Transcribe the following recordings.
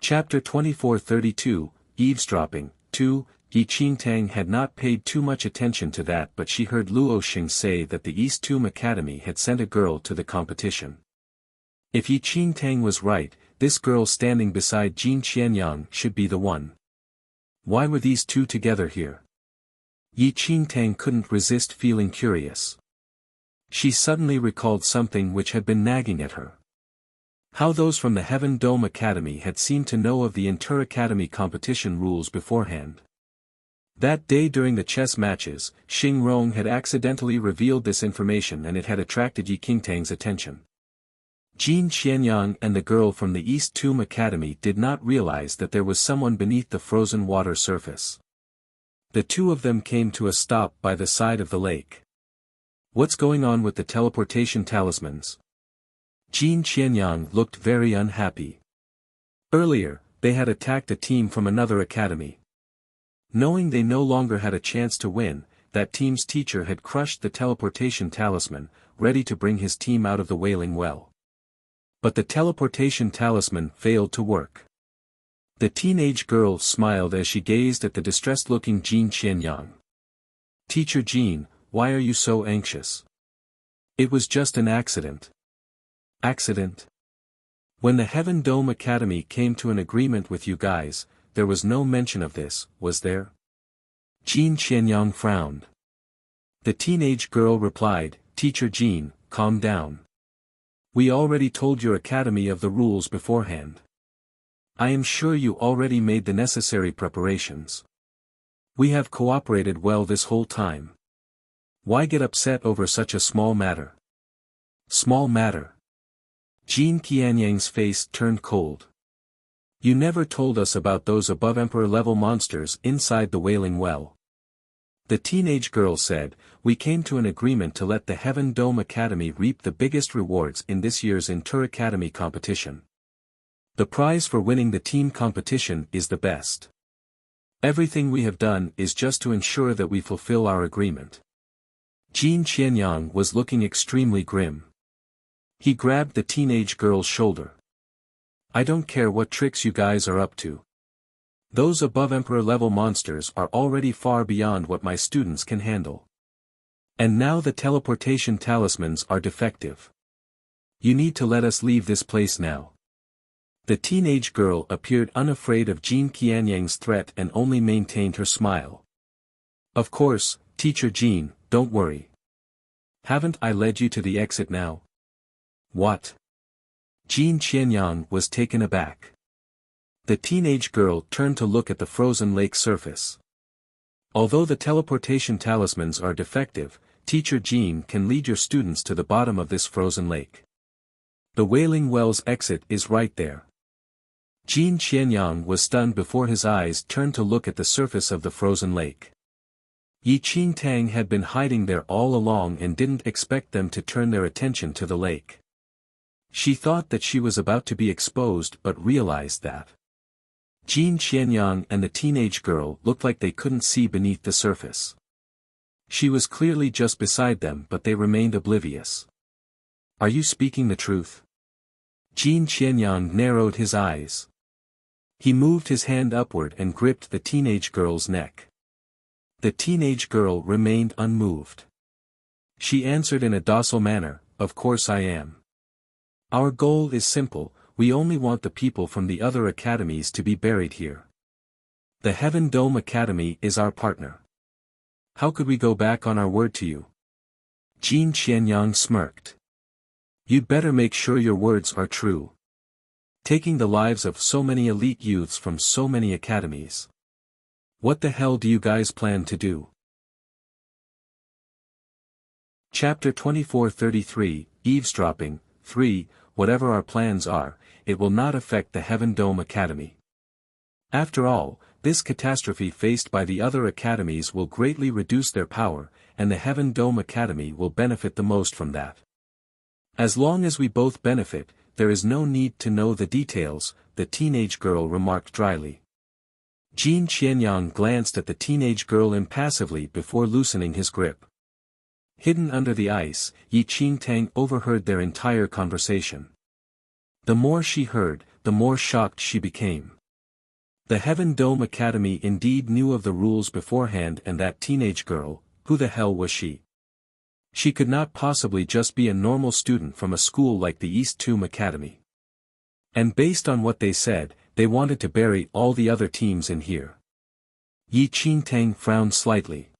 Chapter 2432, Eavesdropping. 2. Yi Qingtang had not paid too much attention to that, but she heard Luo Xing say that the East Tomb Academy had sent a girl to the competition. If Yi Qingtang was right, this girl standing beside Jin Qianyang should be the one. Why were these two together here? Yi Qingtang couldn't resist feeling curious. She suddenly recalled something which had been nagging at her. How those from the Heaven Dome Academy had seemed to know of the inter-academy competition rules beforehand. That day during the chess matches, Xing Rong had accidentally revealed this information and it had attracted Yi Qingtang's attention. Jin Qianyang and the girl from the East Tomb Academy did not realize that there was someone beneath the frozen water surface. The two of them came to a stop by the side of the lake. What's going on with the teleportation talismans? Jin Qianyang looked very unhappy. Earlier, they had attacked a team from another academy. Knowing they no longer had a chance to win, that team's teacher had crushed the teleportation talisman, ready to bring his team out of the Wailing Well. But the teleportation talisman failed to work. The teenage girl smiled as she gazed at the distressed-looking Jin Qianyang. "Teacher Jin, why are you so anxious? It was just an accident." Accident? When the Heaven Dome Academy came to an agreement with you guys, there was no mention of this, was there? Jin Qianyang frowned. The teenage girl replied, "Teacher Jin, calm down. We already told your academy of the rules beforehand. I am sure you already made the necessary preparations. We have cooperated well this whole time. Why get upset over such a small matter?" Small matter? Jin Qianyang's face turned cold. "You never told us about those above Emperor-level monsters inside the Wailing Well." The teenage girl said, "We came to an agreement to let the Heaven Dome Academy reap the biggest rewards in this year's inter-academy competition. The prize for winning the team competition is the best. Everything we have done is just to ensure that we fulfill our agreement." Jin Qianyang was looking extremely grim. He grabbed the teenage girl's shoulder. "I don't care what tricks you guys are up to. Those above Emperor-level monsters are already far beyond what my students can handle. And now the teleportation talismans are defective. You need to let us leave this place now." The teenage girl appeared unafraid of Jin Qianyang's threat and only maintained her smile. "Of course, Teacher Jin, don't worry. Haven't I led you to the exit now?" "What?" Jin Qianyang was taken aback. The teenage girl turned to look at the frozen lake surface. "Although the teleportation talismans are defective, Teacher Jin can lead your students to the bottom of this frozen lake. The Wailing Well's exit is right there." Jin Qianyang was stunned before his eyes turned to look at the surface of the frozen lake. Yi Qingtang had been hiding there all along and didn't expect them to turn their attention to the lake. She thought that she was about to be exposed but realized that Jin Qianyang and the teenage girl looked like they couldn't see beneath the surface. She was clearly just beside them but they remained oblivious. "Are you speaking the truth?" Jin Qianyang narrowed his eyes. He moved his hand upward and gripped the teenage girl's neck. The teenage girl remained unmoved. She answered in a docile manner, "Of course I am. Our goal is simple, we only want the people from the other academies to be buried here. The Heaven Dome Academy is our partner. How could we go back on our word to you?" Jin Qianyang smirked. "You'd better make sure your words are true. Taking the lives of so many elite youths from so many academies. What the hell do you guys plan to do?" Chapter 2433, Eavesdropping. 3. Whatever our plans are, it will not affect the Heaven Dome Academy. After all, this catastrophe faced by the other academies will greatly reduce their power, and the Heaven Dome Academy will benefit the most from that. As long as we both benefit, there is no need to know the details, the teenage girl remarked dryly. Jin Qianyang glanced at the teenage girl impassively before loosening his grip. Hidden under the ice, Yi Qingtang overheard their entire conversation. The more she heard, the more shocked she became. The Heaven Dome Academy indeed knew of the rules beforehand, and that teenage girl, who the hell was she? She could not possibly just be a normal student from a school like the East Tomb Academy. And based on what they said, they wanted to bury all the other teams in here. Yi Qingtang frowned slightly.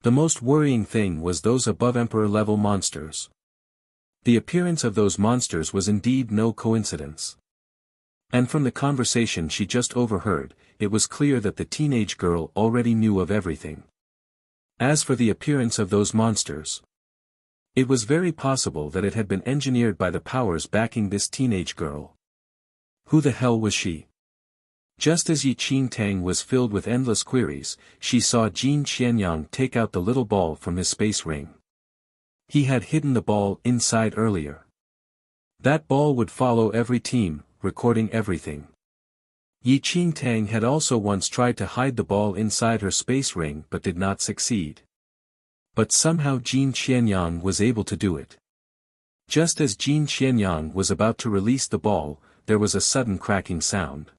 The most worrying thing was those above Emperor-level monsters. The appearance of those monsters was indeed no coincidence. And from the conversation she just overheard, it was clear that the teenage girl already knew of everything. As for the appearance of those monsters, it was very possible that it had been engineered by the powers backing this teenage girl. Who the hell was she? Just as Yi Qingtang was filled with endless queries, she saw Jin Qianyang take out the little ball from his space ring. He had hidden the ball inside earlier. That ball would follow every team, recording everything. Yi Qingtang had also once tried to hide the ball inside her space ring but did not succeed. But somehow Jin Qianyang was able to do it. Just as Jin Qianyang was about to release the ball, there was a sudden cracking sound.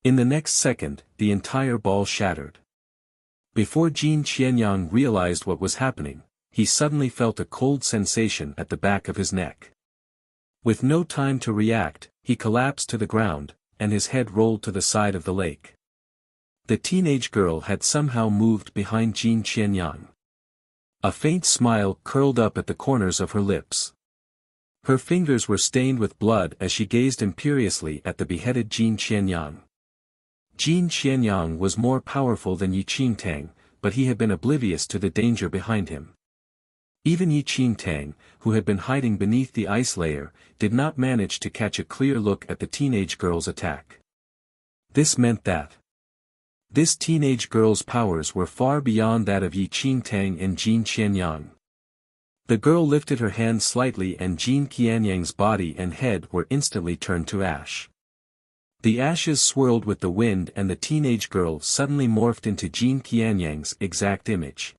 In the next second, the entire ball shattered. Before Jin Qianyang realized what was happening, he suddenly felt a cold sensation at the back of his neck. With no time to react, he collapsed to the ground, and his head rolled to the side of the lake. The teenage girl had somehow moved behind Jin Qianyang. A faint smile curled up at the corners of her lips. Her fingers were stained with blood as she gazed imperiously at the beheaded Jin Qianyang. Jin Qianyang was more powerful than Yi Qingtang, but he had been oblivious to the danger behind him. Even Yi Qingtang, who had been hiding beneath the ice layer, did not manage to catch a clear look at the teenage girl's attack. This meant that this teenage girl's powers were far beyond that of Yi Qingtang and Jin Qianyang. The girl lifted her hand slightly and Jin Qianyang's body and head were instantly turned to ash. The ashes swirled with the wind and the teenage girl suddenly morphed into Jin Qianyang's exact image.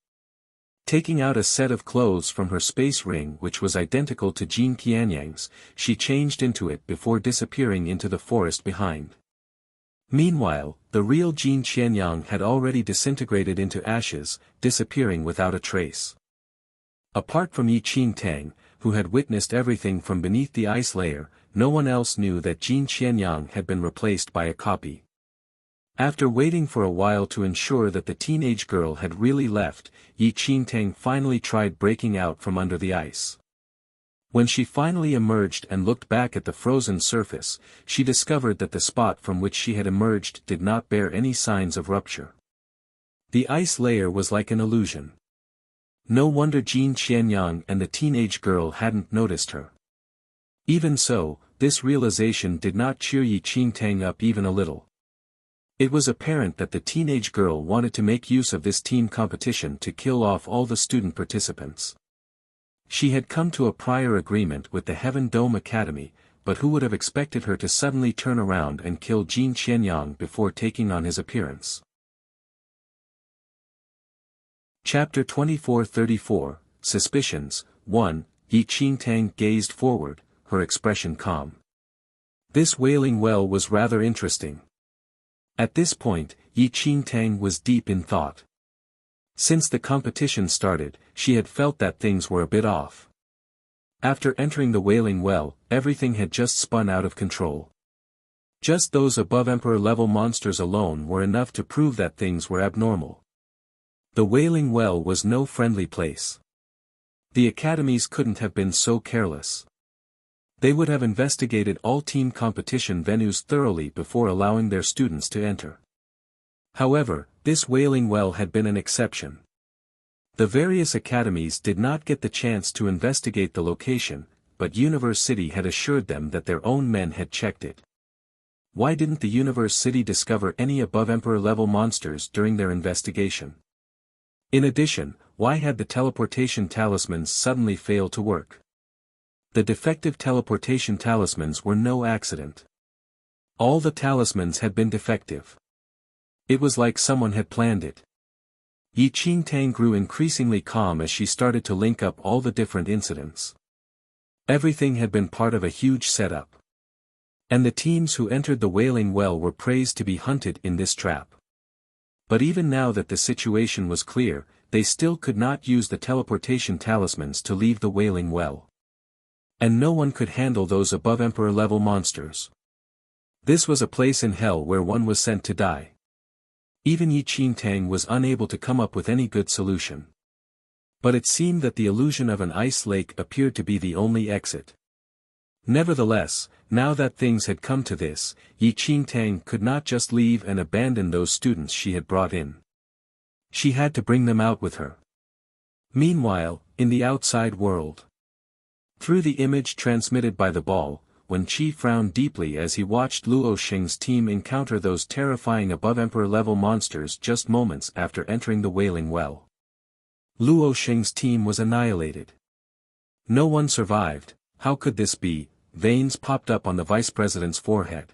Taking out a set of clothes from her space ring which was identical to Jin Qianyang's, she changed into it before disappearing into the forest behind. Meanwhile, the real Jin Qianyang had already disintegrated into ashes, disappearing without a trace. Apart from Yi Qingtang, who had witnessed everything from beneath the ice layer, no one else knew that Jin Qianyang had been replaced by a copy. After waiting for a while to ensure that the teenage girl had really left, Yi Qingtang finally tried breaking out from under the ice. When she finally emerged and looked back at the frozen surface, she discovered that the spot from which she had emerged did not bear any signs of rupture. The ice layer was like an illusion. No wonder Jin Qianyang and the teenage girl hadn't noticed her. Even so, this realization did not cheer Yi Qingtang up even a little. It was apparent that the teenage girl wanted to make use of this team competition to kill off all the student participants. She had come to a prior agreement with the Heaven Dome Academy, but who would have expected her to suddenly turn around and kill Jin Qianyang before taking on his appearance? Chapter 24-34, Suspicions. 1. Yi Qingtang gazed forward, her expression calm. This wailing well was rather interesting. At this point, Yi Qingtang was deep in thought. Since the competition started, she had felt that things were a bit off. After entering the Wailing Well, everything had just spun out of control. Just those above Emperor-level monsters alone were enough to prove that things were abnormal. The Wailing Well was no friendly place. The academies couldn't have been so careless. They would have investigated all team competition venues thoroughly before allowing their students to enter. However, this Wailing Well had been an exception. The various academies did not get the chance to investigate the location, but Universe City had assured them that their own men had checked it. Why didn't the Universe City discover any above Emperor-level monsters during their investigation? In addition, why had the teleportation talismans suddenly failed to work? The defective teleportation talismans were no accident. All the talismans had been defective. It was like someone had planned it. Yi Qingtang grew increasingly calm as she started to link up all the different incidents. Everything had been part of a huge setup. And the teams who entered the Wailing Well were praised to be hunted in this trap. But even now that the situation was clear, they still could not use the teleportation talismans to leave the Wailing Well. And no one could handle those above Emperor-level monsters. This was a place in hell where one was sent to die. Even Yi Qingtang was unable to come up with any good solution. But it seemed that the illusion of an ice lake appeared to be the only exit. Nevertheless, now that things had come to this, Yi Qingtang could not just leave and abandon those students she had brought in. She had to bring them out with her. Meanwhile, in the outside world. Through the image transmitted by the ball, Wen Qi frowned deeply as he watched Luo Xing's team encounter those terrifying above-emperor-level monsters just moments after entering the Wailing Well. Luo Xing's team was annihilated. No one survived. How could this be? Veins popped up on the vice president's forehead.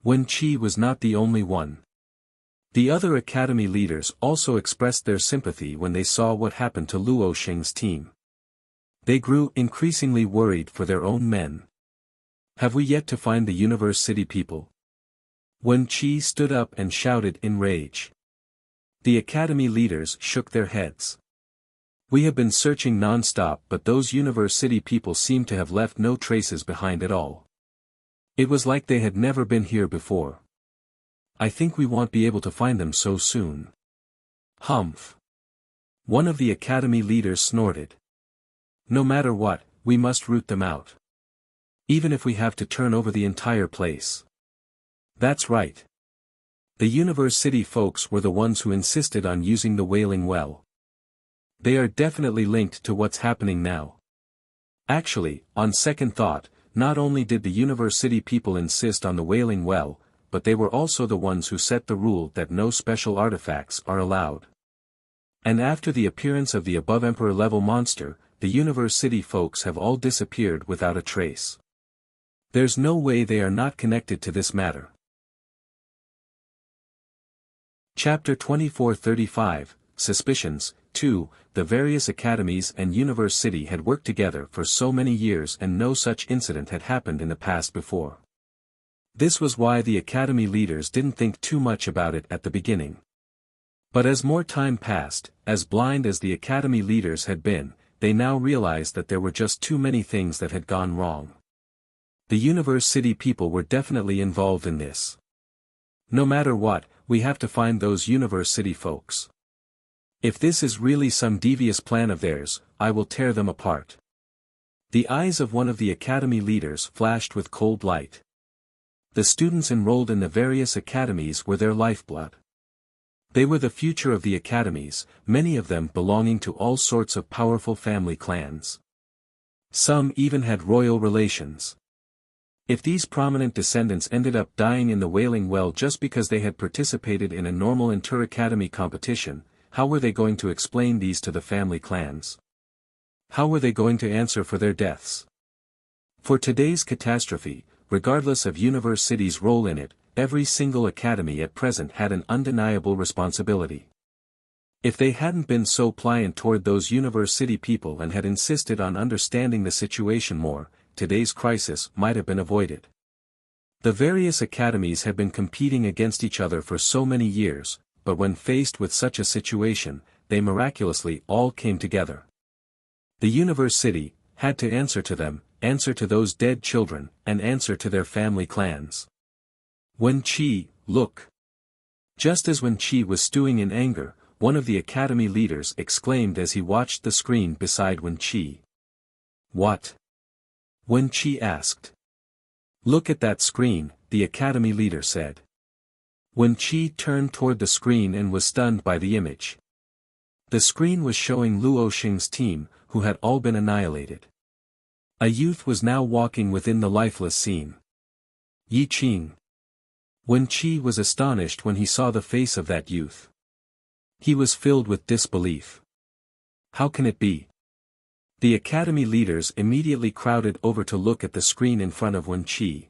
Wen Qi was not the only one. The other academy leaders also expressed their sympathy when they saw what happened to Luo Xing's team. They grew increasingly worried for their own men. Have we yet to find the Universe City people? Wen Qi stood up and shouted in rage. The academy leaders shook their heads. We have been searching non-stop, but those Universe City people seem to have left no traces behind at all. It was like they had never been here before. I think we won't be able to find them so soon. Humph. One of the academy leaders snorted. No matter what, we must root them out. Even if we have to turn over the entire place. That's right. The Universe City folks were the ones who insisted on using the Wailing Well. They are definitely linked to what's happening now. Actually, on second thought, not only did the Universe City people insist on the Wailing Well, but they were also the ones who set the rule that no special artifacts are allowed. And after the appearance of the above Emperor-level monster, the Universe City folks have all disappeared without a trace. There's no way they are not connected to this matter. Chapter 2435, Suspicions. 2. The various academies and Universe City had worked together for so many years and no such incident had happened in the past before. This was why the academy leaders didn't think too much about it at the beginning. But as more time passed, as blind as the academy leaders had been, they now realized that there were just too many things that had gone wrong. The Universe City people were definitely involved in this. No matter what, we have to find those Universe City folks. If this is really some devious plan of theirs, I will tear them apart. The eyes of one of the academy leaders flashed with cold light. The students enrolled in the various academies were their lifeblood. They were the future of the academies, many of them belonging to all sorts of powerful family clans. Some even had royal relations. If these prominent descendants ended up dying in the Wailing Well just because they had participated in a normal inter-academy competition, how were they going to explain these to the family clans? How were they going to answer for their deaths? For today's catastrophe, regardless of Universe City's role in it, every single academy at present had an undeniable responsibility. If they hadn't been so pliant toward those Universe City people and had insisted on understanding the situation more, today's crisis might have been avoided. The various academies had been competing against each other for so many years, but when faced with such a situation, they miraculously all came together. The Universe City had to answer to them, answer to those dead children, and answer to their family clans. Wen Qi, look! Just as Wen Qi was stewing in anger, one of the academy leaders exclaimed as he watched the screen beside Wen Qi. What? Wen Qi asked. Look at that screen, the academy leader said. Wen Qi turned toward the screen and was stunned by the image. The screen was showing Luo Xing's team, who had all been annihilated. A youth was now walking within the lifeless scene. Yi Qing. Wen Qi was astonished when he saw the face of that youth. He was filled with disbelief. How can it be? The academy leaders immediately crowded over to look at the screen in front of Wen Qi.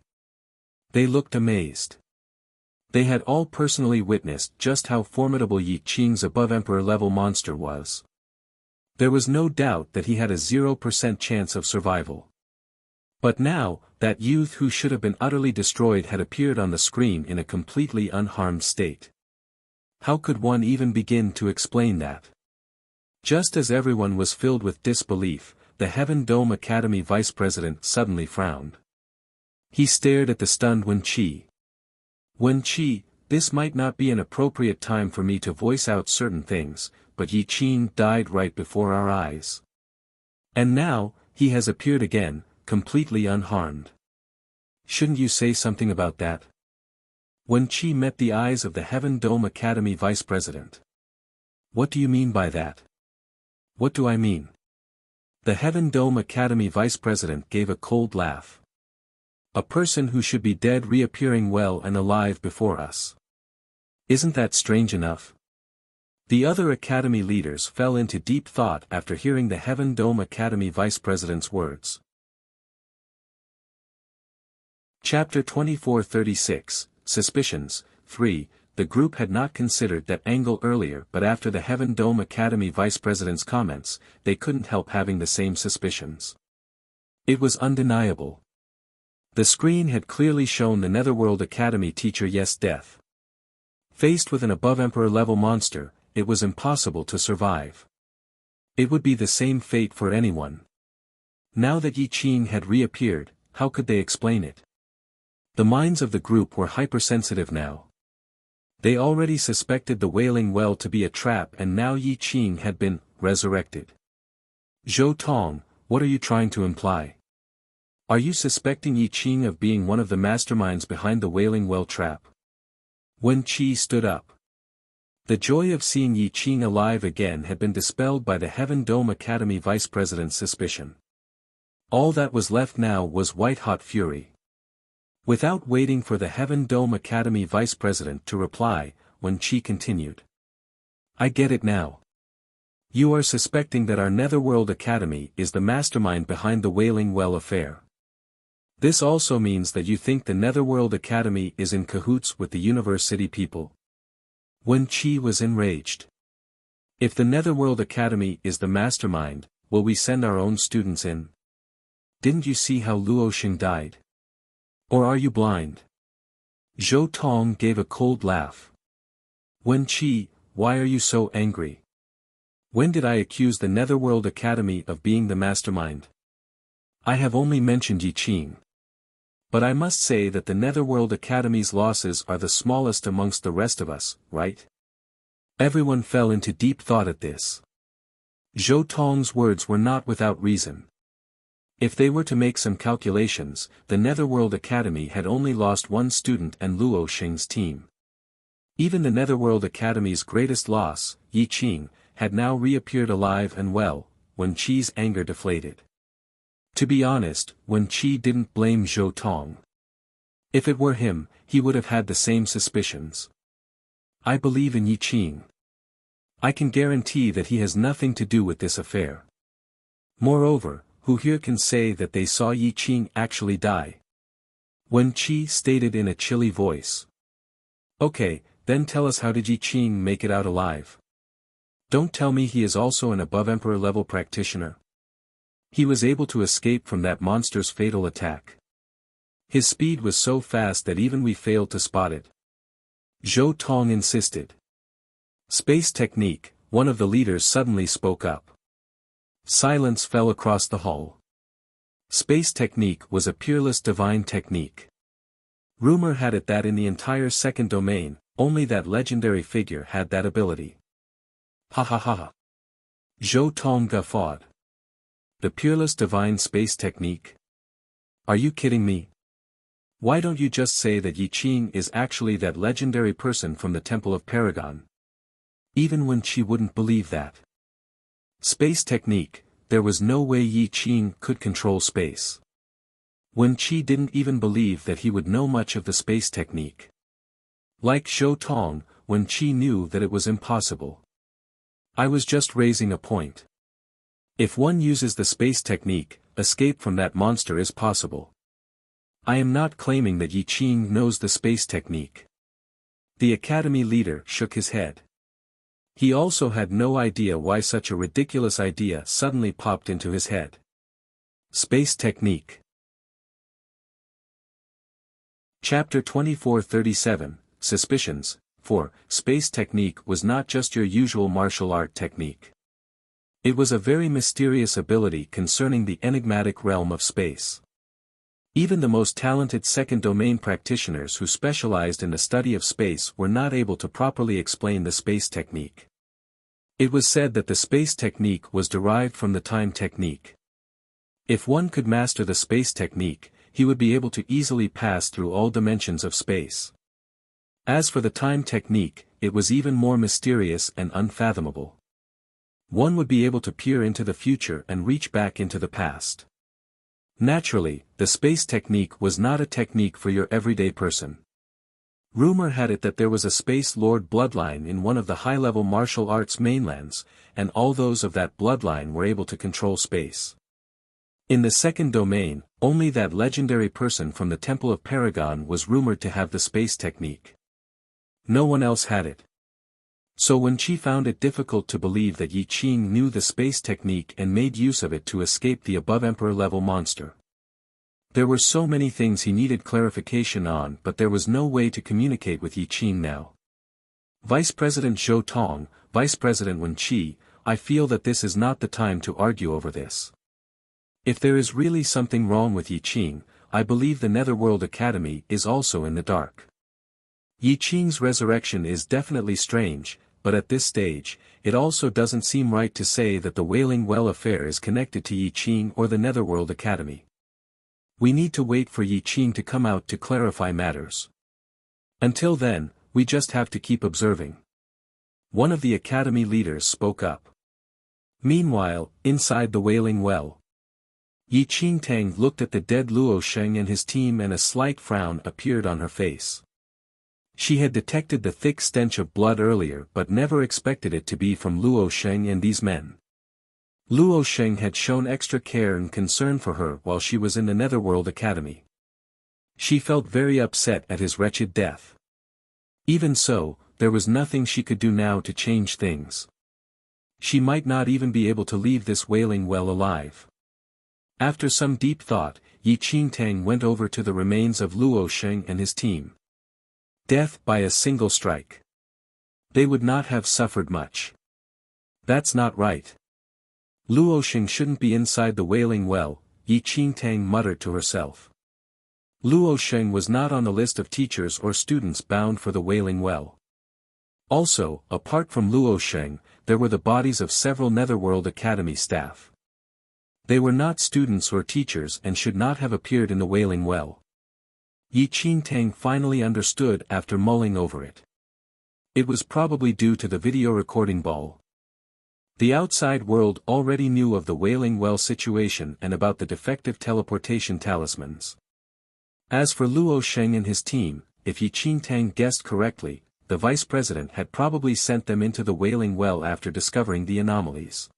They looked amazed. They had all personally witnessed just how formidable Yi Qing's above-emperor-level monster was. There was no doubt that he had a 0% chance of survival. But now, that youth who should have been utterly destroyed had appeared on the screen in a completely unharmed state. How could one even begin to explain that? Just as everyone was filled with disbelief, the Heaven Dome Academy vice president suddenly frowned. He stared at the stunned Wuxia. Wuxia, this might not be an appropriate time for me to voice out certain things, but Yi Qing died right before our eyes. And now, he has appeared again, completely unharmed. Shouldn't you say something about that? Wuxia met the eyes of the Heaven Dome Academy vice president. What do you mean by that? What do I mean? The Heaven Dome Academy vice president gave a cold laugh. A person who should be dead reappearing well and alive before us. Isn't that strange enough? The other academy leaders fell into deep thought after hearing the Heaven Dome Academy vice president's words. Chapter 2436, Suspicions, 3. The group had not considered that angle earlier, but after the Heaven Dome Academy vice president's comments, they couldn't help having the same suspicions. It was undeniable. The screen had clearly shown the Netherworld Academy teacher Yes death. Faced with an above-emperor level monster, it was impossible to survive. It would be the same fate for anyone. Now that Yi Qing had reappeared, how could they explain it? The minds of the group were hypersensitive now. They already suspected the Wailing Well to be a trap, and now Yi Qing had been resurrected. Zhou Tong, what are you trying to imply? Are you suspecting Yi Qing of being one of the masterminds behind the Wailing Well trap? Wuxia stood up. The joy of seeing Yi Qing alive again had been dispelled by the Heaven Dome Academy vice president's suspicion. All that was left now was white-hot fury. Without waiting for the Heaven Dome Academy vice president to reply, Wuxia continued. I get it now. You are suspecting that our Netherworld Academy is the mastermind behind the Wailing Well affair. This also means that you think the Netherworld Academy is in cahoots with the University people. Wuxia was enraged. If the Netherworld Academy is the mastermind, will we send our own students in? Didn't you see how Luo Xing died? Or are you blind? Zhou Tong gave a cold laugh. Wuxia, why are you so angry? When did I accuse the Netherworld Academy of being the mastermind? I have only mentioned Yi Qing. But I must say that the Netherworld Academy's losses are the smallest amongst the rest of us, right? Everyone fell into deep thought at this. Zhou Tong's words were not without reason. If they were to make some calculations, the Netherworld Academy had only lost one student and Luo Xing's team. Even the Netherworld Academy's greatest loss, Yi Qing, had now reappeared alive and well, Wuxia's anger deflated. To be honest, Wuxia didn't blame Zhou Tong. If it were him, he would have had the same suspicions. I believe in Yi Qing. I can guarantee that he has nothing to do with this affair. Moreover, who here can say that they saw Yi Qing actually die? Wuxia stated in a chilly voice. Okay, then tell us, how did Yi Qing make it out alive? Don't tell me he is also an above-emperor level practitioner. He was able to escape from that monster's fatal attack. His speed was so fast that even we failed to spot it. Zhou Tong insisted. Space technique, one of the leaders suddenly spoke up. Silence fell across the hall. Space technique was a peerless divine technique. Rumor had it that in the entire second domain, only that legendary figure had that ability. Ha ha ha ha. Zhou Tong guffawed. The peerless divine space technique? Are you kidding me? Why don't you just say that Yi Qing is actually that legendary person from the Temple of Paragon? Even when she wouldn't believe that. Space technique, there was no way Yi Qing could control space. Wuxia didn't even believe that he would know much of the space technique. Like Zhou Tong, Wuxia knew that it was impossible. I was just raising a point. If one uses the space technique, escape from that monster is possible. I am not claiming that Yi Qing knows the space technique. The academy leader shook his head. He also had no idea why such a ridiculous idea suddenly popped into his head. Space technique. Chapter 2437, Suspicions. 4. Space technique was not just your usual martial art technique. It was a very mysterious ability concerning the enigmatic realm of space. Even the most talented second domain practitioners who specialized in the study of space were not able to properly explain the space technique. It was said that the space technique was derived from the time technique. If one could master the space technique, he would be able to easily pass through all dimensions of space. As for the time technique, it was even more mysterious and unfathomable. One would be able to peer into the future and reach back into the past. Naturally, the space technique was not a technique for your everyday person. Rumor had it that there was a Space Lord bloodline in one of the high-level martial arts mainlands, and all those of that bloodline were able to control space. In the second domain, only that legendary person from the Temple of Paragon was rumored to have the space technique. No one else had it. So when Qi found it difficult to believe that Yi Qing knew the space technique and made use of it to escape the above Emperor-level monster. There were so many things he needed clarification on, but there was no way to communicate with Yi Qing now. Vice President Zhou Tong, Vice President Wen Qi, I feel that this is not the time to argue over this. If there is really something wrong with Yi Qing, I believe the Netherworld Academy is also in the dark. Yi Qing's resurrection is definitely strange, but at this stage, it also doesn't seem right to say that the Wailing Well affair is connected to Yi Qing or the Netherworld Academy. We need to wait for Yi Qing to come out to clarify matters. Until then, we just have to keep observing. One of the Academy leaders spoke up. Meanwhile, inside the Wailing Well, Yi Qingtang looked at the dead Luo Sheng and his team, and a slight frown appeared on her face. She had detected the thick stench of blood earlier but never expected it to be from Luo Sheng and these men. Luo Sheng had shown extra care and concern for her while she was in the Netherworld Academy. She felt very upset at his wretched death. Even so, there was nothing she could do now to change things. She might not even be able to leave this Wailing Well alive. After some deep thought, Yi Qingtang went over to the remains of Luo Sheng and his team. Death by a single strike. They would not have suffered much. That's not right. Luo Sheng shouldn't be inside the Wailing Well, Yi Qingtang muttered to herself. Luo Sheng was not on the list of teachers or students bound for the Wailing Well. Also, apart from Luo Sheng, there were the bodies of several Netherworld Academy staff. They were not students or teachers and should not have appeared in the Wailing Well. Yi Qingtang finally understood after mulling over it. It was probably due to the video recording ball. The outside world already knew of the Wailing Well situation and about the defective teleportation talismans. As for Luo Sheng and his team, if Yi Qingtang guessed correctly, the vice president had probably sent them into the Wailing Well after discovering the anomalies.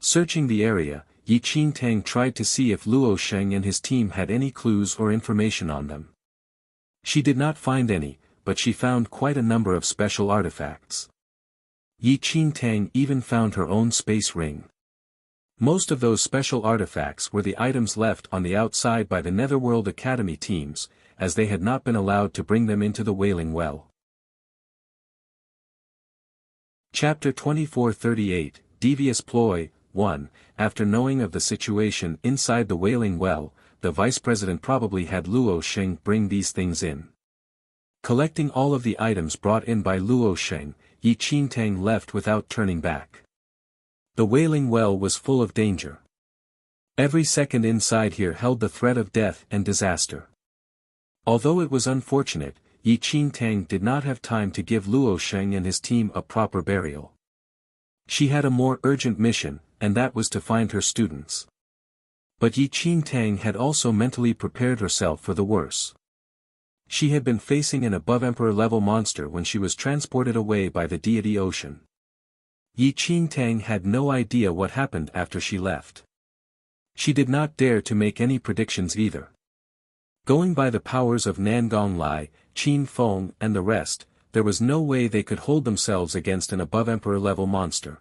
Searching the area, Yi Qingtang tried to see if Luo Sheng and his team had any clues or information on them. She did not find any, but she found quite a number of special artifacts. Yi Qingtang even found her own space ring. Most of those special artifacts were the items left on the outside by the Netherworld Academy teams, as they had not been allowed to bring them into the Wailing Well. Chapter 2438, Devious Ploy. 1. After knowing of the situation inside the Wailing Well, the vice president probably had Luo Sheng bring these things in. Collecting all of the items brought in by Luo Sheng, Yi Qingtang left without turning back. The Wailing Well was full of danger. Every second inside here held the threat of death and disaster. Although it was unfortunate, Yi Qingtang did not have time to give Luo Sheng and his team a proper burial. She had a more urgent mission, and that was to find her students. But Yi Qingtang had also mentally prepared herself for the worse. She had been facing an above-emperor-level monster when she was transported away by the deity ocean. Yi Qingtang had no idea what happened after she left. She did not dare to make any predictions either. Going by the powers of Nangong Lai, Qin Feng and the rest, there was no way they could hold themselves against an above-emperor-level monster.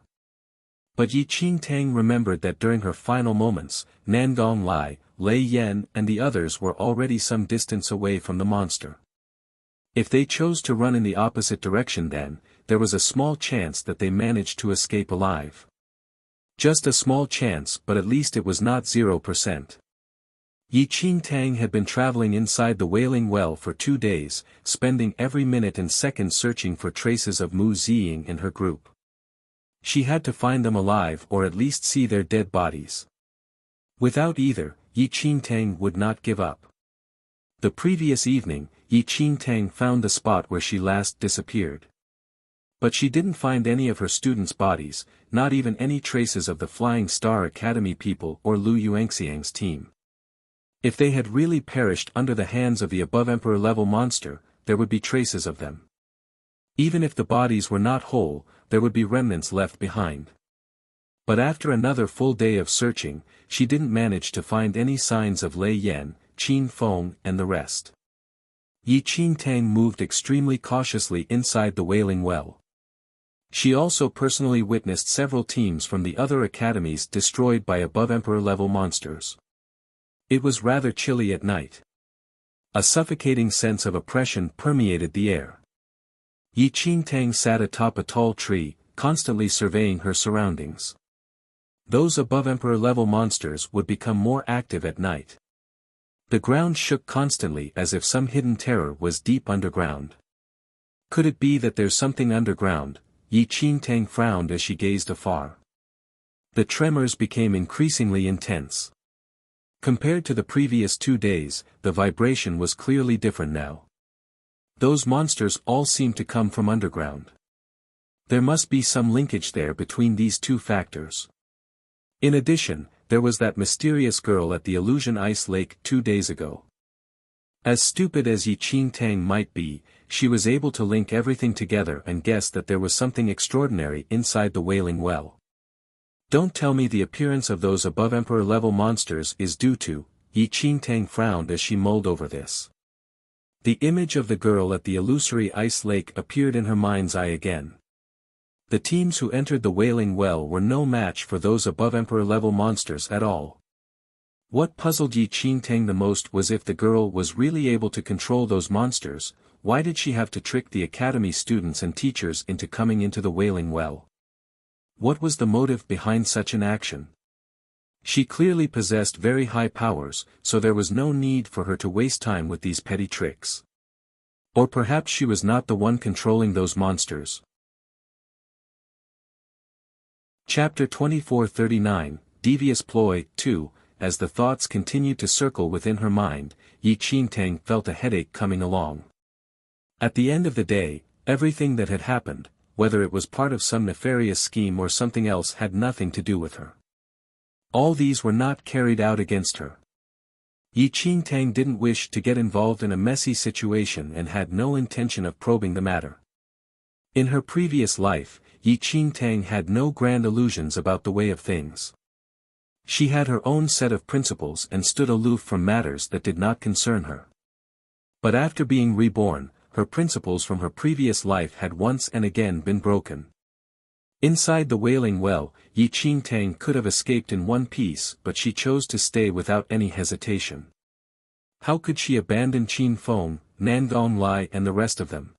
But Yi Qingtang remembered that during her final moments, Nangong Lai, Lei Yan and the others were already some distance away from the monster. If they chose to run in the opposite direction then, there was a small chance that they managed to escape alive. Just a small chance, but at least it was not 0%. Yi Qingtang had been traveling inside the Wailing Well for 2 days, spending every minute and second searching for traces of Mu Ziying and her group. She had to find them alive or at least see their dead bodies. Without either, Yi Qingtang would not give up. The previous evening, Yi Qingtang found the spot where she last disappeared. But she didn't find any of her students' bodies, not even any traces of the Flying Star Academy people or Lu Yuanxiang's team. If they had really perished under the hands of the above emperor-level monster, there would be traces of them. Even if the bodies were not whole, there would be remnants left behind. But after another full day of searching, she didn't manage to find any signs of Lei Yan, Qin Feng and the rest. Yi Qingtang moved extremely cautiously inside the Wailing Well. She also personally witnessed several teams from the other academies destroyed by above emperor-level monsters. It was rather chilly at night. A suffocating sense of oppression permeated the air. Yi Qingtang sat atop a tall tree, constantly surveying her surroundings. Those above emperor-level monsters would become more active at night. The ground shook constantly as if some hidden terror was deep underground. Could it be that there's something underground? Yi Qingtang frowned as she gazed afar. The tremors became increasingly intense. Compared to the previous 2 days, the vibration was clearly different now. Those monsters all seemed to come from underground. There must be some linkage there between these two factors. In addition, there was that mysterious girl at the Illusion Ice Lake 2 days ago. As stupid as Yi Qingtang might be, she was able to link everything together and guess that there was something extraordinary inside the Wailing Well. Don't tell me the appearance of those above emperor-level monsters is due to, Yi Qingtang frowned as she mulled over this. The image of the girl at the illusory ice lake appeared in her mind's eye again. The teams who entered the Wailing Well were no match for those above emperor-level monsters at all. What puzzled Yi Qingtang the most was if the girl was really able to control those monsters, why did she have to trick the academy students and teachers into coming into the Wailing Well? What was the motive behind such an action? She clearly possessed very high powers, so there was no need for her to waste time with these petty tricks. Or perhaps she was not the one controlling those monsters. Chapter 2439, Devious Ploy, 2. As the thoughts continued to circle within her mind, Yi Qingtang felt a headache coming along. At the end of the day, everything that had happened, whether it was part of some nefarious scheme or something else, had nothing to do with her. All these were not carried out against her. Yi Qingtang didn't wish to get involved in a messy situation and had no intention of probing the matter. In her previous life, Yi Qingtang had no grand illusions about the way of things. She had her own set of principles and stood aloof from matters that did not concern her. But after being reborn, her principles from her previous life had once and again been broken. Inside the Wailing Well, Yi Qingtang could have escaped in one piece, but she chose to stay without any hesitation. How could she abandon Qin Feng, Nangong Lai and the rest of them?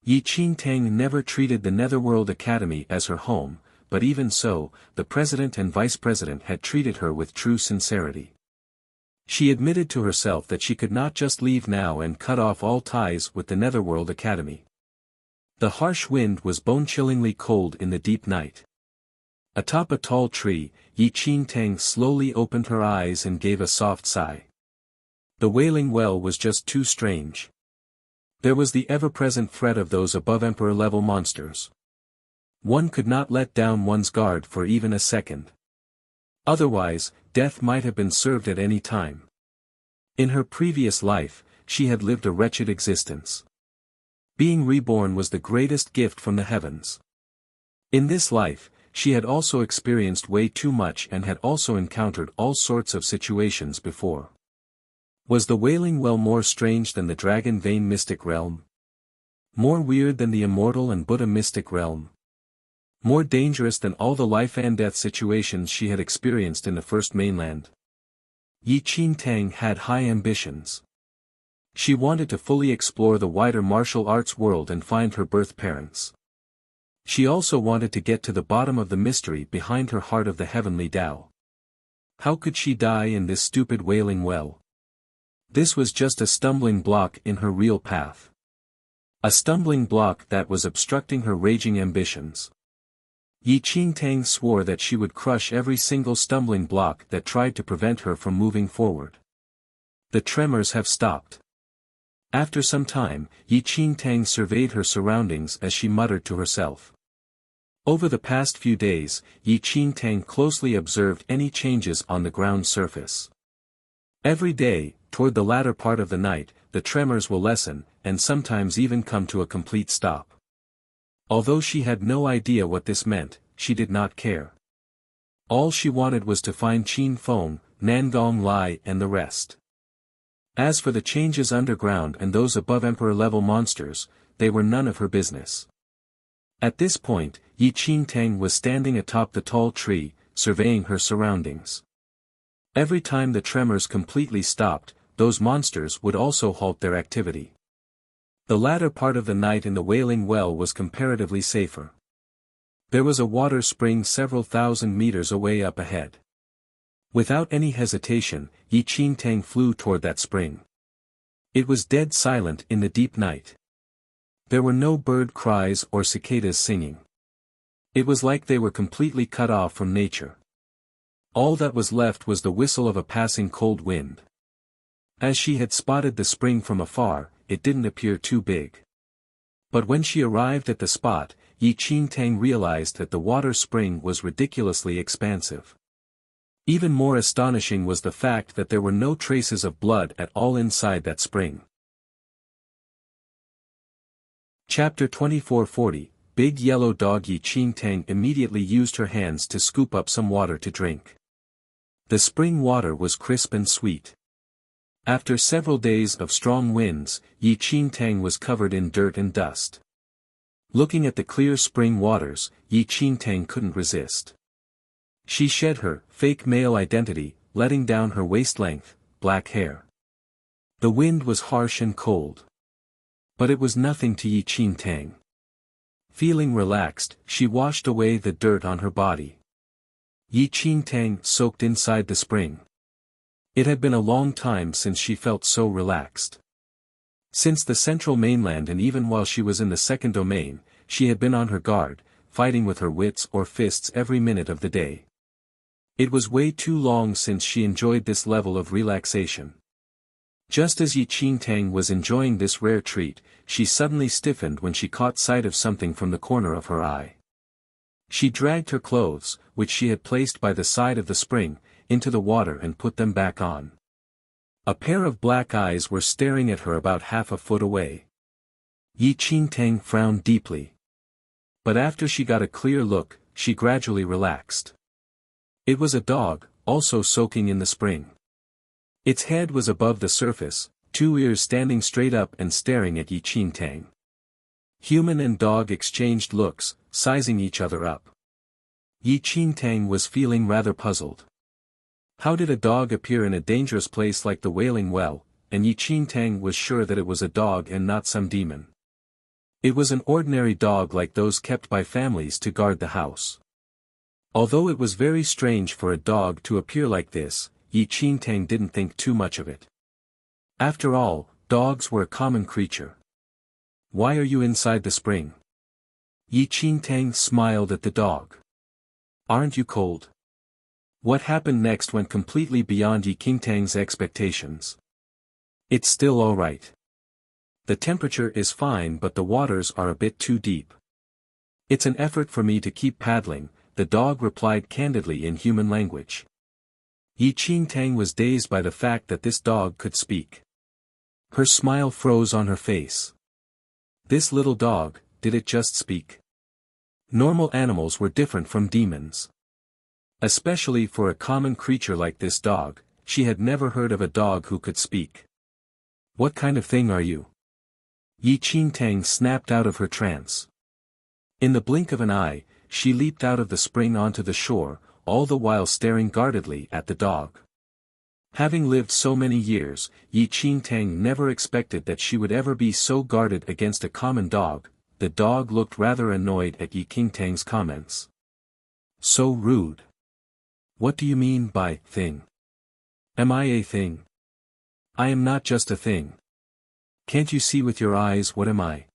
Yi Qingtang never treated the Netherworld Academy as her home, but even so, the president and vice president had treated her with true sincerity. She admitted to herself that she could not just leave now and cut off all ties with the Netherworld Academy. The harsh wind was bone-chillingly cold in the deep night. Atop a tall tree, Yi Qingtang slowly opened her eyes and gave a soft sigh. The Wailing Well was just too strange. There was the ever-present threat of those above emperor-level monsters. One could not let down one's guard for even a second. Otherwise, death might have been served at any time. In her previous life, she had lived a wretched existence. Being reborn was the greatest gift from the heavens. In this life, she had also experienced way too much and had also encountered all sorts of situations before. Was the Wailing Well more strange than the Dragon Vein mystic realm? More weird than the Immortal and Buddha mystic realm? More dangerous than all the life and death situations she had experienced in the first mainland. Yi Qingtang had high ambitions. She wanted to fully explore the wider martial arts world and find her birth parents. She also wanted to get to the bottom of the mystery behind her heart of the heavenly Tao. How could she die in this stupid wailing well? This was just a stumbling block in her real path. A stumbling block that was obstructing her raging ambitions. Yi Qingtang swore that she would crush every single stumbling block that tried to prevent her from moving forward. The tremors have stopped. After some time, Yi Qingtang surveyed her surroundings as she muttered to herself. Over the past few days, Yi Qingtang closely observed any changes on the ground surface. Every day, toward the latter part of the night, the tremors will lessen, and sometimes even come to a complete stop. Although she had no idea what this meant, she did not care. All she wanted was to find Qin Feng, Nangong Lai and the rest. As for the changes underground and those above emperor-level monsters, they were none of her business. At this point, Yi Qingtang was standing atop the tall tree, surveying her surroundings. Every time the tremors completely stopped, those monsters would also halt their activity. The latter part of the night in the Wailing Well was comparatively safer. There was a water spring several thousand meters away up ahead. Without any hesitation, Yi Qingtang flew toward that spring. It was dead silent in the deep night. There were no bird cries or cicadas singing. It was like they were completely cut off from nature. All that was left was the whistle of a passing cold wind. As she had spotted the spring from afar, it didn't appear too big. But when she arrived at the spot, Yi Qingtang realized that the water spring was ridiculously expansive. Even more astonishing was the fact that there were no traces of blood at all inside that spring. Chapter 2440, Big Yellow Dog. Yi Qingtang immediately used her hands to scoop up some water to drink. The spring water was crisp and sweet. After several days of strong winds, Yi Qingtang was covered in dirt and dust. Looking at the clear spring waters, Yi Qingtang couldn't resist. She shed her fake male identity, letting down her waist-length, black hair. The wind was harsh and cold. But it was nothing to Yi Qingtang. Feeling relaxed, she washed away the dirt on her body. Yi Qingtang soaked inside the spring. It had been a long time since she felt so relaxed. Since the central mainland and even while she was in the second domain, she had been on her guard, fighting with her wits or fists every minute of the day. It was way too long since she enjoyed this level of relaxation. Just as Yi Qingtang was enjoying this rare treat, she suddenly stiffened when she caught sight of something from the corner of her eye. She dragged her clothes, which she had placed by the side of the spring, into the water and put them back on. A pair of black eyes were staring at her about half a foot away. Yi Qingtang frowned deeply. But after she got a clear look, she gradually relaxed. It was a dog, also soaking in the spring. Its head was above the surface, two ears standing straight up and staring at Yi Qingtang. Human and dog exchanged looks, sizing each other up. Yi Qingtang was feeling rather puzzled. How did a dog appear in a dangerous place like the Wailing Well, and Yi Qingtang was sure that it was a dog and not some demon. It was an ordinary dog like those kept by families to guard the house. Although it was very strange for a dog to appear like this, Yi Qingtang didn't think too much of it. After all, dogs were a common creature. Why are you inside the spring? Yi Qingtang smiled at the dog. Aren't you cold? What happened next went completely beyond Yi Qingtang's expectations. It's still all right. The temperature is fine but the waters are a bit too deep. It's an effort for me to keep paddling, the dog replied candidly in human language. Yi Qingtang was dazed by the fact that this dog could speak. Her smile froze on her face. This little dog, did it just speak? Normal animals were different from demons. Especially for a common creature like this dog, she had never heard of a dog who could speak. What kind of thing are you? Yi Qingtang snapped out of her trance. In the blink of an eye, she leaped out of the spring onto the shore, all the while staring guardedly at the dog. Having lived so many years, Yi Qingtang never expected that she would ever be so guarded against a common dog. The dog looked rather annoyed at Yi Qingtang's comments. So rude. What do you mean by thing? Am I a thing? I am not just a thing. Can't you see with your eyes what am I?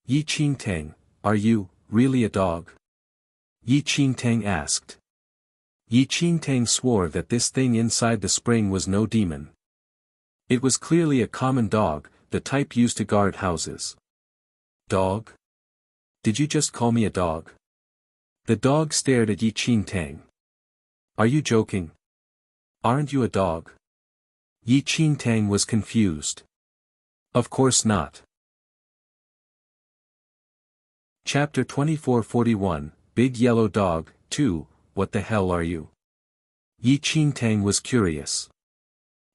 Yi Qingtang, are you really a dog? Yi Qingtang asked. Yi Qingtang swore that this thing inside the spring was no demon. It was clearly a common dog, the type used to guard houses. Dog? Did you just call me a dog? The dog stared at Yi Qingtang. Are you joking? Aren't you a dog? Yi Qingtang was confused. Of course not. Chapter 2441, Big Yellow Dog, 2, What the hell are you? Yi Qingtang was curious.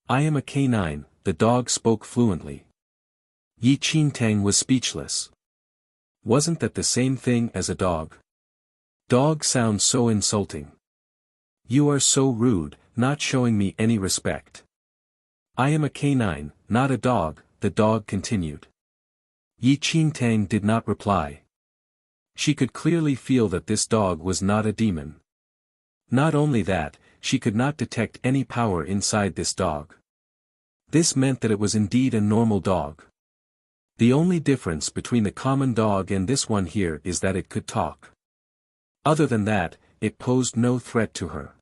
I am a canine, the dog spoke fluently. Yi Qingtang was speechless. Wasn't that the same thing as a dog? Dog sounds so insulting. You are so rude, not showing me any respect. I am a canine, not a dog, the dog continued. Yi Qingtang did not reply. She could clearly feel that this dog was not a demon. Not only that, she could not detect any power inside this dog. This meant that it was indeed a normal dog. The only difference between the common dog and this one here is that it could talk. Other than that, it posed no threat to her.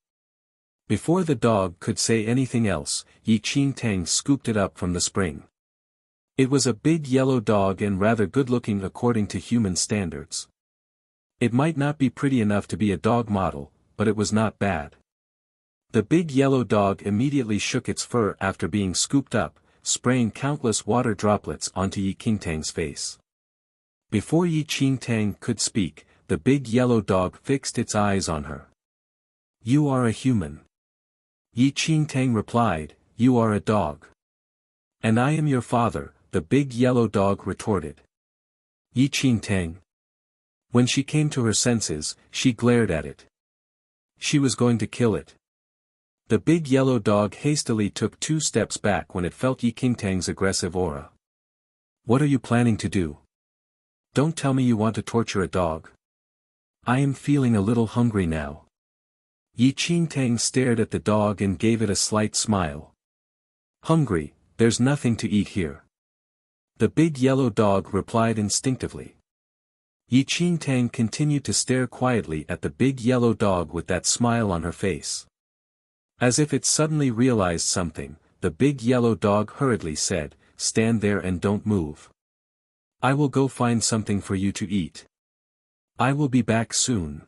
Before the dog could say anything else, Yi Qingtang scooped it up from the spring. It was a big yellow dog and rather good-looking according to human standards. It might not be pretty enough to be a dog model, but it was not bad. The big yellow dog immediately shook its fur after being scooped up, spraying countless water droplets onto Yi Qingtang's face. Before Yi Qingtang could speak, the big yellow dog fixed its eyes on her. You are a human. Yi Qingtang replied, you are a dog. And I am your father, the big yellow dog retorted. Yi Qingtang. When she came to her senses, she glared at it. She was going to kill it. The big yellow dog hastily took 2 steps back when it felt Yi Qingtang's aggressive aura. What are you planning to do? Don't tell me you want to torture a dog. I am feeling a little hungry now. Yi Qingtang stared at the dog and gave it a slight smile. Hungry, there's nothing to eat here. The big yellow dog replied instinctively. Yi Qingtang continued to stare quietly at the big yellow dog with that smile on her face. As if it suddenly realized something, the big yellow dog hurriedly said, stand there and don't move. I will go find something for you to eat. I will be back soon.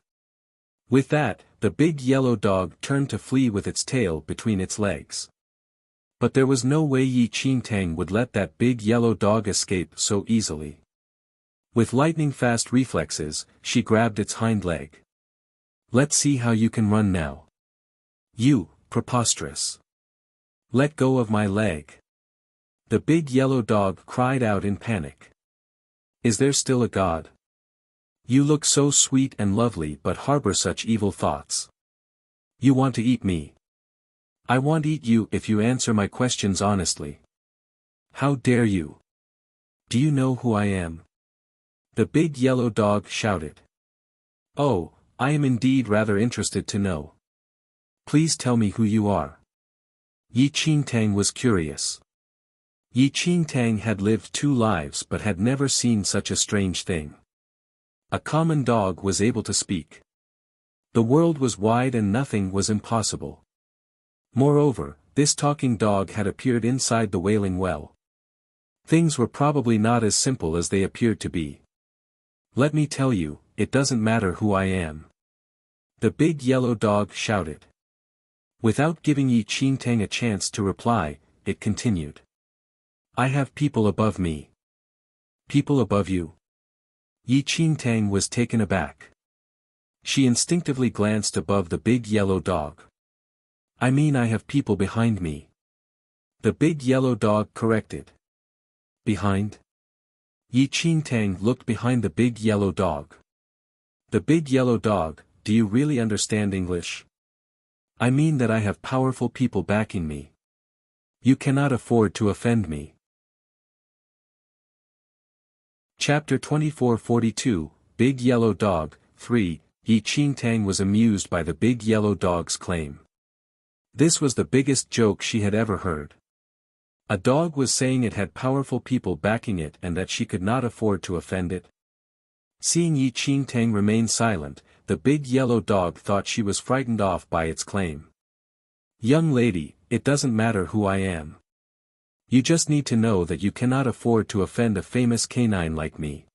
With that, the big yellow dog turned to flee with its tail between its legs. But there was no way Yi Qingtang would let that big yellow dog escape so easily. With lightning-fast reflexes, she grabbed its hind leg. Let's see how you can run now. You, preposterous. Let go of my leg. The big yellow dog cried out in panic. Is there still a God? You look so sweet and lovely but harbor such evil thoughts. You want to eat me. I won't eat you if you answer my questions honestly. How dare you? Do you know who I am? The big yellow dog shouted. Oh, I am indeed rather interested to know. Please tell me who you are. Yi Qingtang was curious. Yi Qingtang had lived 2 lives but had never seen such a strange thing. A common dog was able to speak. The world was wide and nothing was impossible. Moreover, this talking dog had appeared inside the Wailing Well. Things were probably not as simple as they appeared to be. Let me tell you, it doesn't matter who I am. The big yellow dog shouted. Without giving Yi Qingtang a chance to reply, it continued. I have people above me. People above you? Yi Qingtang was taken aback. She instinctively glanced above the big yellow dog. I mean I have people behind me. The big yellow dog corrected. Behind? Yi Qingtang looked behind the big yellow dog. The big yellow dog, do you really understand English? I mean that I have powerful people backing me. You cannot afford to offend me. Chapter 2442, Big Yellow Dog, 3, Yi Qingtang was amused by the big yellow dog's claim. This was the biggest joke she had ever heard. A dog was saying it had powerful people backing it and that she could not afford to offend it. Seeing Yi Qingtang remain silent, the big yellow dog thought she was frightened off by its claim. Young lady, it doesn't matter who I am. You just need to know that you cannot afford to offend a famous canine like me.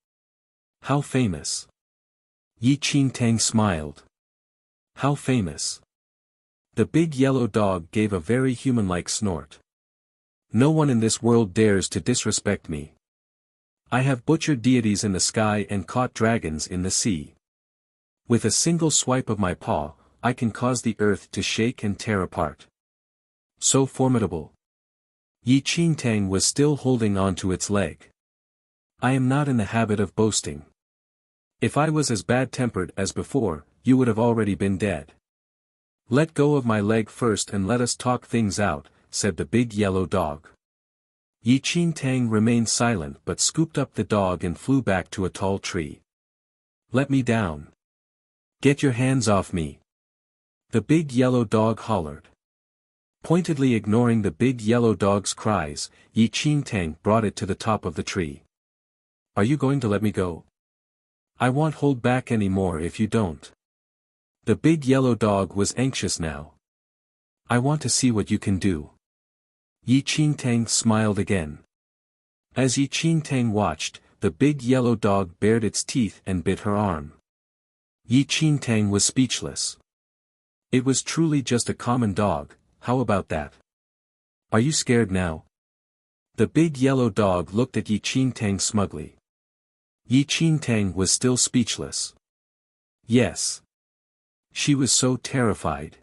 How famous? Yi Qingtang smiled. How famous? The big yellow dog gave a very human-like snort. No one in this world dares to disrespect me. I have butchered deities in the sky and caught dragons in the sea. With a single swipe of my paw, I can cause the earth to shake and tear apart. So formidable. Yi Qingtang was still holding on to its leg. I am not in the habit of boasting. If I was as bad-tempered as before, you would have already been dead. Let go of my leg first and let us talk things out, said the big yellow dog. Yi Qingtang remained silent but scooped up the dog and flew back to a tall tree. Let me down. Get your hands off me. The big yellow dog hollered. Pointedly ignoring the big yellow dog's cries, Yi Qingtang brought it to the top of the tree. Are you going to let me go? I won't hold back any more if you don't. The big yellow dog was anxious now. I want to see what you can do. Yi Qingtang smiled again. As Yi Qingtang watched, the big yellow dog bared its teeth and bit her arm. Yi Qingtang was speechless. It was truly just a common dog. How about that? Are you scared now? The big yellow dog looked at Yi Qingtang smugly. Yi Qingtang was still speechless. Yes. She was so terrified.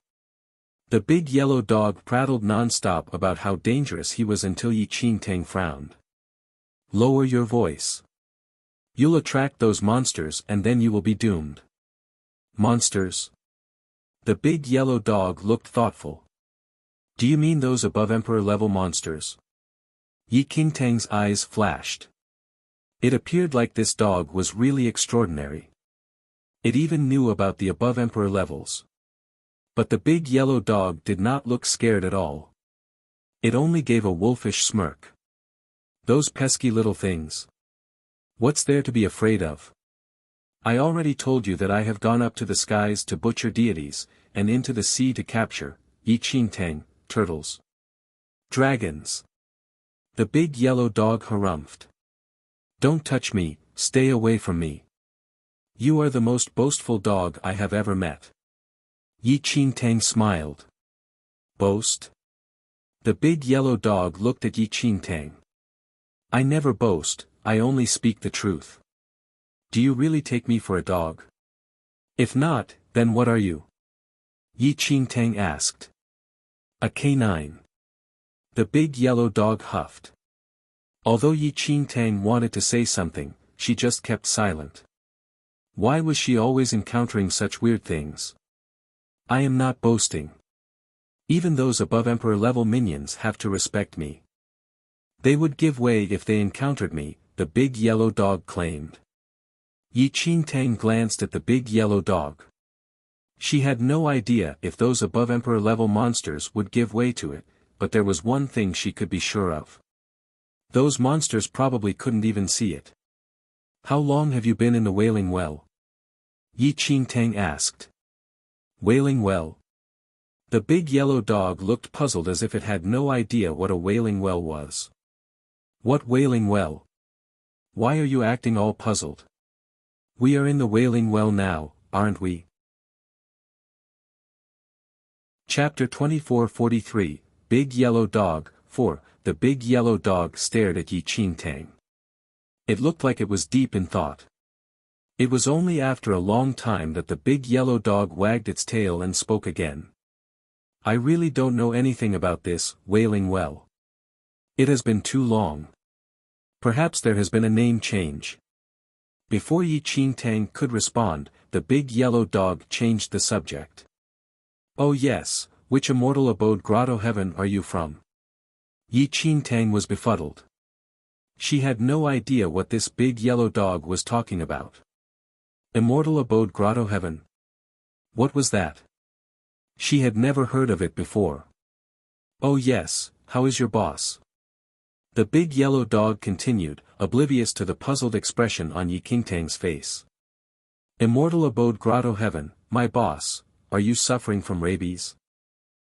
The big yellow dog prattled non-stop about how dangerous he was until Yi Qingtang frowned. Lower your voice. You'll attract those monsters and then you will be doomed. Monsters? The big yellow dog looked thoughtful. Do you mean those above Emperor-level monsters? Yi Qingtang's eyes flashed. It appeared like this dog was really extraordinary. It even knew about the above Emperor levels. But the big yellow dog did not look scared at all. It only gave a wolfish smirk. Those pesky little things. What's there to be afraid of? I already told you that I have gone up to the skies to butcher deities, and into the sea to capture, Yi Qingtang, turtles. Dragons. The big yellow dog harumphed. Don't touch me, stay away from me. You are the most boastful dog I have ever met. Yi Qingtang smiled. Boast? The big yellow dog looked at Yi Qingtang. I never boast, I only speak the truth. Do you really take me for a dog? If not, then what are you? Yi Qingtang asked. A canine. The big yellow dog huffed. Although Yi Qingtang wanted to say something, she just kept silent. Why was she always encountering such weird things? I am not boasting. Even those above Emperor-level minions have to respect me. They would give way if they encountered me, the big yellow dog claimed. Yi Qingtang glanced at the big yellow dog. She had no idea if those above Emperor-level monsters would give way to it, but there was one thing she could be sure of. Those monsters probably couldn't even see it. How long have you been in the Wailing Well? Yi Qingtang asked. Wailing Well? The big yellow dog looked puzzled as if it had no idea what a wailing well was. What wailing well? Why are you acting all puzzled? We are in the Wailing Well now, aren't we? Chapter 2443, Big Yellow Dog, 4, The big yellow dog stared at Yi Qingtang. It looked like it was deep in thought. It was only after a long time that the big yellow dog wagged its tail and spoke again. I really don't know anything about this Wailing Well. It has been too long. Perhaps there has been a name change. Before Yi Qingtang could respond, the big yellow dog changed the subject. "Oh yes, which immortal abode grotto heaven are you from?" Yi Qingtang was befuddled. She had no idea what this big yellow dog was talking about. Immortal abode grotto heaven? What was that? She had never heard of it before. "Oh yes, how is your boss?" The big yellow dog continued, oblivious to the puzzled expression on Yi Qingtang's face. "Immortal abode grotto heaven, my boss, are you suffering from rabies?"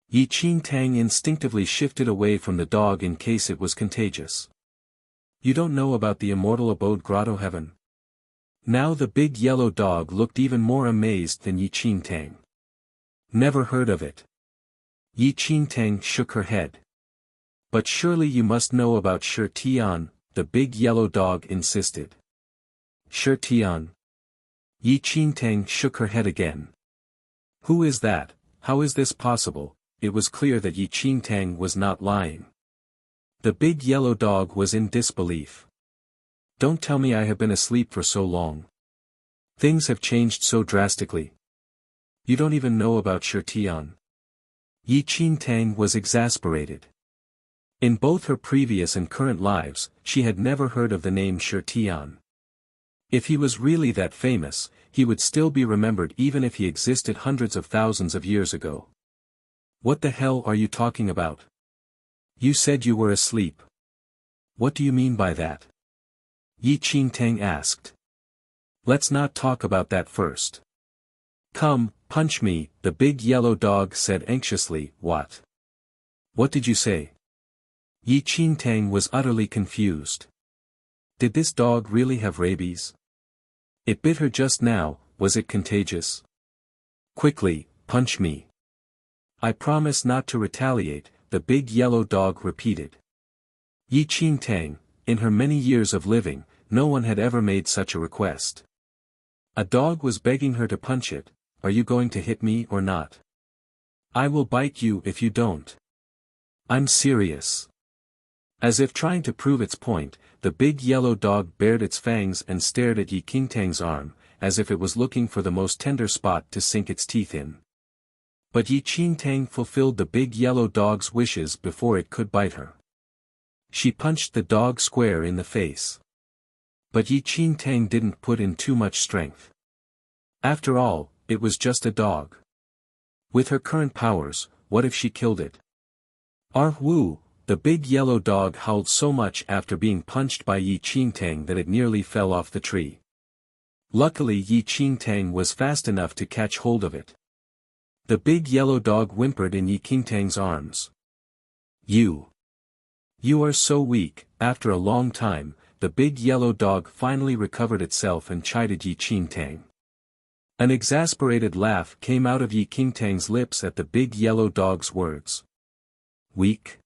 Yi Qingtang instinctively shifted away from the dog in case it was contagious. "You don't know about the immortal abode grotto heaven?" Now the big yellow dog looked even more amazed than Yi Qingtang. "Never heard of it." Yi Qingtang shook her head. "But surely you must know about Shi Tian," the big yellow dog insisted. "Shi Tian?" Yi Qingtang shook her head again. "Who is that? How is this possible?" It was clear that Yi Qingtang was not lying. The big yellow dog was in disbelief. "Don't tell me I have been asleep for so long. Things have changed so drastically. You don't even know about Shi Tian." Yi Qingtang was exasperated. In both her previous and current lives, she had never heard of the name Shi Tian. If he was really that famous, he would still be remembered even if he existed hundreds of thousands of years ago. "What the hell are you talking about? You said you were asleep. What do you mean by that?" Yi Qingtang asked. "Let's not talk about that first. Come, punch me," the big yellow dog said anxiously. "What? What did you say?" Yi Qingtang was utterly confused. Did this dog really have rabies? It bit her just now, was it contagious? "Quickly, punch me." "I promise not to retaliate," the big yellow dog repeated. Yi Qingtang, in her many years of living, no one had ever made such a request. A dog was begging her to punch it. "Are you going to hit me or not? I will bite you if you don't. I'm serious." As if trying to prove its point, the big yellow dog bared its fangs and stared at Yi Qingtang's arm, as if it was looking for the most tender spot to sink its teeth in. But Yi Qingtang fulfilled the big yellow dog's wishes before it could bite her. She punched the dog square in the face. But Yi Qingtang didn't put in too much strength. After all, it was just a dog. With her current powers, what if she killed it? "Arr-woo!" The big yellow dog howled so much after being punched by Yi Qingtang that it nearly fell off the tree. Luckily Yi Qingtang was fast enough to catch hold of it. The big yellow dog whimpered in Yi Qingtang's arms. You are so weak." After a long time, the big yellow dog finally recovered itself and chided Yi Qingtang. An exasperated laugh came out of Yi Qingtang's lips at the big yellow dog's words. Weak?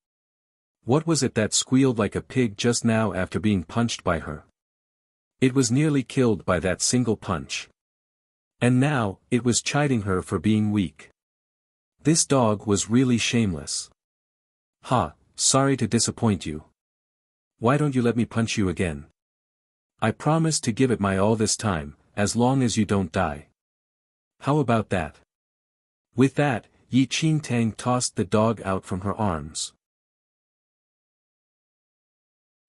What was it that squealed like a pig just now after being punched by her? It was nearly killed by that single punch. And now, it was chiding her for being weak. This dog was really shameless. "Ha, sorry to disappoint you. Why don't you let me punch you again? I promise to give it my all this time, as long as you don't die. How about that?" With that, Yi Qingtang tossed the dog out from her arms.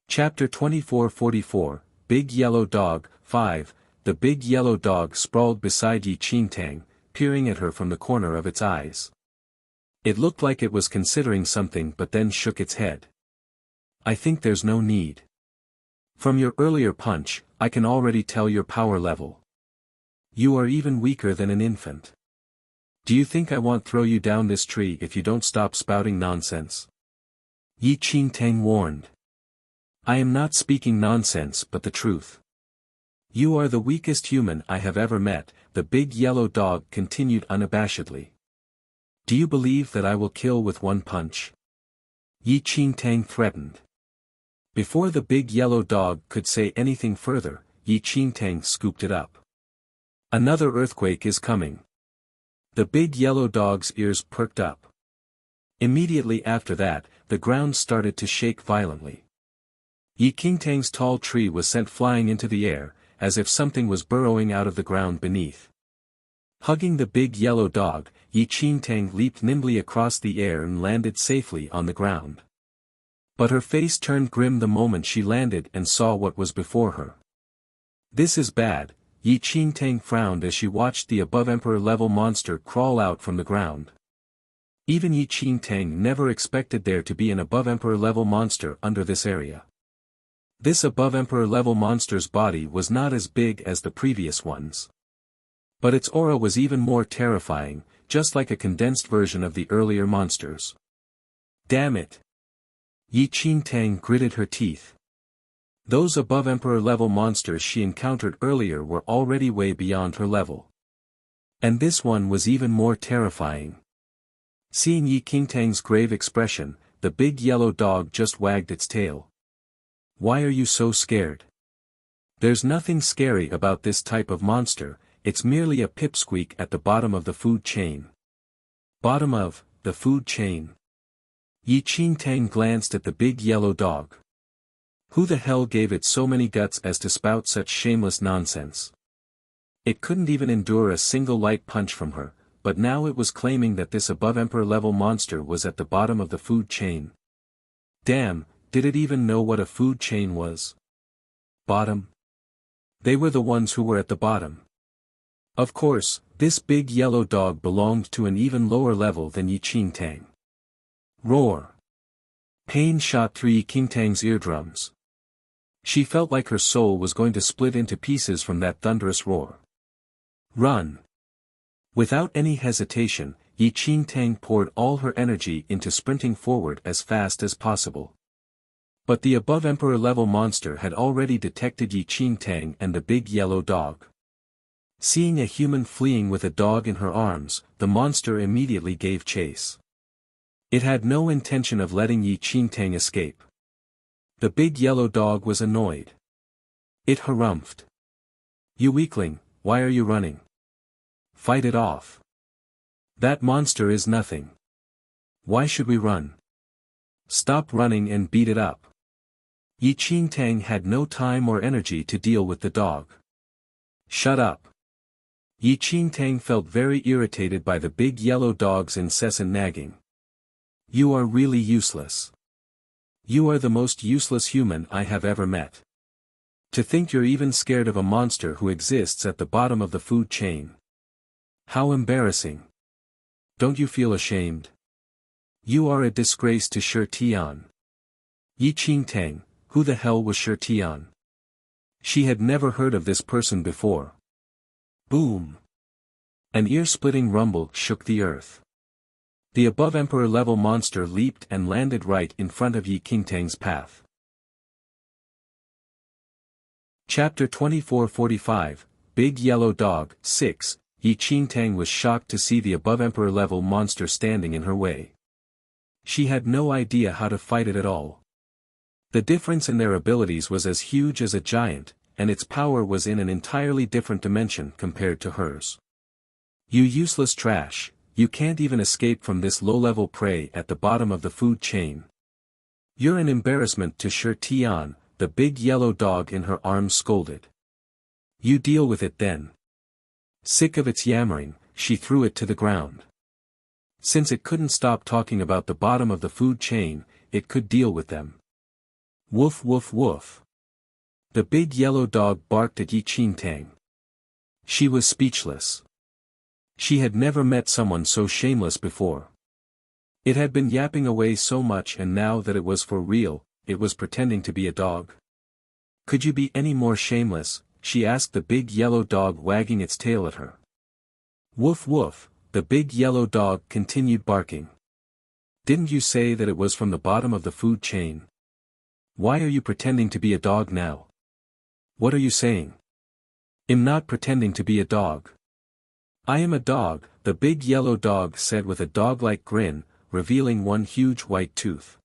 Chapter 2444, Big Yellow Dog, 5. The big yellow dog sprawled beside Yi Qingtang, peering at her from the corner of its eyes. It looked like it was considering something but then shook its head. "I think there's no need. From your earlier punch, I can already tell your power level. You are even weaker than an infant. Do you think I won't throw you down this tree if you don't stop spouting nonsense?" Yi Qingtang warned. "I am not speaking nonsense but the truth. You are the weakest human I have ever met," the big yellow dog continued unabashedly. "Do you believe that I will kill with one punch?" Yi Qingtang threatened. Before the big yellow dog could say anything further, Yi Qingtang scooped it up. "Another earthquake is coming." The big yellow dog's ears perked up. Immediately after that, the ground started to shake violently. Yi Qingtang's tall tree was sent flying into the air, as if something was burrowing out of the ground beneath. Hugging the big yellow dog, Yi Qingtang leaped nimbly across the air and landed safely on the ground. But her face turned grim the moment she landed and saw what was before her. This is bad, Yi Qingtang frowned as she watched the above emperor-level monster crawl out from the ground. Even Yi Qingtang never expected there to be an above emperor-level monster under this area. This above emperor-level monster's body was not as big as the previous ones. But its aura was even more terrifying, just like a condensed version of the earlier monsters. Damn it! Yi Qingtang gritted her teeth. Those above emperor-level monsters she encountered earlier were already way beyond her level. And this one was even more terrifying. Seeing Yi Qingtang's grave expression, the big yellow dog just wagged its tail. Why are you so scared? There's nothing scary about this type of monster, it's merely a pipsqueak at the bottom of the food chain. Bottom of the food chain. Yi Qingtang glanced at the big yellow dog. Who the hell gave it so many guts as to spout such shameless nonsense? It couldn't even endure a single light punch from her, but now it was claiming that this above emperor-level monster was at the bottom of the food chain. Damn, did it even know what a food chain was? Bottom? They were the ones who were at the bottom. Of course, this big yellow dog belonged to an even lower level than Yi Qingtang. Roar! Pain shot through Yi Qingtang's eardrums. She felt like her soul was going to split into pieces from that thunderous roar. Run! Without any hesitation, Yi Qingtang poured all her energy into sprinting forward as fast as possible. But the above emperor-level monster had already detected Yi Qingtang and the big yellow dog. Seeing a human fleeing with a dog in her arms, the monster immediately gave chase. It had no intention of letting Yi Qingtang escape. The big yellow dog was annoyed. It harumphed. You weakling, why are you running? Fight it off. That monster is nothing. Why should we run? Stop running and beat it up. Yi Qingtang had no time or energy to deal with the dog. Shut up. Yi Qingtang felt very irritated by the big yellow dog's incessant nagging. You are really useless. You are the most useless human I have ever met. To think you're even scared of a monster who exists at the bottom of the food chain. How embarrassing. Don't you feel ashamed? You are a disgrace to Shi Tian. Yi Qingtang, who the hell was Shi Tian? She had never heard of this person before. Boom! An ear-splitting rumble shook the earth. The above emperor-level monster leaped and landed right in front of Yi Qingtang's path. Chapter 2445, Big Yellow Dog, 6, Yi Qingtang was shocked to see the above emperor-level monster standing in her way. She had no idea how to fight it at all. The difference in their abilities was as huge as a giant, and its power was in an entirely different dimension compared to hers. You useless trash, you can't even escape from this low-level prey at the bottom of the food chain. You're an embarrassment to Shi Tian, the big yellow dog in her arms scolded. You deal with it then. Sick of its yammering, she threw it to the ground. Since it couldn't stop talking about the bottom of the food chain, it could deal with them. Woof woof woof. The big yellow dog barked at Yi Qingtang. She was speechless. She had never met someone so shameless before. It had been yapping away so much, and now that it was for real, it was pretending to be a dog. Could you be any more shameless? She asked the big yellow dog, wagging its tail at her. Woof woof, the big yellow dog continued barking. Didn't you say that it was from the bottom of the food chain? Why are you pretending to be a dog now? What are you saying? I'm not pretending to be a dog. I am a dog, the big yellow dog said with a dog-like grin, revealing one huge white tooth.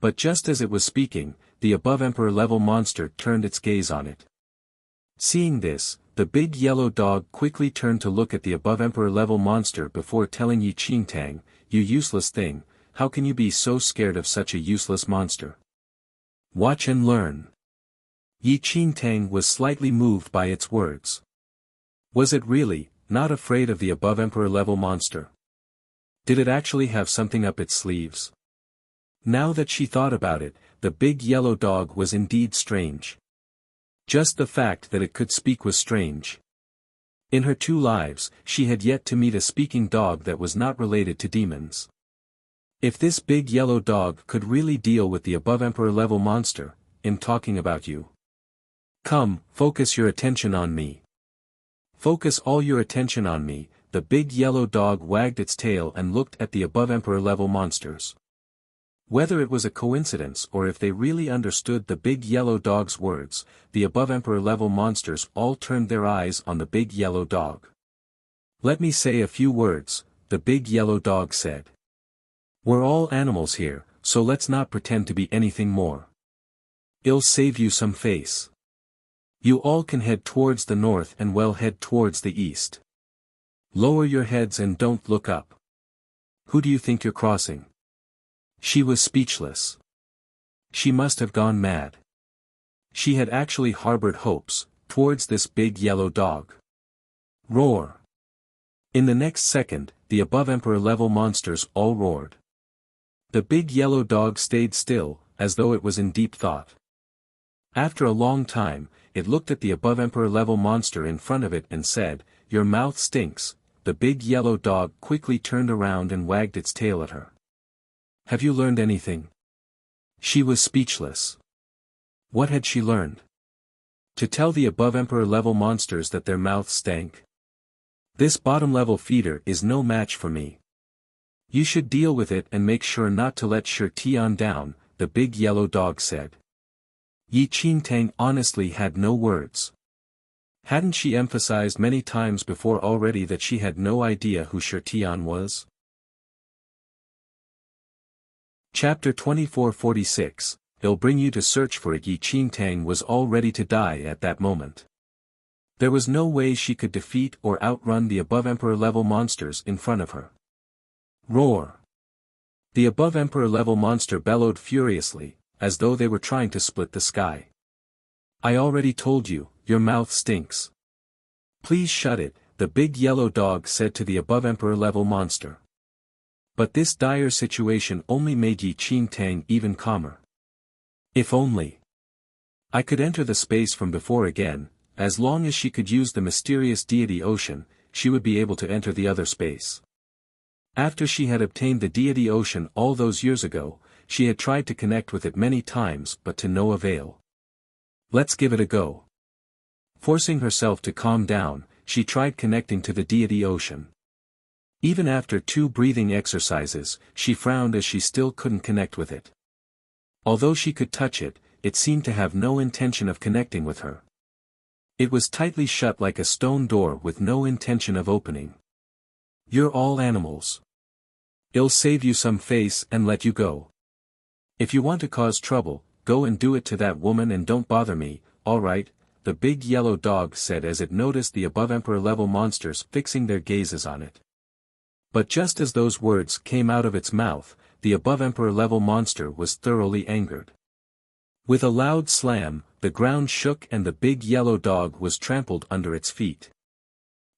But just as it was speaking, the above emperor-level monster turned its gaze on it. Seeing this, the big yellow dog quickly turned to look at the above emperor-level monster before telling Yi Qingtang, you useless thing, how can you be so scared of such a useless monster? Watch and learn. Yi Qingtang was slightly moved by its words. Was it really, not afraid of the above emperor level monster. Did it actually have something up its sleeves? Now that she thought about it, the big yellow dog was indeed strange. Just the fact that it could speak was strange. In her 2 lives, she had yet to meet a speaking dog that was not related to demons. If this big yellow dog could really deal with the above emperor level monster, in talking about you. Come, focus your attention on me. Focus all your attention on me. The big yellow dog wagged its tail and looked at the above emperor level monsters. Whether it was a coincidence or if they really understood the big yellow dog's words, the above emperor level monsters all turned their eyes on the big yellow dog. Let me say a few words, the big yellow dog said. We're all animals here, so let's not pretend to be anything more. It'll save you some face. You all can head towards the north and well head towards the east. Lower your heads and don't look up. Who do you think you're crossing? She was speechless. She must have gone mad. She had actually harbored hopes, towards this big yellow dog. Roar! In the next second, the above emperor level monsters all roared. The big yellow dog stayed still, as though it was in deep thought. After a long time, it looked at the above emperor level monster in front of it and said, "Your mouth stinks." The big yellow dog quickly turned around and wagged its tail at her. Have you learned anything? She was speechless. What had she learned? To tell the above emperor level monsters that their mouths stank? This bottom level feeder is no match for me. You should deal with it and make sure not to let Shi Tian down, the big yellow dog said. Yi Qingtang honestly had no words. Hadn't she emphasized many times before already that she had no idea who Shi Tian was? Chapter 2446, They'll bring you to search for it. Yi Qingtang was all ready to die at that moment. There was no way she could defeat or outrun the above emperor level monsters in front of her. Roar! The above emperor level monster bellowed furiously, as though they were trying to split the sky. I already told you, your mouth stinks. Please shut it, the big yellow dog said to the above emperor level monster. But this dire situation only made Yi Qingtang even calmer. If only I could enter the space from before again, as long as she could use the mysterious deity ocean, she would be able to enter the other space. After she had obtained the deity ocean all those years ago, she had tried to connect with it many times but to no avail. Let's give it a go. Forcing herself to calm down, she tried connecting to the deity ocean. Even after 2 breathing exercises, she frowned as she still couldn't connect with it. Although she could touch it, it seemed to have no intention of connecting with her. It was tightly shut like a stone door with no intention of opening. You're all animals. It'll save you some face and let you go. If you want to cause trouble, go and do it to that woman and don't bother me, alright, the big yellow dog said as it noticed the above emperor level monsters fixing their gazes on it. But just as those words came out of its mouth, the above emperor level monster was thoroughly angered. With a loud slam, the ground shook and the big yellow dog was trampled under its feet.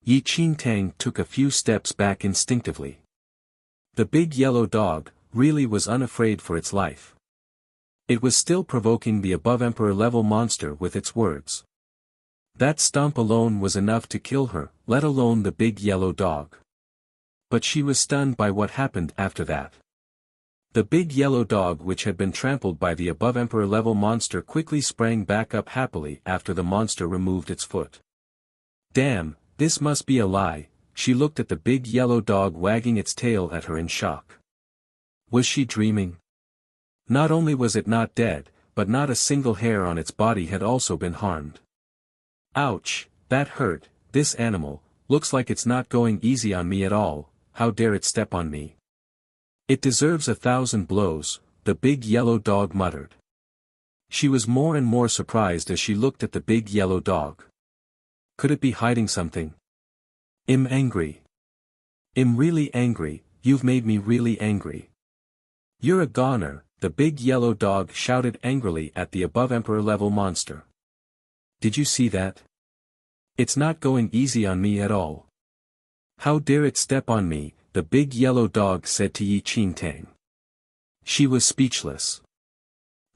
Yi Qingtang took a few steps back instinctively. The big yellow dog really was unafraid for its life. It was still provoking the above emperor level monster with its words. That stomp alone was enough to kill her, let alone the big yellow dog. But she was stunned by what happened after that. The big yellow dog which had been trampled by the above emperor level monster quickly sprang back up happily after the monster removed its foot. Damn, this must be a lie, she looked at the big yellow dog wagging its tail at her in shock. Was she dreaming? Not only was it not dead, but not a single hair on its body had also been harmed. Ouch, that hurt, this animal, looks like it's not going easy on me at all, how dare it step on me. It deserves 1,000 blows, the big yellow dog muttered. She was more and more surprised as she looked at the big yellow dog. Could it be hiding something? I'm angry. I'm really angry, you've made me really angry. You're a goner, the big yellow dog shouted angrily at the above emperor level monster. Did you see that? It's not going easy on me at all. How dare it step on me, the big yellow dog said to Yi Qingtang. She was speechless.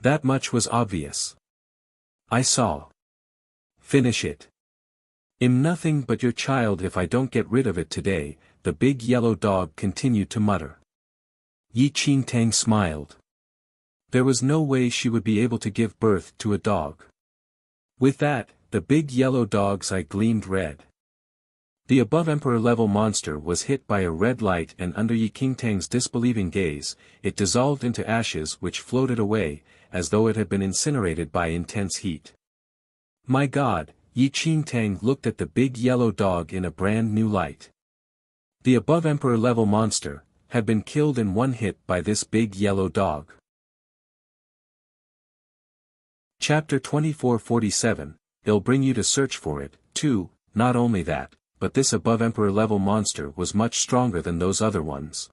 That much was obvious. I saw. Finish it. I'm nothing but your child if I don't get rid of it today, the big yellow dog continued to mutter. Yi Qingtang smiled. There was no way she would be able to give birth to a dog. With that, the big yellow dog's eye gleamed red. The above emperor-level monster was hit by a red light, and under Yi Qingtang's disbelieving gaze, it dissolved into ashes which floated away, as though it had been incinerated by intense heat. My God, Yi Qingtang looked at the big yellow dog in a brand new light. The above emperor-level monster had been killed in one hit by this big yellow dog. Chapter 2447, They'll bring you to search for it, too. Not only that, but this above emperor-level monster was much stronger than those other ones.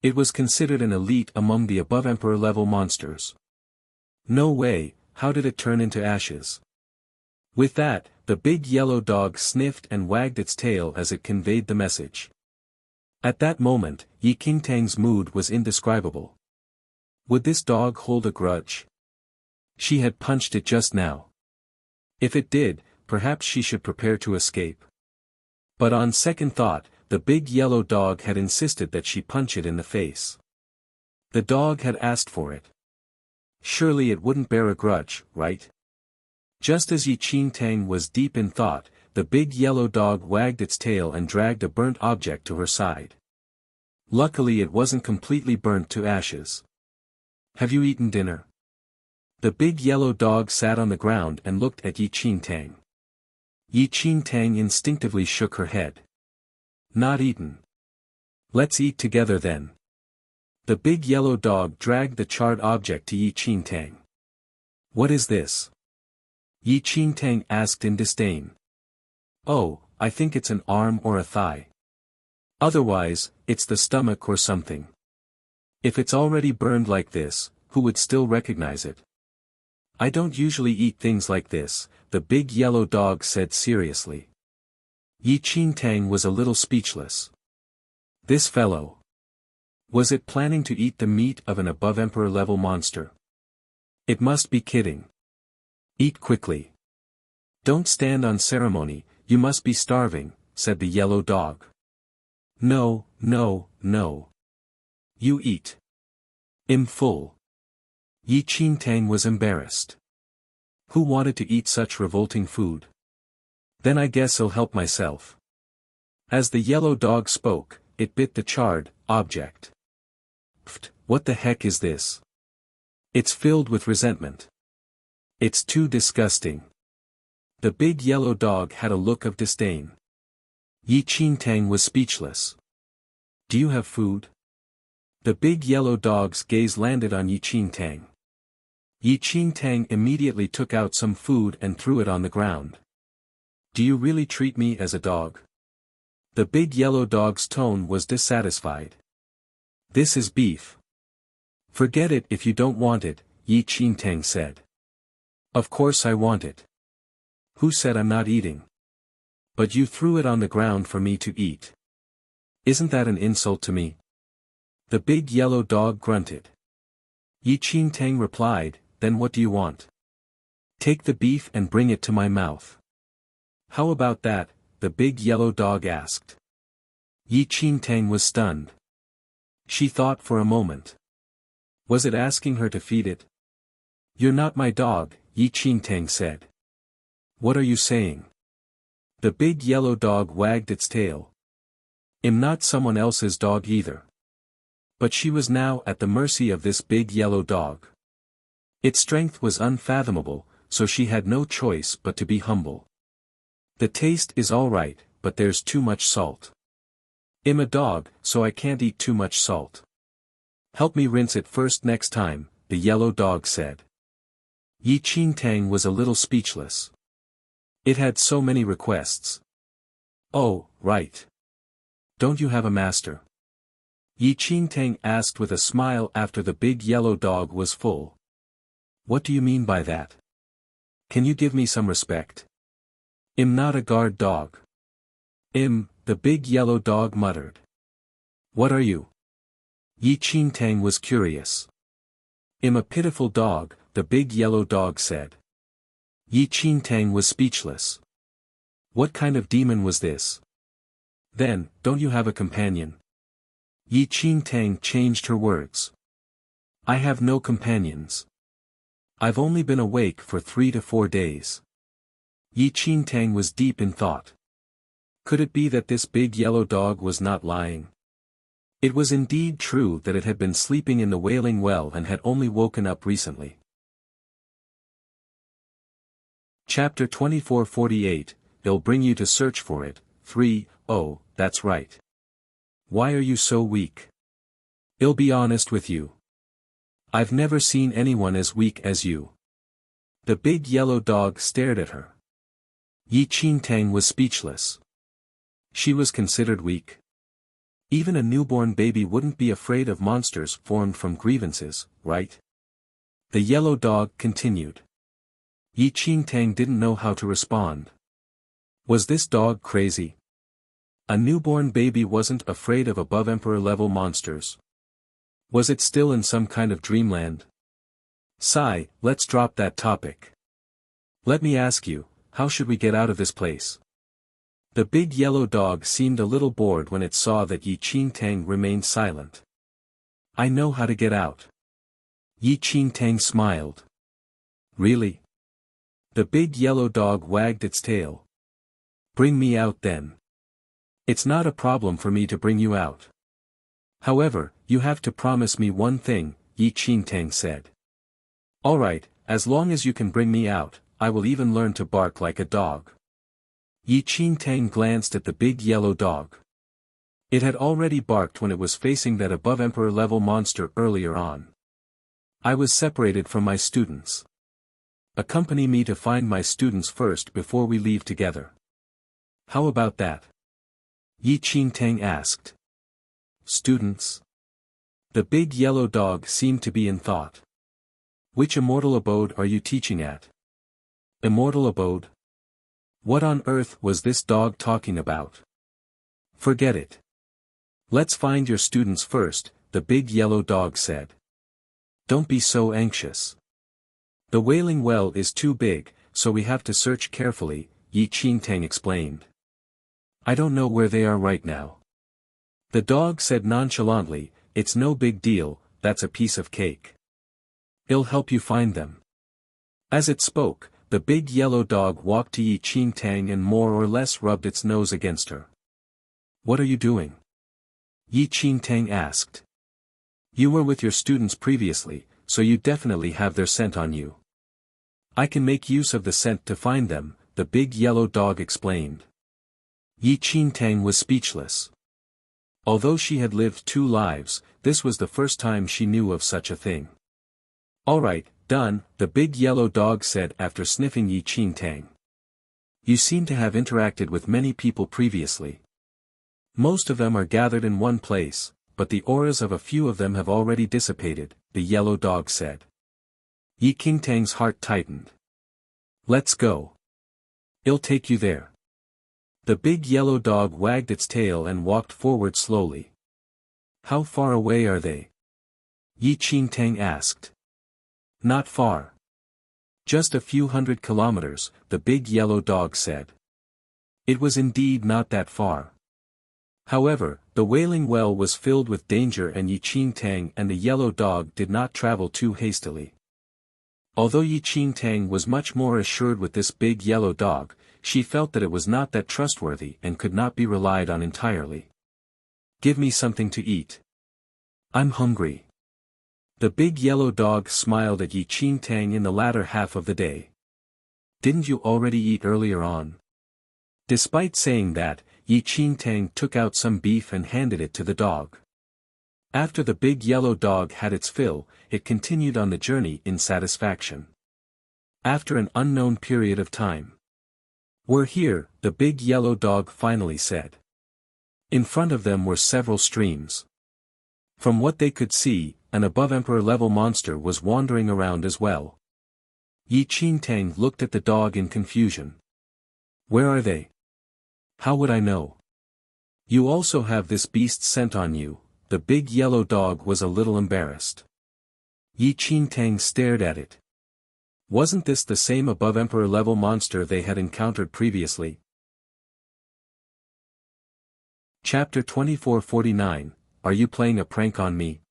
It was considered an elite among the above emperor-level monsters. No way, how did it turn into ashes? With that, the big yellow dog sniffed and wagged its tail as it conveyed the message. At that moment, Yi Qingtang's mood was indescribable. Would this dog hold a grudge? She had punched it just now. If it did, perhaps she should prepare to escape. But on second thought, the big yellow dog had insisted that she punch it in the face. The dog had asked for it. Surely it wouldn't bear a grudge, right? Just as Yi Qingtang was deep in thought, the big yellow dog wagged its tail and dragged a burnt object to her side. Luckily it wasn't completely burnt to ashes. Have you eaten dinner? The big yellow dog sat on the ground and looked at Yi Qingtang. Yi Qingtang instinctively shook her head. Not eaten. Let's eat together then. The big yellow dog dragged the charred object to Yi Qingtang. What is this? Yi Qingtang asked in disdain. Oh, I think it's an arm or a thigh. Otherwise, it's the stomach or something. If it's already burned like this, who would still recognize it? I don't usually eat things like this, the big yellow dog said seriously. Yi Qingtang was a little speechless. This fellow. Was it planning to eat the meat of an above emperor-level monster? It must be kidding. Eat quickly. Don't stand on ceremony, you must be starving, said the yellow dog. No, no, no. You eat. I'm full. Yi Qingtang was embarrassed. Who wanted to eat such revolting food? Then I guess I'll help myself. As the yellow dog spoke, it bit the charred object. Pfft, what the heck is this? It's filled with resentment. It's too disgusting. The big yellow dog had a look of disdain. Yi Qingtang was speechless. Do you have food? The big yellow dog's gaze landed on Yi Qingtang. Yi Qingtang immediately took out some food and threw it on the ground. Do you really treat me as a dog? The big yellow dog's tone was dissatisfied. This is beef. Forget it if you don't want it, Yi Qingtang said. Of course I want it. Who said I'm not eating? But you threw it on the ground for me to eat. Isn't that an insult to me? The big yellow dog grunted. Yi Qingtang replied, then what do you want? Take the beef and bring it to my mouth. How about that? The big yellow dog asked. Yi Qingtang was stunned. She thought for a moment. Was it asking her to feed it? You're not my dog, Yi Qingtang said. What are you saying? The big yellow dog wagged its tail. I'm not someone else's dog either. But she was now at the mercy of this big yellow dog. Its strength was unfathomable, so she had no choice but to be humble. The taste is all right, but there's too much salt. I'm a dog, so I can't eat too much salt. Help me rinse it first next time, the yellow dog said. Yi Qingtang was a little speechless. It had so many requests. Oh, right. Don't you have a master? Yi Qingtang asked with a smile after the big yellow dog was full. What do you mean by that? Can you give me some respect? I'm not a guard dog. the big yellow dog muttered. What are you? Yi Qingtang was curious. I'm a pitiful dog, the big yellow dog said. Yi Qingtang was speechless. What kind of demon was this? Then, don't you have a companion? Yi Qingtang changed her words. I have no companions. I've only been awake for 3 to 4 days. Yi Qingtang was deep in thought. Could it be that this big yellow dog was not lying? It was indeed true that it had been sleeping in the Wailing Well and had only woken up recently. Chapter 2448, They'll bring you to search for it. 3. Oh, that's right. Why are you so weak? I'll be honest with you. I've never seen anyone as weak as you. The big yellow dog stared at her. Yi Qingtang was speechless. She was considered weak. Even a newborn baby wouldn't be afraid of monsters formed from grievances, right? The yellow dog continued. Yi Qingtang didn't know how to respond. Was this dog crazy? A newborn baby wasn't afraid of above emperor level monsters. Was it still in some kind of dreamland? Sigh, let's drop that topic. Let me ask you, how should we get out of this place? The big yellow dog seemed a little bored when it saw that Yi Qingtang remained silent. I know how to get out. Yi Qingtang smiled. Really? The big yellow dog wagged its tail. Bring me out then. It's not a problem for me to bring you out. However, you have to promise me one thing, Yi Qingtang said. All right, as long as you can bring me out, I will even learn to bark like a dog. Yi Qingtang glanced at the big yellow dog. It had already barked when it was facing that above emperor level monster earlier on. I was separated from my students. Accompany me to find my students first before we leave together. How about that? Yi Qingtang asked. Students? The big yellow dog seemed to be in thought. Which immortal abode are you teaching at? Immortal abode? What on earth was this dog talking about? Forget it. Let's find your students first, the big yellow dog said. Don't be so anxious. The Wailing Well is too big, so we have to search carefully, Yi Qingtang explained. I don't know where they are right now. The dog said nonchalantly, it's no big deal, that's a piece of cake. I'll help you find them. As it spoke, the big yellow dog walked to Yi Qingtang and more or less rubbed its nose against her. What are you doing? Yi Qingtang asked. You were with your students previously, so you definitely have their scent on you. I can make use of the scent to find them, the big yellow dog explained. Yi Qingtang was speechless. Although she had lived 2 lives, this was the first time she knew of such a thing. All right, done, the big yellow dog said after sniffing Yi Qingtang. You seem to have interacted with many people previously. Most of them are gathered in one place, but the auras of a few of them have already dissipated, the yellow dog said. Yi Qingtang's heart tightened. Let's go. I'll take you there. The big yellow dog wagged its tail and walked forward slowly. How far away are they? Yi Qingtang asked. Not far. Just a few 100 kilometers, the big yellow dog said. It was indeed not that far. However, the Wailing Well was filled with danger and Yi Qingtang and the yellow dog did not travel too hastily. Although Yi Qingtang was much more assured with this big yellow dog, she felt that it was not that trustworthy and could not be relied on entirely. Give me something to eat. I'm hungry. The big yellow dog smiled at Yi Qingtang in the latter half of the day. Didn't you already eat earlier on? Despite saying that, Yi Qingtang took out some beef and handed it to the dog. After the big yellow dog had its fill, it continued on the journey in satisfaction. After an unknown period of time. We're here, the big yellow dog finally said. In front of them were several streams. From what they could see, an above emperor level monster was wandering around as well. Yi Qingtang looked at the dog in confusion. Where are they? How would I know? You also have this beast's scent on you. The big yellow dog was a little embarrassed. Yi Qingtang stared at it. Wasn't this the same above emperor level monster they had encountered previously? Chapter 2449, Are you playing a prank on me?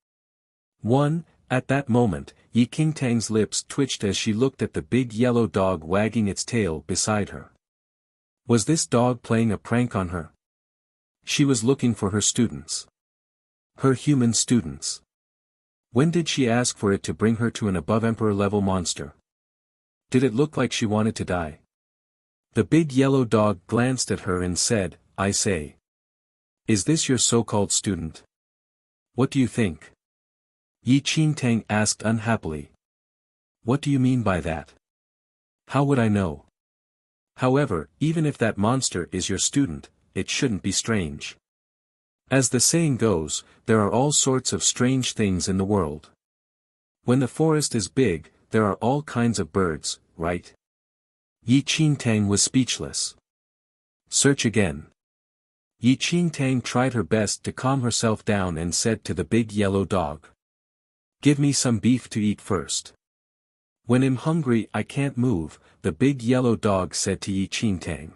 1. At that moment, Yi Qingtang's lips twitched as she looked at the big yellow dog wagging its tail beside her. Was this dog playing a prank on her? She was looking for her students. Her human students. When did she ask for it to bring her to an above emperor level monster? Did it look like she wanted to die? The big yellow dog glanced at her and said, I say. Is this your so-called student? What do you think? Yi Qingtang asked unhappily. What do you mean by that? How would I know? However, even if that monster is your student, it shouldn't be strange. As the saying goes, there are all sorts of strange things in the world. When the forest is big, there are all kinds of birds, right? Yi Qingtang was speechless. Search again. Yi Qingtang tried her best to calm herself down and said to the big yellow dog. Give me some beef to eat first. When I'm hungry I can't move, the big yellow dog said to Yi Qingtang.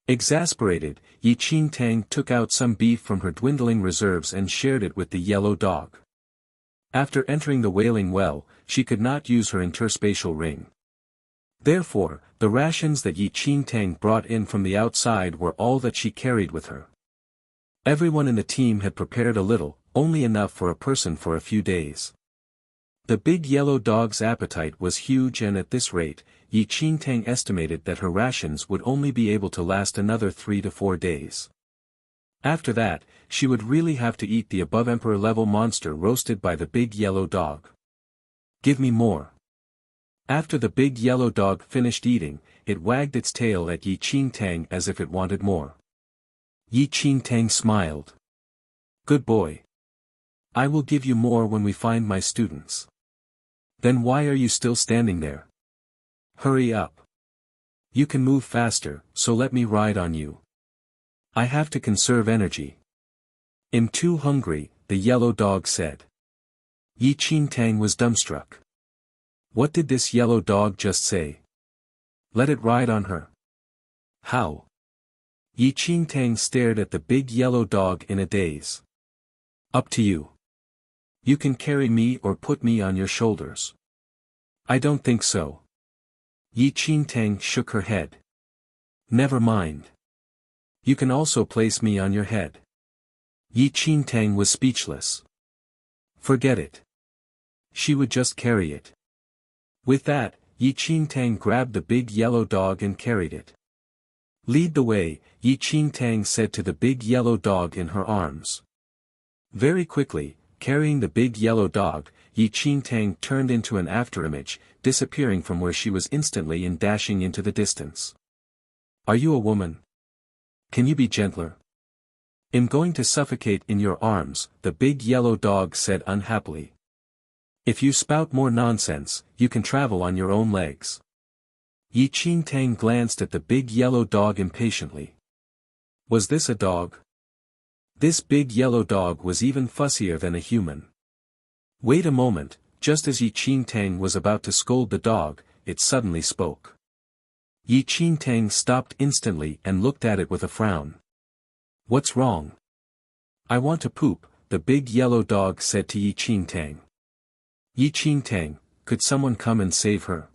Exasperated, Yi Qingtang took out some beef from her dwindling reserves and shared it with the yellow dog. After entering the whaling well, she could not use her interspatial ring. Therefore, the rations that Yi Qingtang brought in from the outside were all that she carried with her. Everyone in the team had prepared a little, only enough for a person for a few days. The big yellow dog's appetite was huge, and at this rate, Yi Qingtang estimated that her rations would only be able to last another 3 to 4 days. After that, she would really have to eat the above emperor level monster roasted by the big yellow dog. Give me more. After the big yellow dog finished eating, it wagged its tail at Yi Qingtang as if it wanted more. Yi Qingtang smiled. Good boy. I will give you more when we find my students. Then why are you still standing there? Hurry up. You can move faster, so let me ride on you. I have to conserve energy. I'm too hungry, the yellow dog said. Yi Qingtang was dumbstruck. What did this yellow dog just say? Let it ride on her. How? Yi Qingtang stared at the big yellow dog in a daze. Up to you. You can carry me or put me on your shoulders. I don't think so. Yi Qingtang shook her head. Never mind. You can also place me on your head. Yi Qingtang was speechless. Forget it. She would just carry it. With that, Yi Qingtang grabbed the big yellow dog and carried it. Lead the way, Yi Qingtang said to the big yellow dog in her arms. Very quickly, carrying the big yellow dog, Yi Qingtang turned into an afterimage, disappearing from where she was instantly and dashing into the distance. Are you a woman? Can you be gentler? I'm going to suffocate in your arms, the big yellow dog said unhappily. If you spout more nonsense, you can travel on your own legs. Yi Qingtang glanced at the big yellow dog impatiently. Was this a dog? This big yellow dog was even fussier than a human. Wait a moment, just as Yi Qingtang was about to scold the dog, it suddenly spoke. Yi Qingtang stopped instantly and looked at it with a frown. What's wrong? I want to poop, the big yellow dog said to Yi Qingtang. Yi Qingtang, could someone come and save her?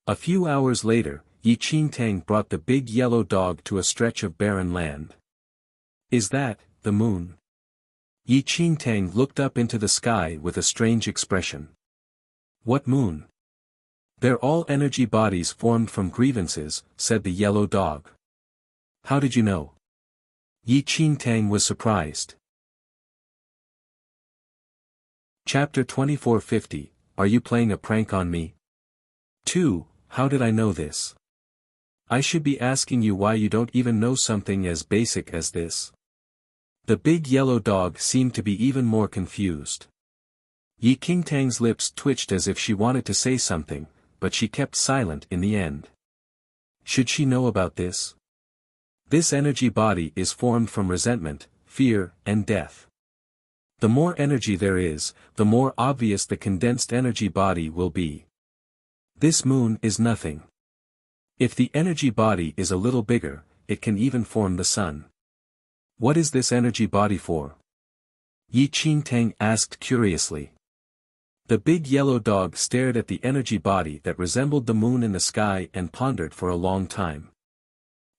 A few hours later, Yi Qingtang brought the big yellow dog to a stretch of barren land. Is that the moon? Yi Qingtang looked up into the sky with a strange expression. What moon? They're all energy bodies formed from grievances, said the yellow dog. How did you know? Yi Qingtang was surprised. Chapter 2450, Are you playing a prank on me? 2. How did I know this? I should be asking you why you don't even know something as basic as this. The big yellow dog seemed to be even more confused. Yi Qingtang's lips twitched as if she wanted to say something, but she kept silent in the end. Should she know about this? This energy body is formed from resentment, fear, and death. The more energy there is, the more obvious the condensed energy body will be. This moon is nothing. If the energy body is a little bigger, it can even form the sun. What is this energy body for? Yi Qingtang asked curiously. The big yellow dog stared at the energy body that resembled the moon in the sky and pondered for a long time.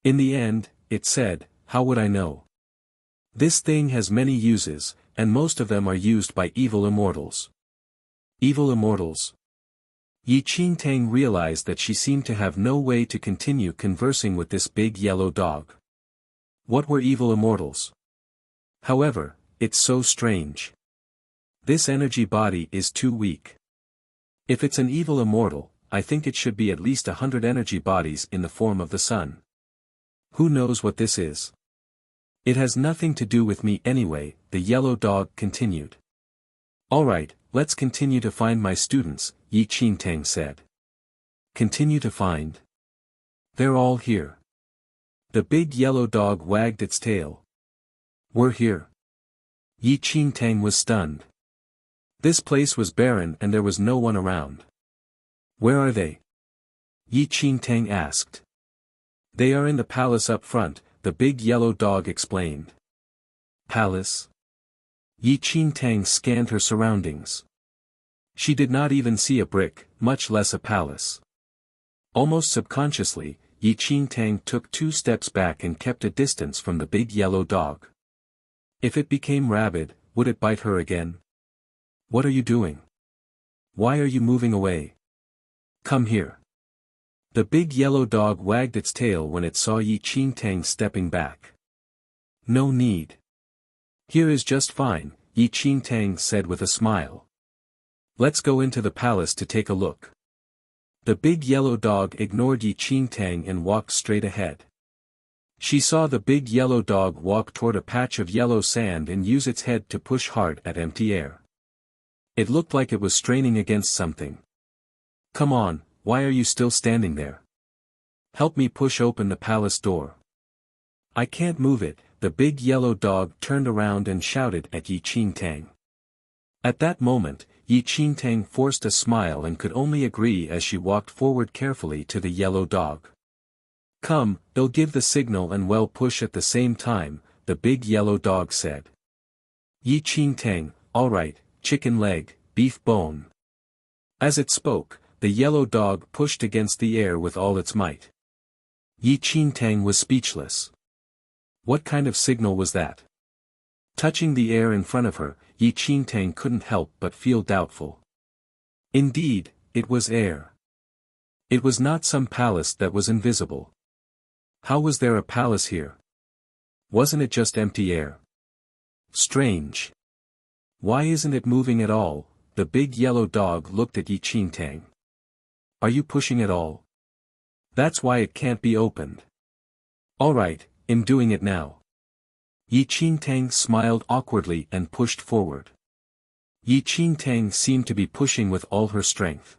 In the end, it said, "How would I know? This thing has many uses, and most of them are used by evil immortals." Evil immortals? Yi Qingtang realized that she seemed to have no way to continue conversing with this big yellow dog. What were evil immortals? However, it's so strange. This energy body is too weak. If it's an evil immortal, I think it should be at least 100 energy bodies in the form of the sun. Who knows what this is? It has nothing to do with me anyway, the yellow dog continued. Alright, let's continue to find my students, Yi Qingtang said. Continue to find? They're all here. The big yellow dog wagged its tail. We're here. Yi Qingtang was stunned. This place was barren and there was no one around. Where are they? Yi Qingtang asked. They are in the palace up front, the big yellow dog explained. Palace? Yi Qingtang scanned her surroundings. She did not even see a brick, much less a palace. Almost subconsciously, Yi Qingtang took 2 steps back and kept a distance from the big yellow dog. If it became rabid, would it bite her again? What are you doing? Why are you moving away? Come here. The big yellow dog wagged its tail when it saw Yi Qingtang stepping back. No need. Here is just fine, Yi Qingtang said with a smile. Let's go into the palace to take a look. The big yellow dog ignored Yi Qingtang and walked straight ahead. She saw the big yellow dog walk toward a patch of yellow sand and use its head to push hard at empty air. It looked like it was straining against something. Come on, why are you still standing there? Help me push open the palace door. I can't move it, the big yellow dog turned around and shouted at Yi Qingtang. At that moment, Yi Qingtang forced a smile and could only agree as she walked forward carefully to the yellow dog. Come, they'll give the signal and we'll push at the same time, the big yellow dog said. Yi Qingtang, all right, chicken leg, beef bone. As it spoke, the yellow dog pushed against the air with all its might. Yi Qingtang was speechless. What kind of signal was that? Touching the air in front of her, Yi Qingtang couldn't help but feel doubtful. Indeed, it was air. It was not some palace that was invisible. How was there a palace here? Wasn't it just empty air? Strange. Why isn't it moving at all? The big yellow dog looked at Yi Qingtang. Are you pushing at all? That's why it can't be opened. All right, I'm doing it now. Yi Qingtang smiled awkwardly and pushed forward. Yi Qingtang seemed to be pushing with all her strength.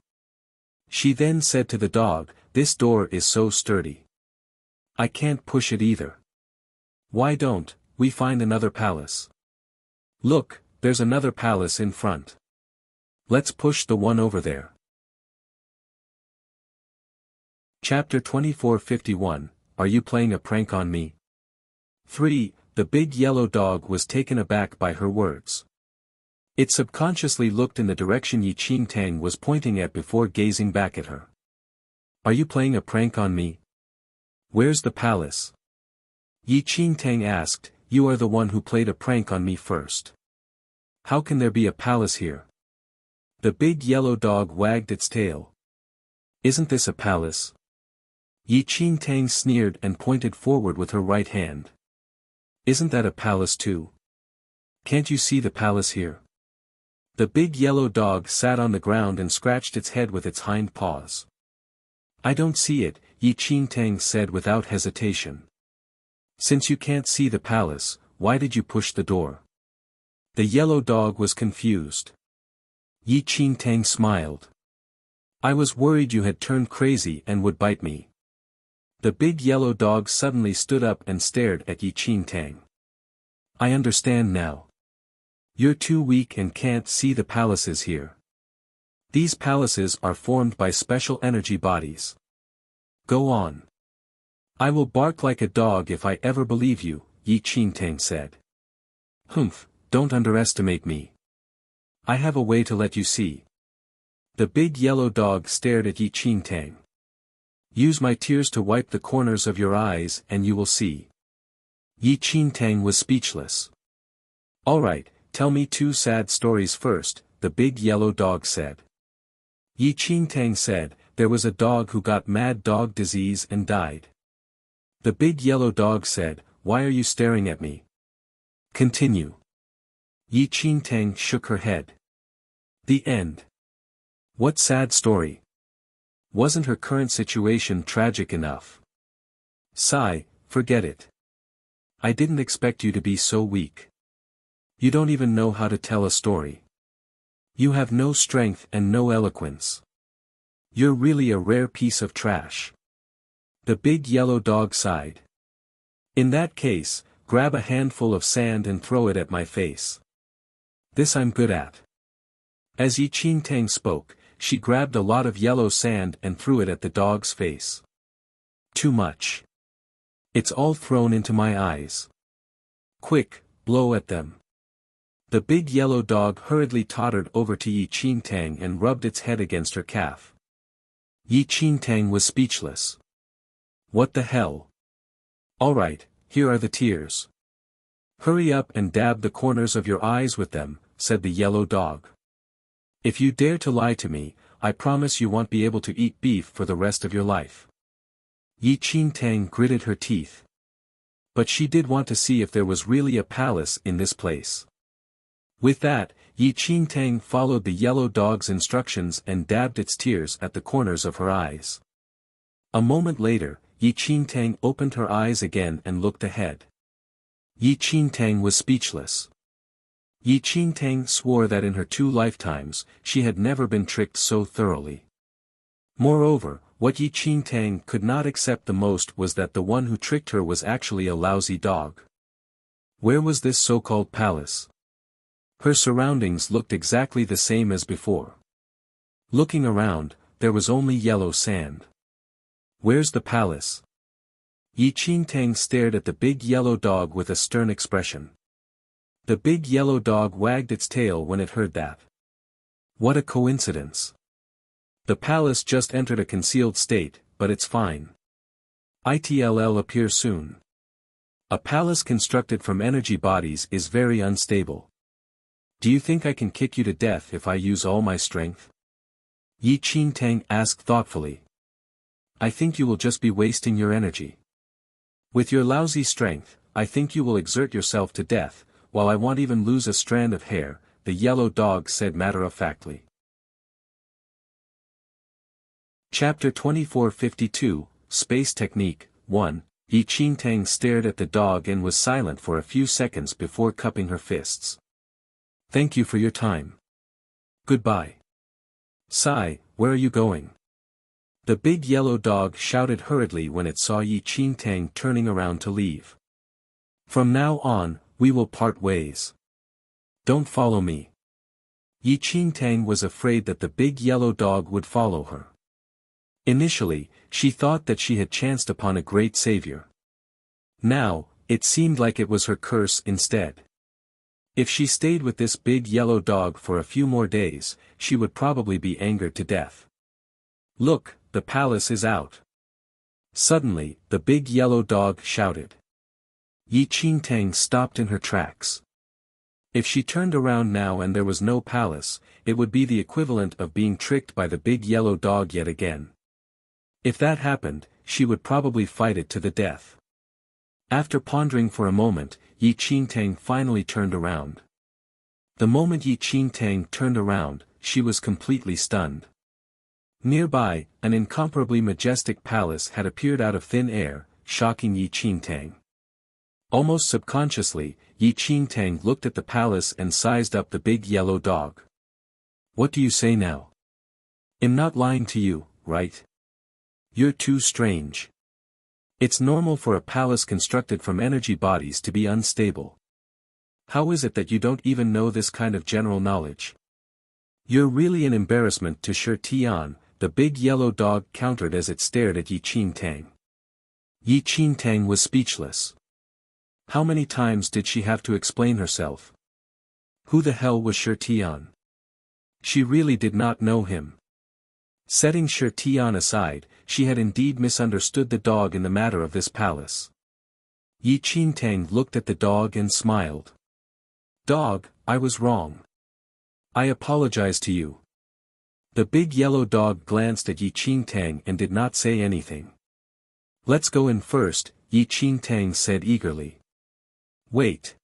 She then said to the dog, "This door is so sturdy. I can't push it either. Why don't we find another palace? Look, there's another palace in front. Let's push the one over there." Chapter 2451, Are You Playing a Prank on Me? 3. The big yellow dog was taken aback by her words. It subconsciously looked in the direction Yi Qingtang was pointing at before gazing back at her. Are you playing a prank on me? Where's the palace? Yi Qingtang asked. You are the one who played a prank on me first. How can there be a palace here? The big yellow dog wagged its tail. Isn't this a palace? Yi Qingtang sneered and pointed forward with her right hand. Isn't that a palace too? Can't you see the palace here? The big yellow dog sat on the ground and scratched its head with its hind paws. I don't see it, Yi Qingtang said without hesitation. Since you can't see the palace, why did you push the door? The yellow dog was confused. Yi Qingtang smiled. I was worried you had turned crazy and would bite me. The big yellow dog suddenly stood up and stared at Yi Qingtang. I understand now. You're too weak and can't see the palaces here. These palaces are formed by special energy bodies. Go on. I will bark like a dog if I ever believe you, Yi Qingtang said. Humph, don't underestimate me. I have a way to let you see. The big yellow dog stared at Yi Qingtang. Use my tears to wipe the corners of your eyes and you will see. Yi Qingtang was speechless. All right, tell me 2 sad stories first, the big yellow dog said. Yi Qingtang said, there was a dog who got mad dog disease and died. The big yellow dog said, why are you staring at me? Continue. Yi Qingtang shook her head. The end. What sad story? Wasn't her current situation tragic enough? Sigh, forget it. I didn't expect you to be so weak. You don't even know how to tell a story. You have no strength and no eloquence. You're really a rare piece of trash. The big yellow dog sighed. In that case, grab a handful of sand and throw it at my face. This I'm good at. As Yi Qingtang spoke, she grabbed a lot of yellow sand and threw it at the dog's face. Too much. It's all thrown into my eyes. Quick, blow at them. The big yellow dog hurriedly tottered over to Yi Qingtang and rubbed its head against her calf. Yi Qingtang was speechless. What the hell? All right, here are the tears. Hurry up and dab the corners of your eyes with them, said the yellow dog. If you dare to lie to me, I promise you won't be able to eat beef for the rest of your life. Yi Qingtang gritted her teeth. But she did want to see if there was really a palace in this place. With that, Yi Qingtang followed the yellow dog's instructions and dabbed its tears at the corners of her eyes. A moment later, Yi Qingtang opened her eyes again and looked ahead. Yi Qingtang was speechless. Yi Qingtang swore that in her 2 lifetimes, she had never been tricked so thoroughly. Moreover, what Yi Qingtang could not accept the most was that the one who tricked her was actually a lousy dog. Where was this so-called palace? Her surroundings looked exactly the same as before. Looking around, there was only yellow sand. Where's the palace? Yi Qingtang stared at the big yellow dog with a stern expression. The big yellow dog wagged its tail when it heard that. What a coincidence. The palace just entered a concealed state, but it's fine. It'll appear soon. A palace constructed from energy bodies is very unstable. Do you think I can kick you to death if I use all my strength? Yi Qingtang asked thoughtfully. I think you will just be wasting your energy. With your lousy strength, I think you will exert yourself to death, while I won't even lose a strand of hair, the yellow dog said matter-of-factly. Chapter 2452, Space Technique, 1. Yi Qingtang stared at the dog and was silent for a few seconds before cupping her fists. Thank you for your time. Goodbye. Sigh, where are you going? The big yellow dog shouted hurriedly when it saw Yi Qingtang turning around to leave. From now on, we will part ways. Don't follow me. Yi Qingtang was afraid that the big yellow dog would follow her. Initially, she thought that she had chanced upon a great savior. Now, it seemed like it was her curse instead. If she stayed with this big yellow dog for a few more days, she would probably be angered to death. Look, the palace is out. Suddenly, the big yellow dog shouted. Yi Qingtang stopped in her tracks. If she turned around now and there was no palace, it would be the equivalent of being tricked by the big yellow dog yet again. If that happened, she would probably fight it to the death. After pondering for a moment, Yi Qingtang finally turned around. The moment Yi Qingtang turned around, she was completely stunned. Nearby, an incomparably majestic palace had appeared out of thin air, shocking Yi Qingtang. Almost subconsciously, Yi Qingtang looked at the palace and sized up the big yellow dog. What do you say now? I'm not lying to you, right? You're too strange. It's normal for a palace constructed from energy bodies to be unstable. How is it that you don't even know this kind of general knowledge? You're really an embarrassment to Shi Tian, the big yellow dog countered as it stared at Yi Qingtang. Yi Qingtang was speechless. How many times did she have to explain herself? Who the hell was Shi Tian? She really did not know him. Setting Shi Tian aside, she had indeed misunderstood the dog in the matter of this palace. Yi Qingtang looked at the dog and smiled. Dog, I was wrong. I apologize to you. The big yellow dog glanced at Yi Qingtang and did not say anything. Let's go in first, Yi Qingtang said eagerly. Wait.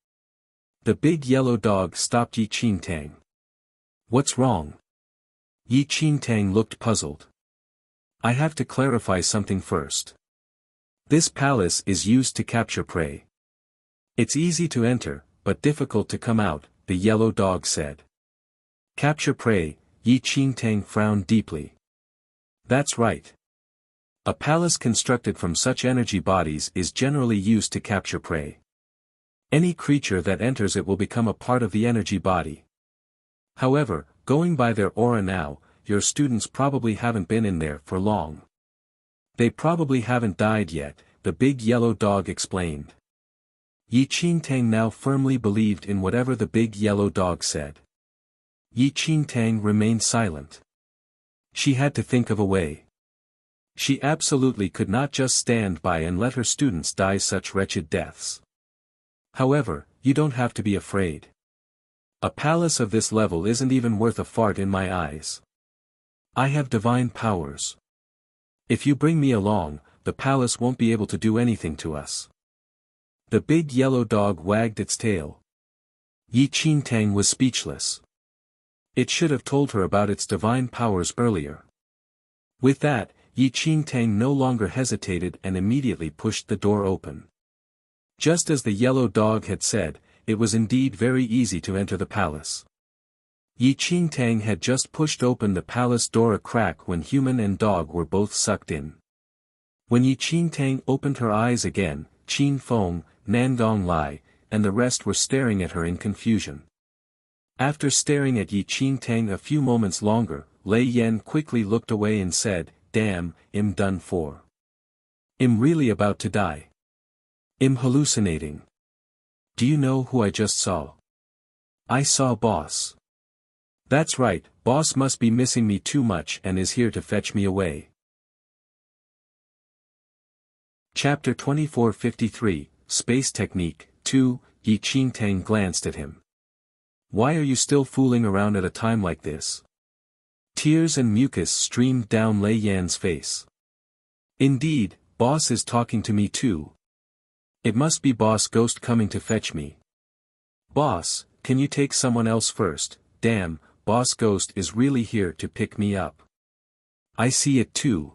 The big yellow dog stopped Yi Qingtang. What's wrong? Yi Qingtang looked puzzled. I have to clarify something first. This palace is used to capture prey. It's easy to enter, but difficult to come out, the yellow dog said. Capture prey, Yi Qingtang frowned deeply. That's right. A palace constructed from such energy bodies is generally used to capture prey. Any creature that enters it will become a part of the energy body. However, going by their aura now, your students probably haven't been in there for long. They probably haven't died yet, the big yellow dog explained. Yi Qingtang now firmly believed in whatever the big yellow dog said. Yi Qingtang remained silent. She had to think of a way. She absolutely could not just stand by and let her students die such wretched deaths. However, you don't have to be afraid. A palace of this level isn't even worth a fart in my eyes. I have divine powers. If you bring me along, the palace won't be able to do anything to us. The big yellow dog wagged its tail. Yi Qingtang was speechless. It should have told her about its divine powers earlier. With that, Yi Qingtang no longer hesitated and immediately pushed the door open. Just as the yellow dog had said, it was indeed very easy to enter the palace. Yi Qingtang had just pushed open the palace door a crack when human and dog were both sucked in. When Yi Qingtang opened her eyes again, Qin Feng, Nangong Lai, and the rest were staring at her in confusion. After staring at Yi Qingtang a few moments longer, Lei Yan quickly looked away and said, Damn, I'm done for. I'm really about to die. I'm hallucinating. Do you know who I just saw? I saw Boss. That's right, Boss must be missing me too much and is here to fetch me away. Chapter 2453, Space Technique, 2, Yi Qingtang glanced at him. Why are you still fooling around at a time like this? Tears and mucus streamed down Lei Yan's face. Indeed, Boss is talking to me too. It must be Boss Ghost coming to fetch me. Boss, can you take someone else first? Damn, Boss Ghost is really here to pick me up. I see it too.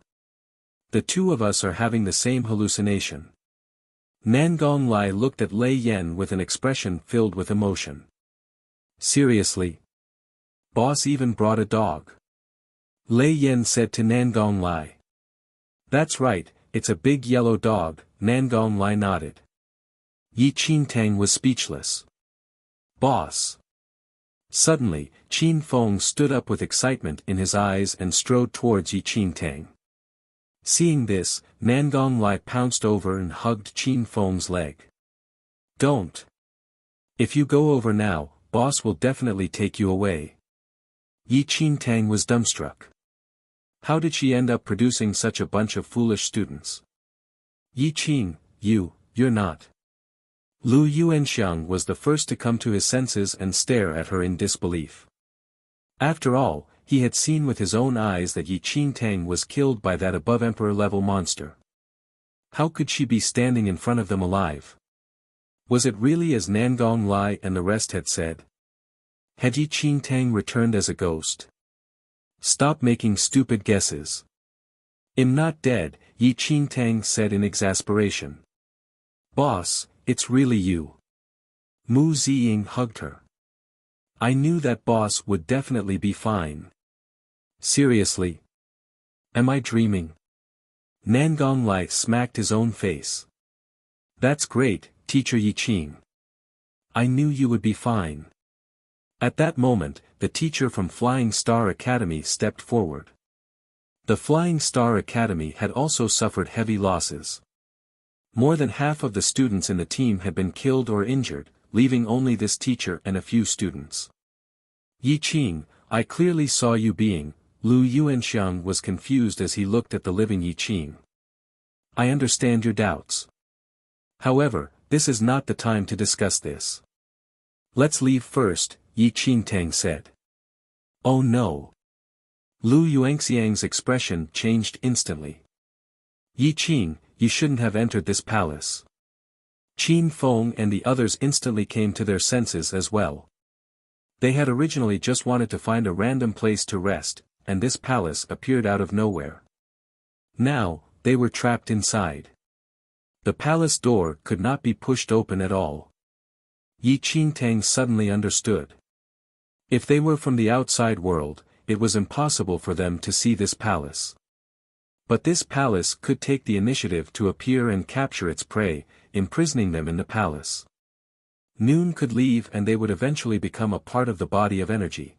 The two of us are having the same hallucination. Nangong Lai looked at Lei Yan with an expression filled with emotion. Seriously? Boss even brought a dog. Lei Yan said to Nangong Lai. That's right, it's a big yellow dog, Nangong Lai nodded. Yi Qingtang was speechless. Boss. Suddenly, Qin Feng stood up with excitement in his eyes and strode towards Yi Qingtang. Seeing this, Nangong Lai pounced over and hugged Qin Feng's leg. Don't. If you go over now, Boss will definitely take you away. Yi Qingtang was dumbstruck. How did she end up producing such a bunch of foolish students? Yi Qing, you're not. Lu Yuanxiang was the first to come to his senses and stare at her in disbelief. After all, he had seen with his own eyes that Yi Qingtang was killed by that above-emperor-level monster. How could she be standing in front of them alive? Was it really as Nangong Lai and the rest had said? Had Yi Qingtang returned as a ghost? Stop making stupid guesses. I'm not dead, Yi Qingtang said in exasperation. Boss, it's really you. Mu Ziying hugged her. I knew that Boss would definitely be fine. Seriously? Am I dreaming? Nangong Lai smacked his own face. That's great, Teacher Yiqing. I knew you would be fine. At that moment, the teacher from Flying Star Academy stepped forward. The Flying Star Academy had also suffered heavy losses. More than half of the students in the team had been killed or injured, leaving only this teacher and a few students. Yiqing, I clearly saw you being. Lu Yuanxiang was confused as he looked at the living Yiqing. I understand your doubts. However, this is not the time to discuss this. Let's leave first, Yiqing Tang said. Oh no. Lu Yuanxiang's expression changed instantly. Yiqing, you shouldn't have entered this palace. Qin Feng and the others instantly came to their senses as well. They had originally just wanted to find a random place to rest, and this palace appeared out of nowhere. Now, they were trapped inside. The palace door could not be pushed open at all. Yiqing Tang suddenly understood. If they were from the outside world, it was impossible for them to see this palace. But this palace could take the initiative to appear and capture its prey, imprisoning them in the palace. Noon could leave and they would eventually become a part of the body of energy.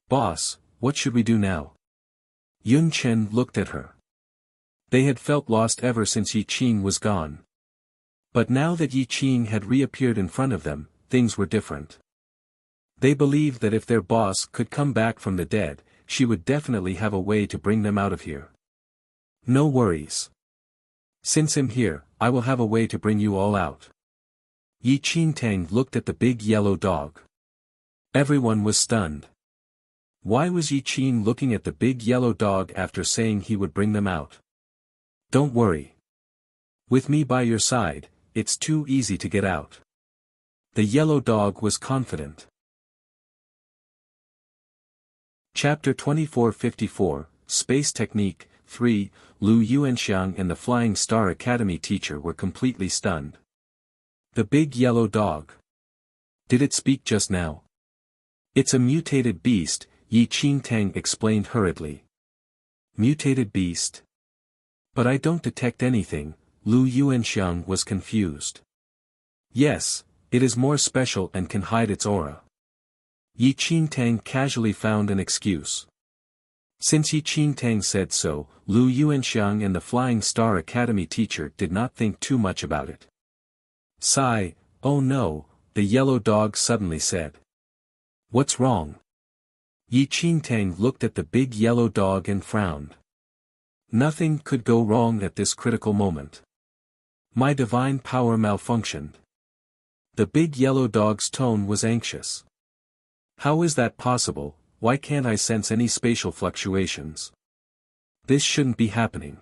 Boss, what should we do now? Yun Chen looked at her. They had felt lost ever since Yiqing was gone. But now that Yiqing had reappeared in front of them, things were different. They believed that if their boss could come back from the dead, she would definitely have a way to bring them out of here. No worries. Since I'm here, I will have a way to bring you all out. Yiqing Tang looked at the big yellow dog. Everyone was stunned. Why was Yiqing looking at the big yellow dog after saying he would bring them out? Don't worry. With me by your side, it's too easy to get out. The yellow dog was confident. Chapter 2454, Space Technique, 3, Lu Yuanxiang and the Flying Star Academy teacher were completely stunned. The big yellow dog. Did it speak just now? It's a mutated beast, Yiqing Tang explained hurriedly. Mutated beast? But I don't detect anything, Lu Yuanxiang was confused. Yes, it is more special and can hide its aura. Yiqing Tang casually found an excuse. Since Yiqing Tang said so, Lu Yuanxiang and the Flying Star Academy teacher did not think too much about it. Sigh, oh no, the yellow dog suddenly said. What's wrong? Yiqing Tang looked at the big yellow dog and frowned. Nothing could go wrong at this critical moment. My divine power malfunctioned. The big yellow dog's tone was anxious. How is that possible? Why can't I sense any spatial fluctuations? This shouldn't be happening.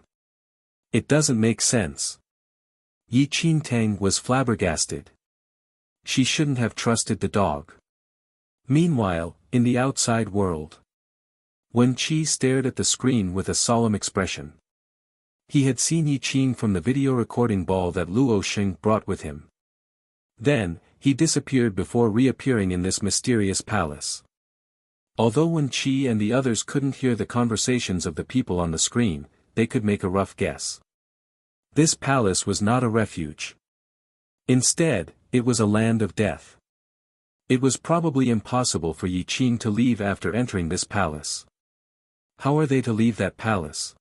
It doesn't make sense. Yiqing Tang was flabbergasted. She shouldn't have trusted the dog. Meanwhile, in the outside world, Wen Qi stared at the screen with a solemn expression. He had seen Yiqing from the video recording ball that Luo Xing brought with him. Then, he disappeared before reappearing in this mysterious palace. Although Wen Qi and the others couldn't hear the conversations of the people on the screen, they could make a rough guess. This palace was not a refuge. Instead, it was a land of death. It was probably impossible for Yiqing to leave after entering this palace. How are they to leave that palace?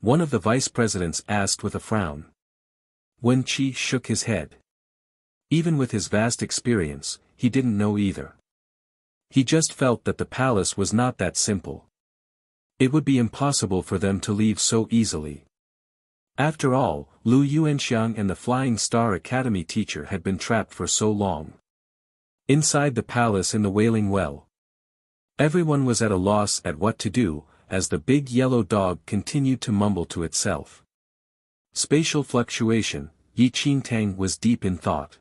One of the vice presidents asked with a frown. Wen Qi shook his head. Even with his vast experience, he didn't know either. He just felt that the palace was not that simple. It would be impossible for them to leave so easily. After all, Lu Yuanxiang and the Flying Star Academy teacher had been trapped for so long. Inside the palace in the Wailing Well. Everyone was at a loss at what to do, as the big yellow dog continued to mumble to itself. Spatial fluctuation, Yiqing Tang was deep in thought.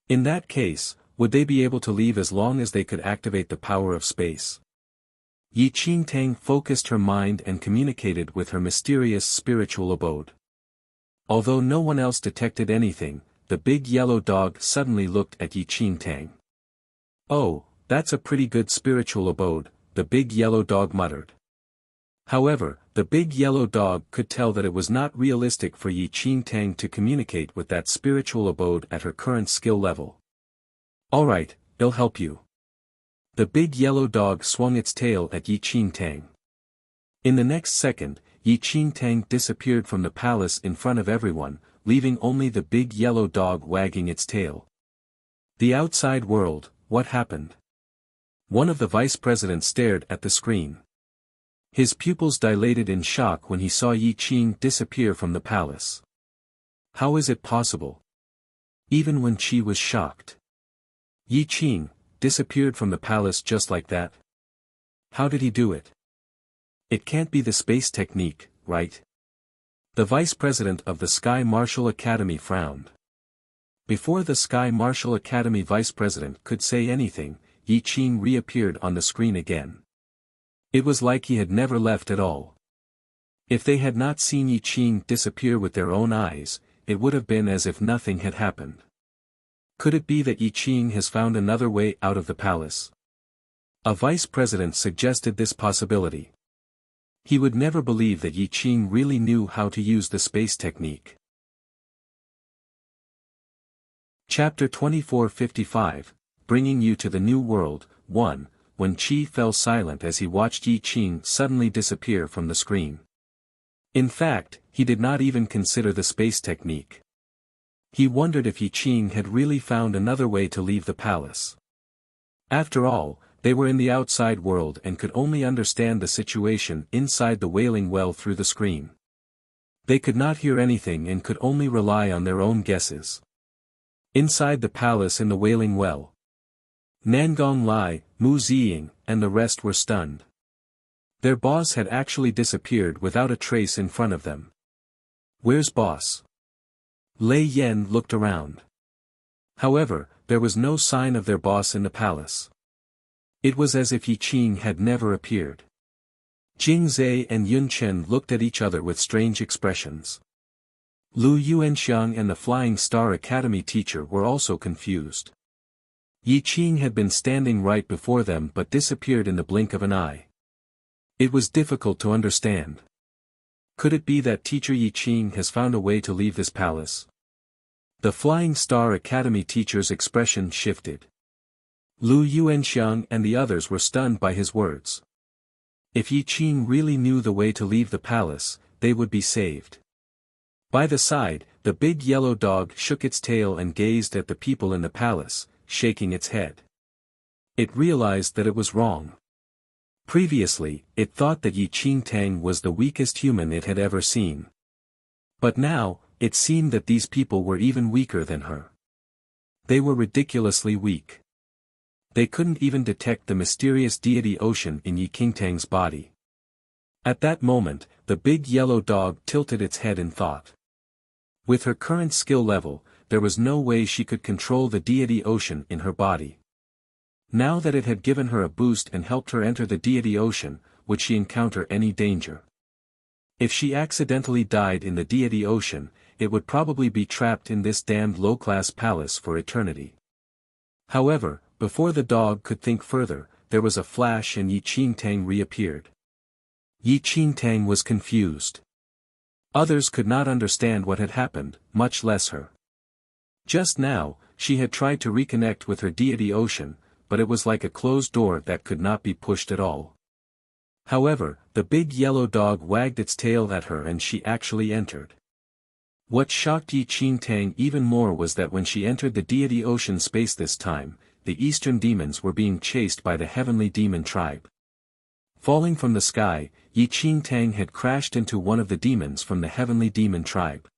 In that case, would they be able to leave as long as they could activate the power of space? Yiqing Tang focused her mind and communicated with her mysterious spiritual abode. Although no one else detected anything, the big yellow dog suddenly looked at Yiqing Tang. Oh, that's a pretty good spiritual abode, the big yellow dog muttered. However, the big yellow dog could tell that it was not realistic for Yi Qingtang to communicate with that spiritual abode at her current skill level. Alright, I'll help you. The big yellow dog swung its tail at Yi Qingtang. In the next second, Yi Qingtang disappeared from the palace in front of everyone, leaving only the big yellow dog wagging its tail. The outside world, what happened? One of the vice presidents stared at the screen. His pupils dilated in shock when he saw Yi Qing disappear from the palace. How is it possible? Even when Qi was shocked. Yi Qing disappeared from the palace just like that? How did he do it? It can't be the space technique, right? The vice president of the Sky Martial Academy frowned. Before the Sky Martial Academy vice president could say anything, Yi Qing reappeared on the screen again. It was like he had never left at all. If they had not seen Yi Qing disappear with their own eyes, it would have been as if nothing had happened. Could it be that Yi Qing has found another way out of the palace? A vice president suggested this possibility. He would never believe that Yi Qing really knew how to use the space technique. Chapter 2455, Bringing You to the New World, 1, when Qi fell silent as he watched Yi Qing suddenly disappear from the screen. In fact, he did not even consider the space technique. He wondered if Yi Qing had really found another way to leave the palace. After all, they were in the outside world and could only understand the situation inside the Wailing Well through the screen. They could not hear anything and could only rely on their own guesses. Inside the palace in the Wailing Well, Nangong Lai, Mu Ziying, and the rest were stunned. Their boss had actually disappeared without a trace in front of them. Where's boss? Lei Yen looked around. However, there was no sign of their boss in the palace. It was as if Yi Qing had never appeared. Jing Zhe and Yun Chen looked at each other with strange expressions. Lu Yuanxiang and the Flying Star Academy teacher were also confused. Yi Qing had been standing right before them but disappeared in the blink of an eye. It was difficult to understand. Could it be that teacher Yi Qing has found a way to leave this palace? The Flying Star Academy teacher's expression shifted. Lu Yuanxiang and the others were stunned by his words. If Yi Qing really knew the way to leave the palace, they would be saved. By the side, the big yellow dog shook its tail and gazed at the people in the palace, shaking its head. It realized that it was wrong. Previously, it thought that Yi Qingtang was the weakest human it had ever seen. But now, it seemed that these people were even weaker than her. They were ridiculously weak. They couldn't even detect the mysterious deity ocean in Yi Qingtang's body. At that moment, the big yellow dog tilted its head in thought. With her current skill level, there was no way she could control the deity ocean in her body. Now that it had given her a boost and helped her enter the deity ocean, would she encounter any danger? If she accidentally died in the deity ocean, it would probably be trapped in this damned low-class palace for eternity. However, before the dog could think further, there was a flash and Yi Qingtang reappeared. Yi Qingtang was confused. Others could not understand what had happened, much less her. Just now, she had tried to reconnect with her deity ocean, but it was like a closed door that could not be pushed at all. However, the big yellow dog wagged its tail at her and she actually entered. What shocked Yi Qingtang even more was that when she entered the deity ocean space this time, the eastern demons were being chased by the heavenly demon tribe. Falling from the sky, Yi Qingtang had crashed into one of the demons from the heavenly demon tribe.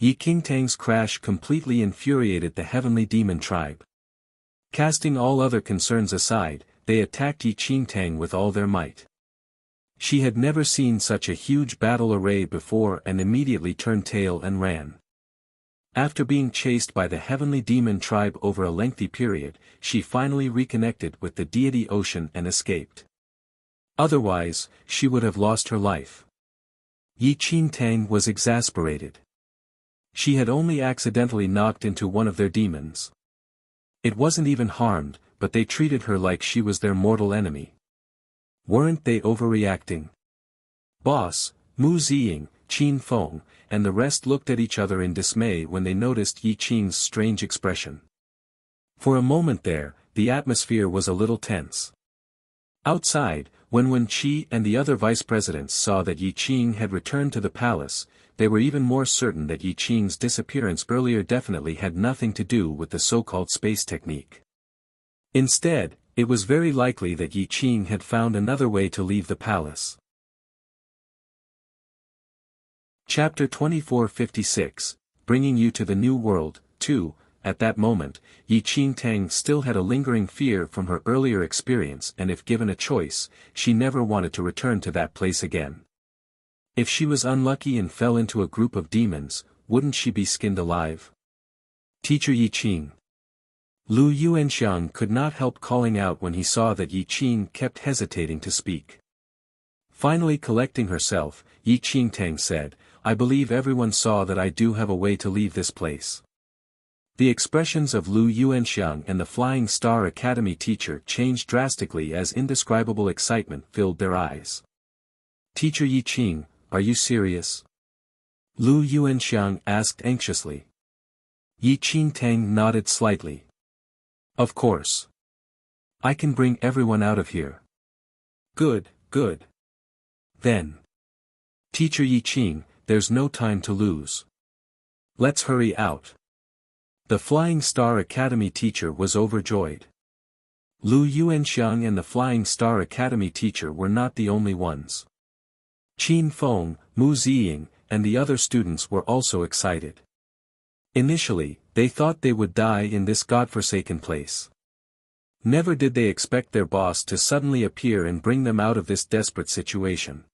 Yi Qingtang's crash completely infuriated the heavenly demon tribe. Casting all other concerns aside, they attacked Yi Qingtang with all their might. She had never seen such a huge battle array before and immediately turned tail and ran. After being chased by the heavenly demon tribe over a lengthy period, she finally reconnected with the deity ocean and escaped. Otherwise, she would have lost her life. Yi Qingtang was exasperated. She had only accidentally knocked into one of their demons. It wasn't even harmed, but they treated her like she was their mortal enemy. Weren't they overreacting? Boss, Mu Ziying, Qin Feng, and the rest looked at each other in dismay when they noticed Yi Qing's strange expression. For a moment there, the atmosphere was a little tense. Outside, when Wen Qi and the other vice presidents saw that Yi Qing had returned to the palace, they were even more certain that Yi Qing's disappearance earlier definitely had nothing to do with the so-called space technique. Instead, it was very likely that Yi Qing had found another way to leave the palace. Chapter 2456, Bringing You to the New World, 2. At that moment, Yi Qingtang still had a lingering fear from her earlier experience, and if given a choice, she never wanted to return to that place again. If she was unlucky and fell into a group of demons, wouldn't she be skinned alive? Teacher Yi Qing. Lu Yuanxiang could not help calling out when he saw that Yi Qing kept hesitating to speak. Finally collecting herself, Yi Qingtang said, "I believe everyone saw that I do have a way to leave this place." The expressions of Lu Yuanxiang and the Flying Star Academy teacher changed drastically as indescribable excitement filled their eyes. Teacher Yi Qing, are you serious? Lu Yuanxiang asked anxiously. Yi Qingtang nodded slightly. Of course. I can bring everyone out of here. Good, good. Then. Teacher Yi Qing, there's no time to lose. Let's hurry out. The Flying Star Academy teacher was overjoyed. Lu Yuanxiang and the Flying Star Academy teacher were not the only ones. Qin Feng, Mu Ziying, and the other students were also excited. Initially, they thought they would die in this godforsaken place. Never did they expect their boss to suddenly appear and bring them out of this desperate situation.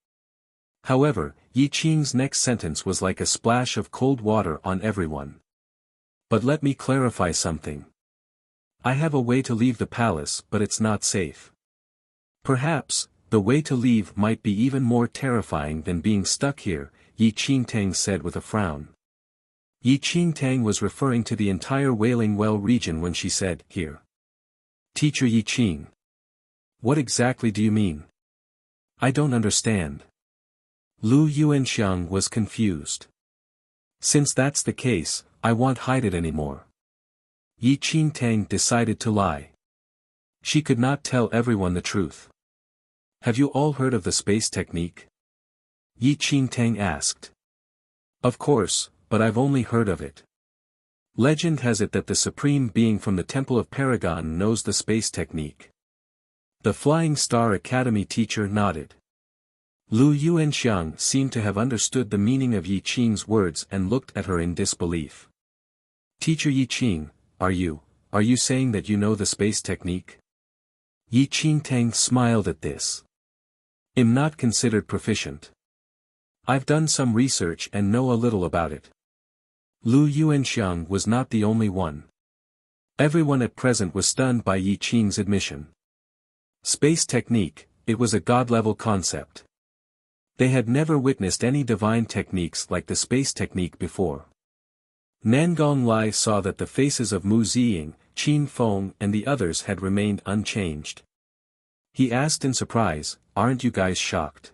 However, Yi Qing's next sentence was like a splash of cold water on everyone. But let me clarify something. I have a way to leave the palace, but it's not safe. Perhaps, the way to leave might be even more terrifying than being stuck here, Yi Qingtang said with a frown. Yi Qingtang was referring to the entire Wailing Well region when she said, here. Teacher Yi Qing. What exactly do you mean? I don't understand. Lu Yuanxiang was confused. Since that's the case, I won't hide it anymore. Yi Qingtang decided to lie. She could not tell everyone the truth. Have you all heard of the space technique? Yi Qingtang asked. Of course, but I've only heard of it. Legend has it that the Supreme Being from the Temple of Paragon knows the space technique. The Flying Star Academy teacher nodded. Lu Yuanxiang seemed to have understood the meaning of Yi Qing's words and looked at her in disbelief. Teacher Yi Qing, are you saying that you know the space technique? Yi Qingtang smiled at this. I'm not considered proficient. I've done some research and know a little about it. Lu Yuanxiang was not the only one. Everyone at present was stunned by Yi Qing's admission. Space technique, it was a god-level concept. They had never witnessed any divine techniques like the space technique before. Nangong Lai saw that the faces of Mu Ziying, Qin Feng and the others had remained unchanged. He asked in surprise, aren't you guys shocked?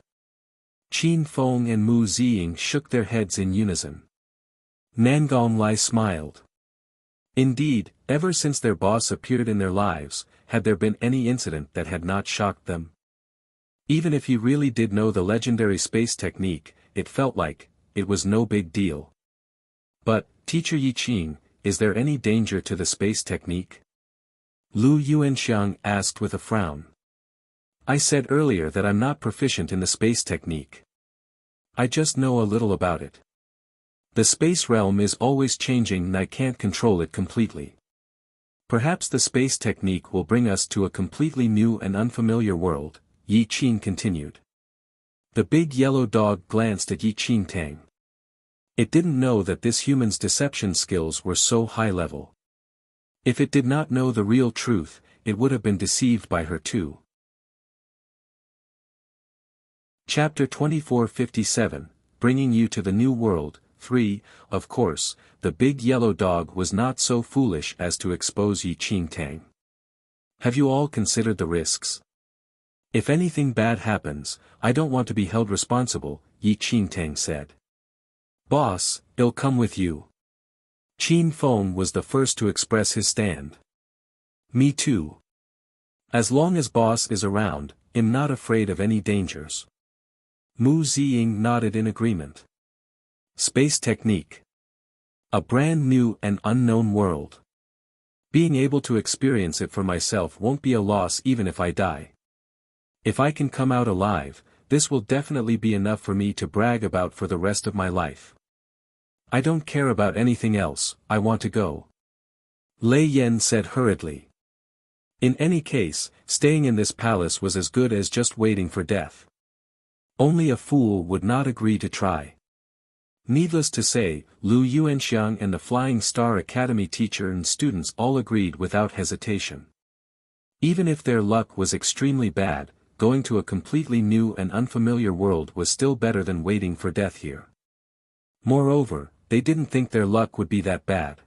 Qin Feng and Mu Ziying shook their heads in unison. Nangong Lai smiled. Indeed, ever since their boss appeared in their lives, had there been any incident that had not shocked them? Even if he really did know the legendary space technique, it felt like, it was no big deal. But, Teacher Yi Qing, is there any danger to the space technique? Lu Yuanxiang asked with a frown. I said earlier that I'm not proficient in the space technique. I just know a little about it. The space realm is always changing and I can't control it completely. Perhaps the space technique will bring us to a completely new and unfamiliar world, Yi Qing continued. The big yellow dog glanced at Yi Qingtang. It didn't know that this human's deception skills were so high level. If it did not know the real truth, it would have been deceived by her too. Chapter 2457, Bringing You to the New World, 3. Of course, the big yellow dog was not so foolish as to expose Yi Qingtang. Have you all considered the risks? If anything bad happens, I don't want to be held responsible, Yi Qingtang said. Boss, I'll come with you. Qin Feng was the first to express his stand. Me too. As long as boss is around, I'm not afraid of any dangers. Mu Ziying nodded in agreement. Space technique. A brand new and unknown world. Being able to experience it for myself won't be a loss even if I die. If I can come out alive, this will definitely be enough for me to brag about for the rest of my life. I don't care about anything else, I want to go. Lei Yen said hurriedly. In any case, staying in this palace was as good as just waiting for death. Only a fool would not agree to try. Needless to say, Lu Yuanxiang and the Flying Star Academy teacher and students all agreed without hesitation. Even if their luck was extremely bad, going to a completely new and unfamiliar world was still better than waiting for death here. Moreover, they didn't think their luck would be that bad.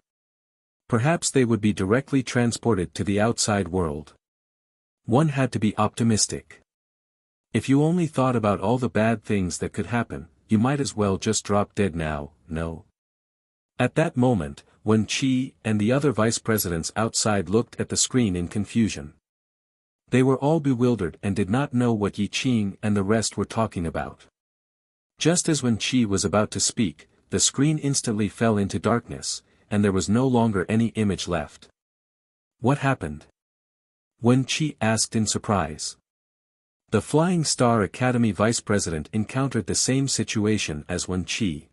Perhaps they would be directly transported to the outside world. One had to be optimistic. If you only thought about all the bad things that could happen, you might as well just drop dead now, no? At that moment, Wen Qi and the other vice presidents outside looked at the screen in confusion. They were all bewildered and did not know what Yi Qing and the rest were talking about. Just as Wen Qi was about to speak, the screen instantly fell into darkness, and there was no longer any image left. What happened? Wen Qi asked in surprise. The Flying Star Academy vice president encountered the same situation as Wen Qi.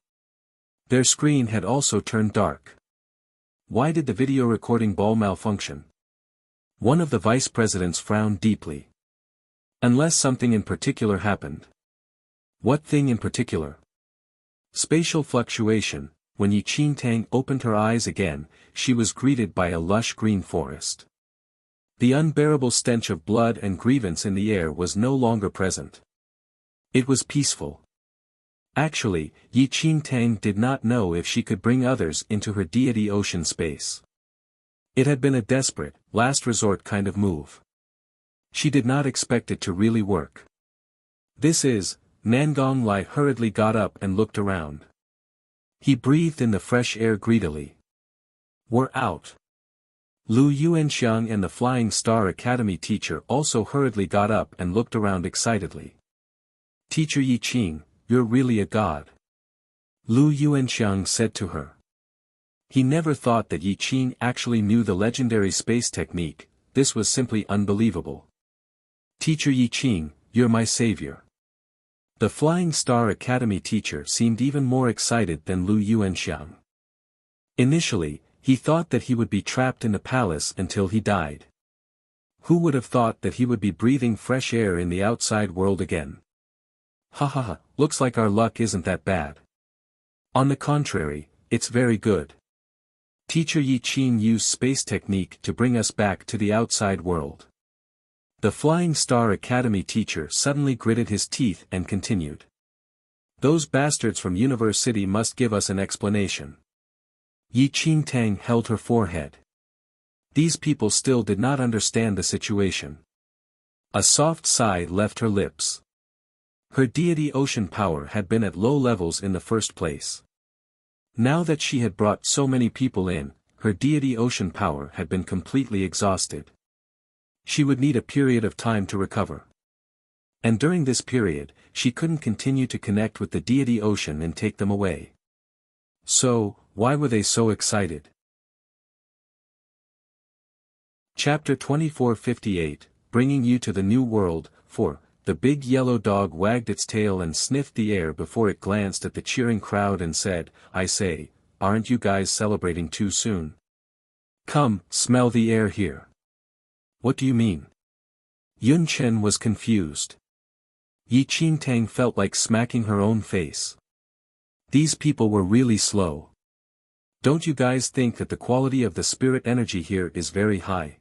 Their screen had also turned dark. Why did the video recording ball malfunction? One of the vice presidents frowned deeply. Unless something in particular happened. What thing in particular? Spatial fluctuation. When Yi Qingtang opened her eyes again, she was greeted by a lush green forest. The unbearable stench of blood and grievance in the air was no longer present. It was peaceful. Actually, Yi Qingtang did not know if she could bring others into her deity ocean space. It had been a desperate, last resort kind of move. She did not expect it to really work. This is, Nangong Lai hurriedly got up and looked around. He breathed in the fresh air greedily. We're out. Lu Yuanxiang and the Flying Star Academy teacher also hurriedly got up and looked around excitedly. Teacher Yi Qing, you're really a god. Lu Yuanxiang said to her. He never thought that Yi Qing actually knew the legendary space technique. This was simply unbelievable. Teacher Yi Qing, you're my savior. The Flying Star Academy teacher seemed even more excited than Lu Yuanxiang. Initially, he thought that he would be trapped in the palace until he died. Who would have thought that he would be breathing fresh air in the outside world again? Ha ha ha, looks like our luck isn't that bad. On the contrary, it's very good. Teacher Yi Qing used space technique to bring us back to the outside world. The Flying Star Academy teacher suddenly gritted his teeth and continued. Those bastards from Universe City must give us an explanation. Yi Qingtang held her forehead. These people still did not understand the situation. A soft sigh left her lips. Her deity ocean power had been at low levels in the first place. Now that she had brought so many people in, her deity ocean power had been completely exhausted. She would need a period of time to recover. And during this period, she couldn't continue to connect with the deity ocean and take them away. So, why were they so excited? Chapter 2458, Bringing You to the New World. 4. The big yellow dog wagged its tail and sniffed the air before it glanced at the cheering crowd and said, I say, aren't you guys celebrating too soon? Come, smell the air here. What do you mean? Yun Chen was confused. Yi Qingtang felt like smacking her own face. These people were really slow. Don't you guys think that the quality of the spirit energy here is very high?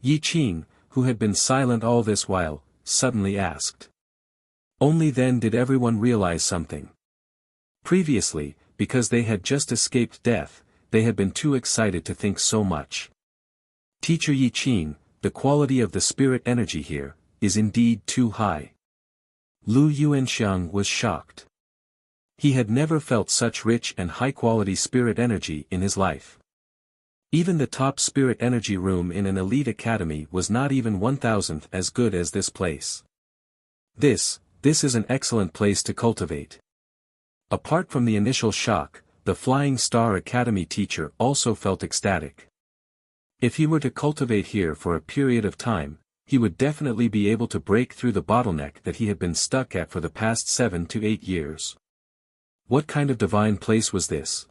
Yi Qing, who had been silent all this while, suddenly asked. Only then did everyone realize something. Previously, because they had just escaped death, they had been too excited to think so much. Teacher Yi Qing, the quality of the spirit energy here, is indeed too high. Lu Yuanxiang was shocked. He had never felt such rich and high-quality spirit energy in his life. Even the top spirit energy room in an elite academy was not even 1,000th as good as this place. This is an excellent place to cultivate. Apart from the initial shock, the Flying Star Academy teacher also felt ecstatic. If he were to cultivate here for a period of time, he would definitely be able to break through the bottleneck that he had been stuck at for the past 7 to 8 years. What kind of divine place was this?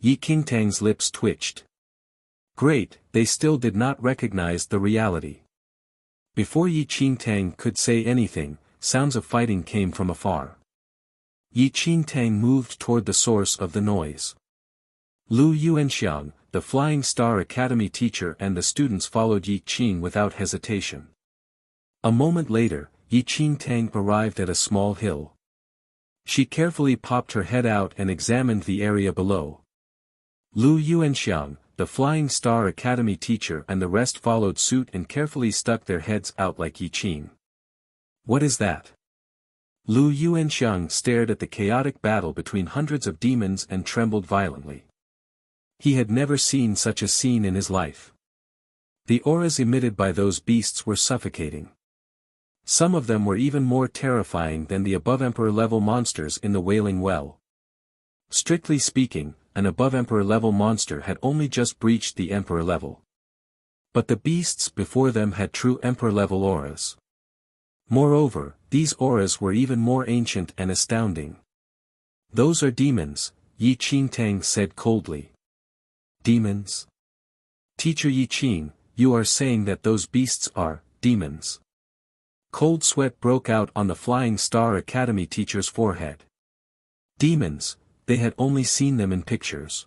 Yi Qingtang's lips twitched. Great, they still did not recognize the reality. Before Yi Qingtang could say anything, sounds of fighting came from afar. Yi Qingtang moved toward the source of the noise. Lu Yuanxiang, the Flying Star Academy teacher, and the students followed Yi Qing without hesitation. A moment later, Yi Qingtang arrived at a small hill. She carefully popped her head out and examined the area below. Lu Yuanxiang, the Flying Star Academy teacher, and the rest followed suit and carefully stuck their heads out like Yi Qing. What is that? Lu Yuanxiang stared at the chaotic battle between hundreds of demons and trembled violently. He had never seen such a scene in his life. The auras emitted by those beasts were suffocating. Some of them were even more terrifying than the above Emperor-level monsters in the Wailing Well. Strictly speaking, an above Emperor-level monster had only just breached the Emperor level. But the beasts before them had true Emperor-level auras. Moreover, these auras were even more ancient and astounding. Those are demons, Yi Qingtang said coldly. Demons? Teacher Yi Qing, you are saying that those beasts are demons. Cold sweat broke out on the Flying Star Academy teacher's forehead. Demons, they had only seen them in pictures.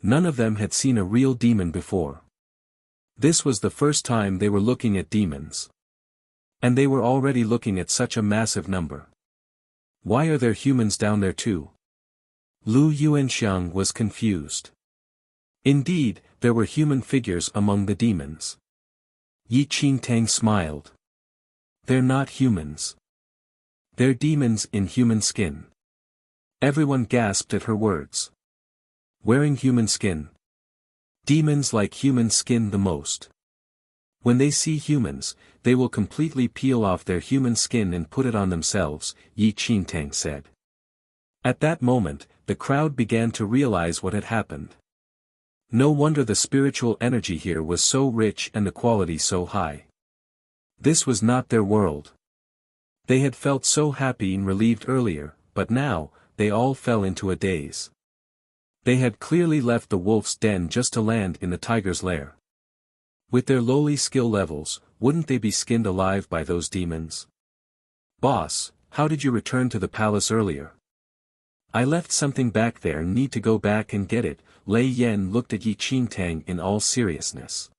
None of them had seen a real demon before. This was the first time they were looking at demons. And they were already looking at such a massive number. Why are there humans down there too? Lu Yuanxiang was confused. Indeed, there were human figures among the demons. Yi Qingtang smiled. They're not humans. They're demons in human skin. Everyone gasped at her words. Wearing human skin. Demons like human skin the most. When they see humans, they will completely peel off their human skin and put it on themselves, Yi Qingtang said. At that moment, the crowd began to realize what had happened. No wonder the spiritual energy here was so rich and the quality so high. This was not their world. They had felt so happy and relieved earlier, but now, they all fell into a daze. They had clearly left the wolf's den just to land in the tiger's lair. With their lowly skill levels, wouldn't they be skinned alive by those demons? Boss, how did you return to the palace earlier? I left something back there and need to go back and get it. Lei Yan looked at Yi Qingtang in all seriousness.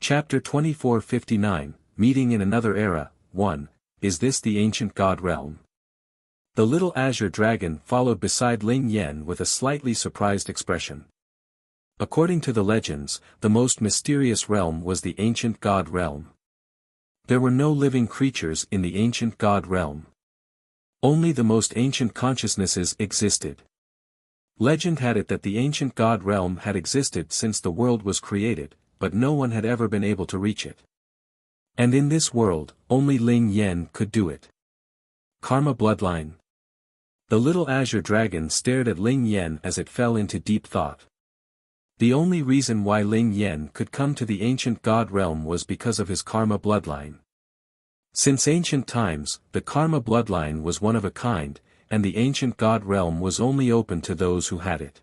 Chapter 2459, Meeting in Another Era, 1, Is this the Ancient God Realm? The little azure dragon followed beside Ling Yan with a slightly surprised expression. According to the legends, the most mysterious realm was the Ancient God Realm. There were no living creatures in the Ancient God Realm. Only the most ancient consciousnesses existed. Legend had it that the Ancient God Realm had existed since the world was created, but no one had ever been able to reach it. And in this world, only Ling Yan could do it. Karma Bloodline. The little azure dragon stared at Ling Yan as it fell into deep thought. The only reason why Ling Yan could come to the Ancient God Realm was because of his Karma Bloodline. Since ancient times, the Karma Bloodline was one of a kind, and the Ancient God Realm was only open to those who had it.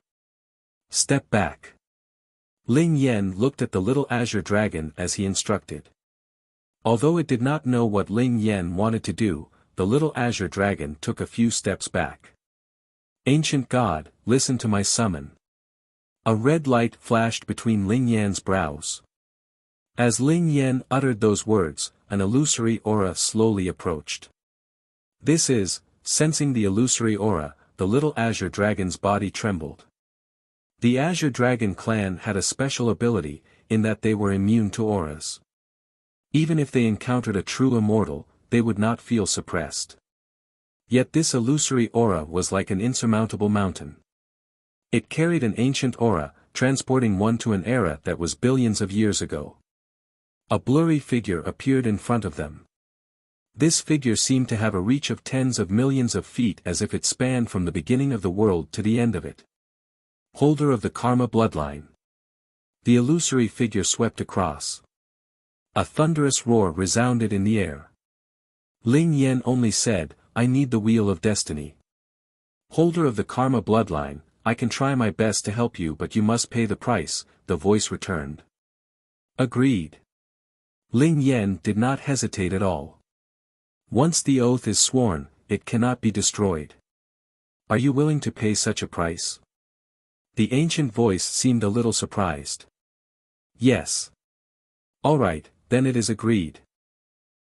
Step back. Ling Yan looked at the little azure dragon as he instructed. Although it did not know what Ling Yan wanted to do, the little azure dragon took a few steps back. Ancient God, listen to my summon. A red light flashed between Ling Yan's brows. As Ling Yan uttered those words, an illusory aura slowly approached. This is, sensing the illusory aura, the little azure dragon's body trembled. The Azure Dragon clan had a special ability, in that they were immune to auras. Even if they encountered a true immortal, they would not feel suppressed. Yet this illusory aura was like an insurmountable mountain. It carried an ancient aura, transporting one to an era that was billions of years ago. A blurry figure appeared in front of them. This figure seemed to have a reach of tens of millions of feet, as if it spanned from the beginning of the world to the end of it. Holder of the Karma bloodline. The illusory figure swept across. A thunderous roar resounded in the air. Ling Yan only said, "I need the Wheel of Destiny. Holder of the Karma bloodline, I can try my best to help you, but you must pay the price," the voice returned. Agreed. Ling Yan did not hesitate at all. Once the oath is sworn, it cannot be destroyed. Are you willing to pay such a price? The ancient voice seemed a little surprised. Yes. All right, then it is agreed.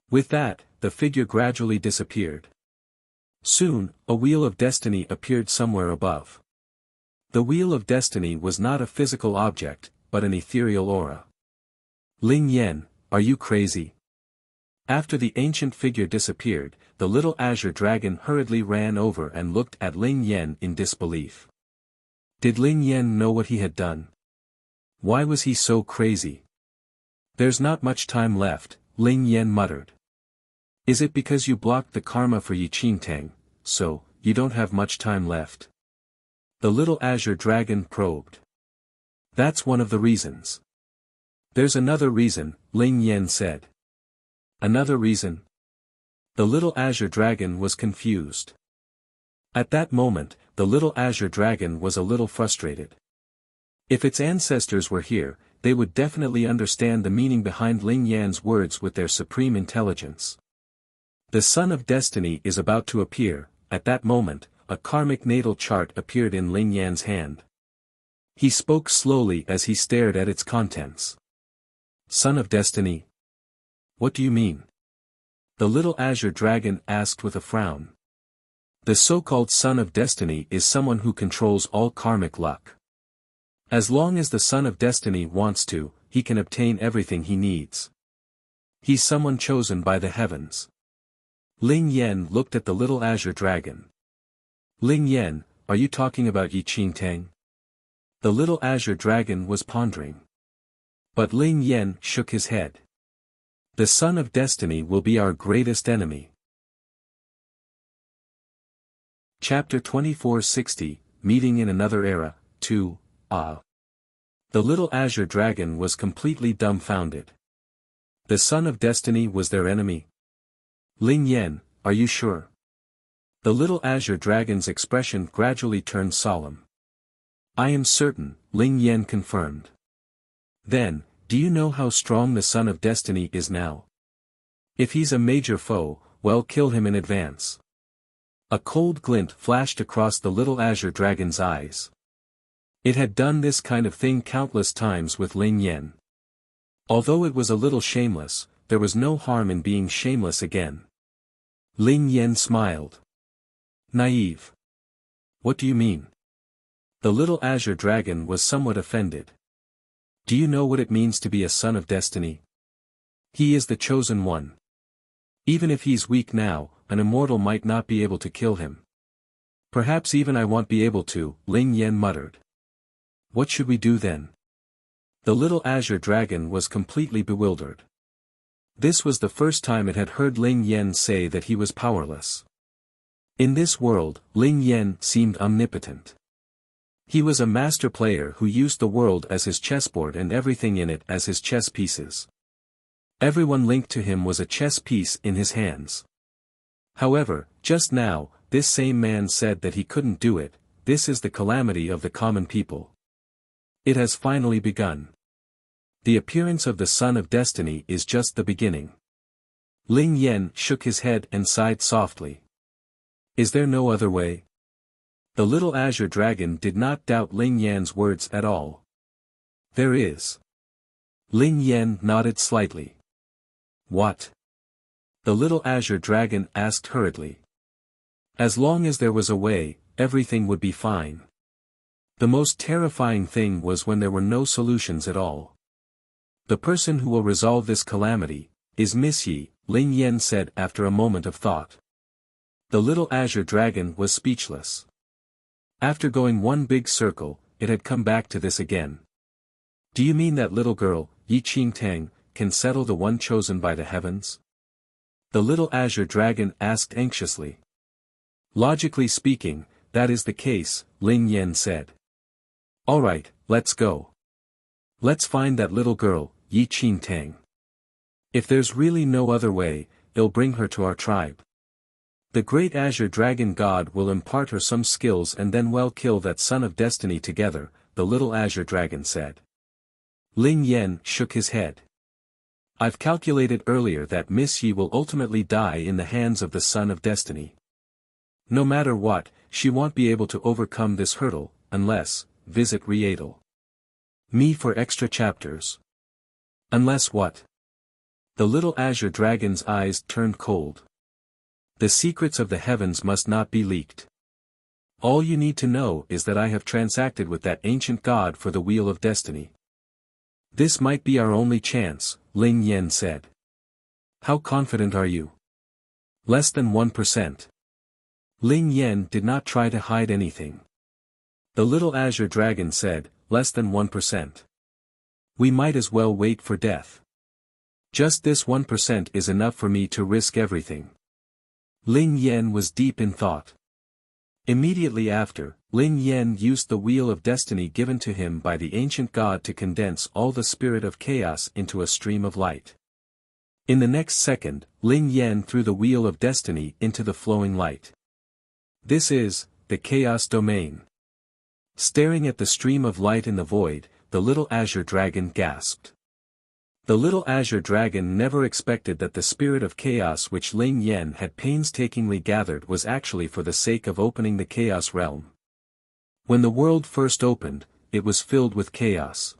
With that, the figure gradually disappeared. Soon, a Wheel of Destiny appeared somewhere above. The Wheel of Destiny was not a physical object, but an ethereal aura. Ling Yan, are you crazy? After the ancient figure disappeared, the little azure dragon hurriedly ran over and looked at Ling Yan in disbelief. Did Ling Yan know what he had done? Why was he so crazy? There's not much time left, Ling Yan muttered. Is it because you blocked the karma for Yi Qingtang, so you don't have much time left? The little azure dragon probed. That's one of the reasons. There's another reason, Ling Yan said. Another reason? The little azure dragon was confused. At that moment, the little azure dragon was a little frustrated. If its ancestors were here, they would definitely understand the meaning behind Ling Yan's words with their supreme intelligence. The Sun of Destiny is about to appear. At that moment, a karmic natal chart appeared in Ling Yan's hand. He spoke slowly as he stared at its contents. Sun of Destiny? What do you mean? The little azure dragon asked with a frown. The so-called Sun of Destiny is someone who controls all karmic luck. As long as the Sun of Destiny wants to, he can obtain everything he needs. He's someone chosen by the heavens. Ling Yan looked at the little azure dragon. Ling Yan, are you talking about Yi Qingtang? The little azure dragon was pondering. But Ling Yan shook his head. The Sun of Destiny will be our greatest enemy. Chapter 2460, Meeting in Another Era, 2, The little azure dragon was completely dumbfounded. The Sun of Destiny was their enemy? Ling Yan, are you sure? The little azure dragon's expression gradually turned solemn. I am certain, Ling Yan confirmed. Then, do you know how strong the Sun of Destiny is now? If he's a major foe, well, kill him in advance. A cold glint flashed across the little azure dragon's eyes. It had done this kind of thing countless times with Ling Yan. Although it was a little shameless, there was no harm in being shameless again. Ling Yan smiled. Naive. What do you mean? The little azure dragon was somewhat offended. Do you know what it means to be a Son of Destiny? He is the chosen one. Even if he's weak now, an immortal might not be able to kill him. Perhaps even I won't be able to, Ling Yan muttered. What should we do then? The little azure dragon was completely bewildered. This was the first time it had heard Ling Yan say that he was powerless. In this world, Ling Yan seemed omnipotent. He was a master player who used the world as his chessboard and everything in it as his chess pieces. Everyone linked to him was a chess piece in his hands. However, just now, this same man said that he couldn't do it. This is the calamity of the common people. It has finally begun. The appearance of the Sun of Destiny is just the beginning. Ling Yan shook his head and sighed softly. Is there no other way? The little azure dragon did not doubt Ling Yan's words at all. There is. Ling Yan nodded slightly. What? The little azure dragon asked hurriedly. As long as there was a way, everything would be fine. The most terrifying thing was when there were no solutions at all. The person who will resolve this calamity is Miss Yi, Ling Yan said after a moment of thought. The little azure dragon was speechless. After going one big circle, it had come back to this again. Do you mean that little girl, Yi Qingtang, can settle the one chosen by the heavens? The little azure dragon asked anxiously. Logically speaking, that is the case, Ling Yan said. Alright, let's go. Let's find that little girl, Yi Qingtang. If there's really no other way, I'll bring her to our tribe. The great azure dragon god will impart her some skills and then we'll kill that son of destiny together, the little azure dragon said. Ling Yan shook his head. I've calculated earlier that Miss Yi will ultimately die in the hands of the son of destiny. No matter what, she won't be able to overcome this hurdle, unless, visit Riedel. Me for extra chapters. Unless what? The little azure dragon's eyes turned cold. The secrets of the heavens must not be leaked. All you need to know is that I have transacted with that ancient god for the wheel of destiny. This might be our only chance, Ling Yan said. How confident are you? Less than 1%. Ling Yan did not try to hide anything. The little azure dragon said, less than 1%. We might as well wait for death. Just this 1% is enough for me to risk everything. Ling Yan was deep in thought. Immediately after, Ling Yan used the wheel of destiny given to him by the ancient god to condense all the spirit of chaos into a stream of light. In the next second, Ling Yan threw the wheel of destiny into the flowing light. This is, the chaos domain. Staring at the stream of light in the void, the little azure dragon gasped. The little azure dragon never expected that the spirit of chaos which Ling Yan had painstakingly gathered was actually for the sake of opening the chaos realm. When the world first opened, it was filled with chaos.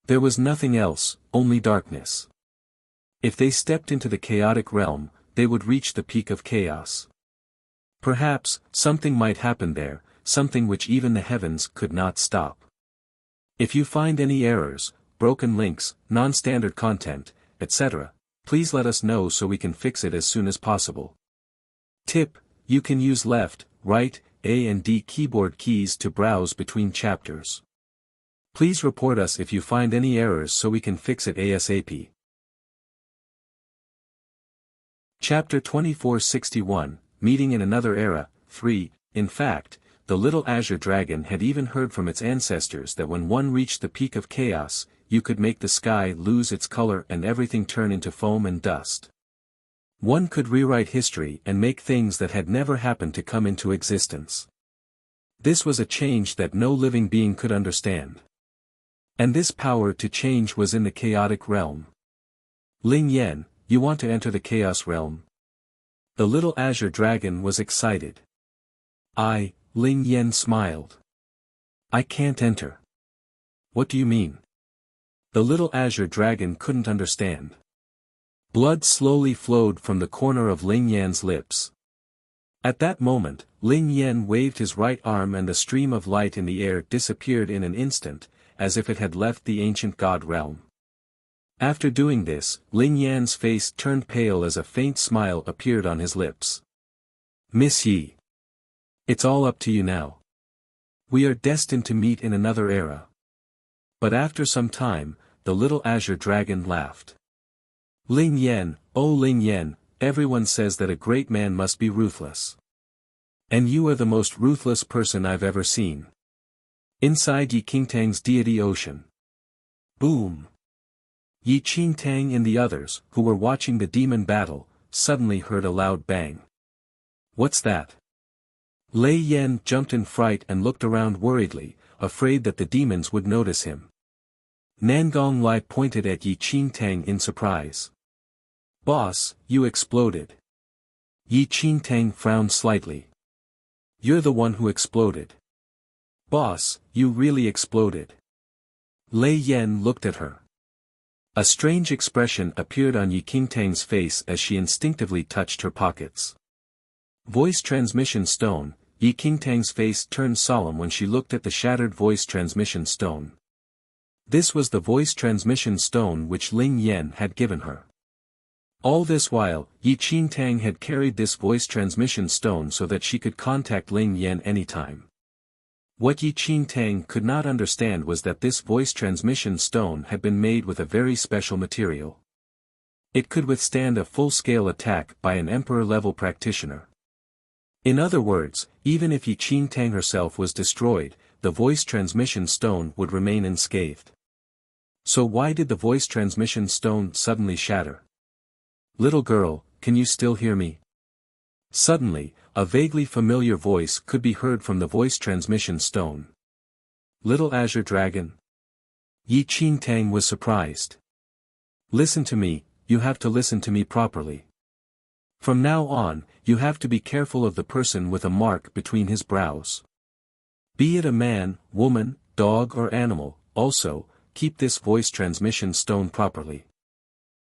There was nothing else, only darkness. If they stepped into the chaotic realm, they would reach the peak of chaos. Perhaps, something might happen there, something which even the heavens could not stop. If you find any errors, broken links, non-standard content, etc., please let us know so we can fix it as soon as possible. Tip: you can use left, right, A and D keyboard keys to browse between chapters. Please report us if you find any errors so we can fix it ASAP. Chapter 2461, Meeting in Another Era, 3. In fact, the little azure dragon had even heard from its ancestors that when one reached the peak of chaos, you could make the sky lose its color and everything turn into foam and dust. One could rewrite history and make things that had never happened to come into existence. This was a change that no living being could understand. And this power to change was in the chaotic realm. Ling Yan, you want to enter the chaos realm? The little azure dragon was excited. Ling Yan smiled. I can't enter. What do you mean? The little azure dragon couldn't understand. Blood slowly flowed from the corner of Ling Yan's lips. At that moment, Ling Yan waved his right arm and the stream of light in the air disappeared in an instant, as if it had left the ancient god realm. After doing this, Ling Yan's face turned pale as a faint smile appeared on his lips. Miss Yi. It's all up to you now. We are destined to meet in another era. But after some time, the little azure dragon laughed. Ling Yan, oh Ling Yan, everyone says that a great man must be ruthless. And you are the most ruthless person I've ever seen. Inside Yi Qingtang's deity ocean. Boom! Yi Qingtang and the others, who were watching the demon battle, suddenly heard a loud bang. What's that? Lei Yan jumped in fright and looked around worriedly, afraid that the demons would notice him. Nangong Lai pointed at Yi Qingtang in surprise. Boss, you exploded. Yi Qingtang frowned slightly. You're the one who exploded. Boss, you really exploded. Lei Yan looked at her. A strange expression appeared on Yi Qingtang's face as she instinctively touched her pockets. Voice transmission stone. Yi Qingtang's face turned solemn when she looked at the shattered voice transmission stone. This was the voice transmission stone which Ling Yan had given her. All this while, Yi Qingtang had carried this voice transmission stone so that she could contact Ling Yan anytime. What Yi Qingtang could not understand was that this voice transmission stone had been made with a very special material. It could withstand a full-scale attack by an emperor-level practitioner. In other words, even if Yi Qingtang herself was destroyed, the voice transmission stone would remain unscathed. So why did the voice transmission stone suddenly shatter? "Little girl, can you still hear me?" Suddenly, a vaguely familiar voice could be heard from the voice transmission stone. "Little Azure Dragon?" Yi Qingtang was surprised. "Listen to me, you have to listen to me properly. From now on, you have to be careful of the person with a mark between his brows. Be it a man, woman, dog or animal, also, keep this voice transmission stone properly.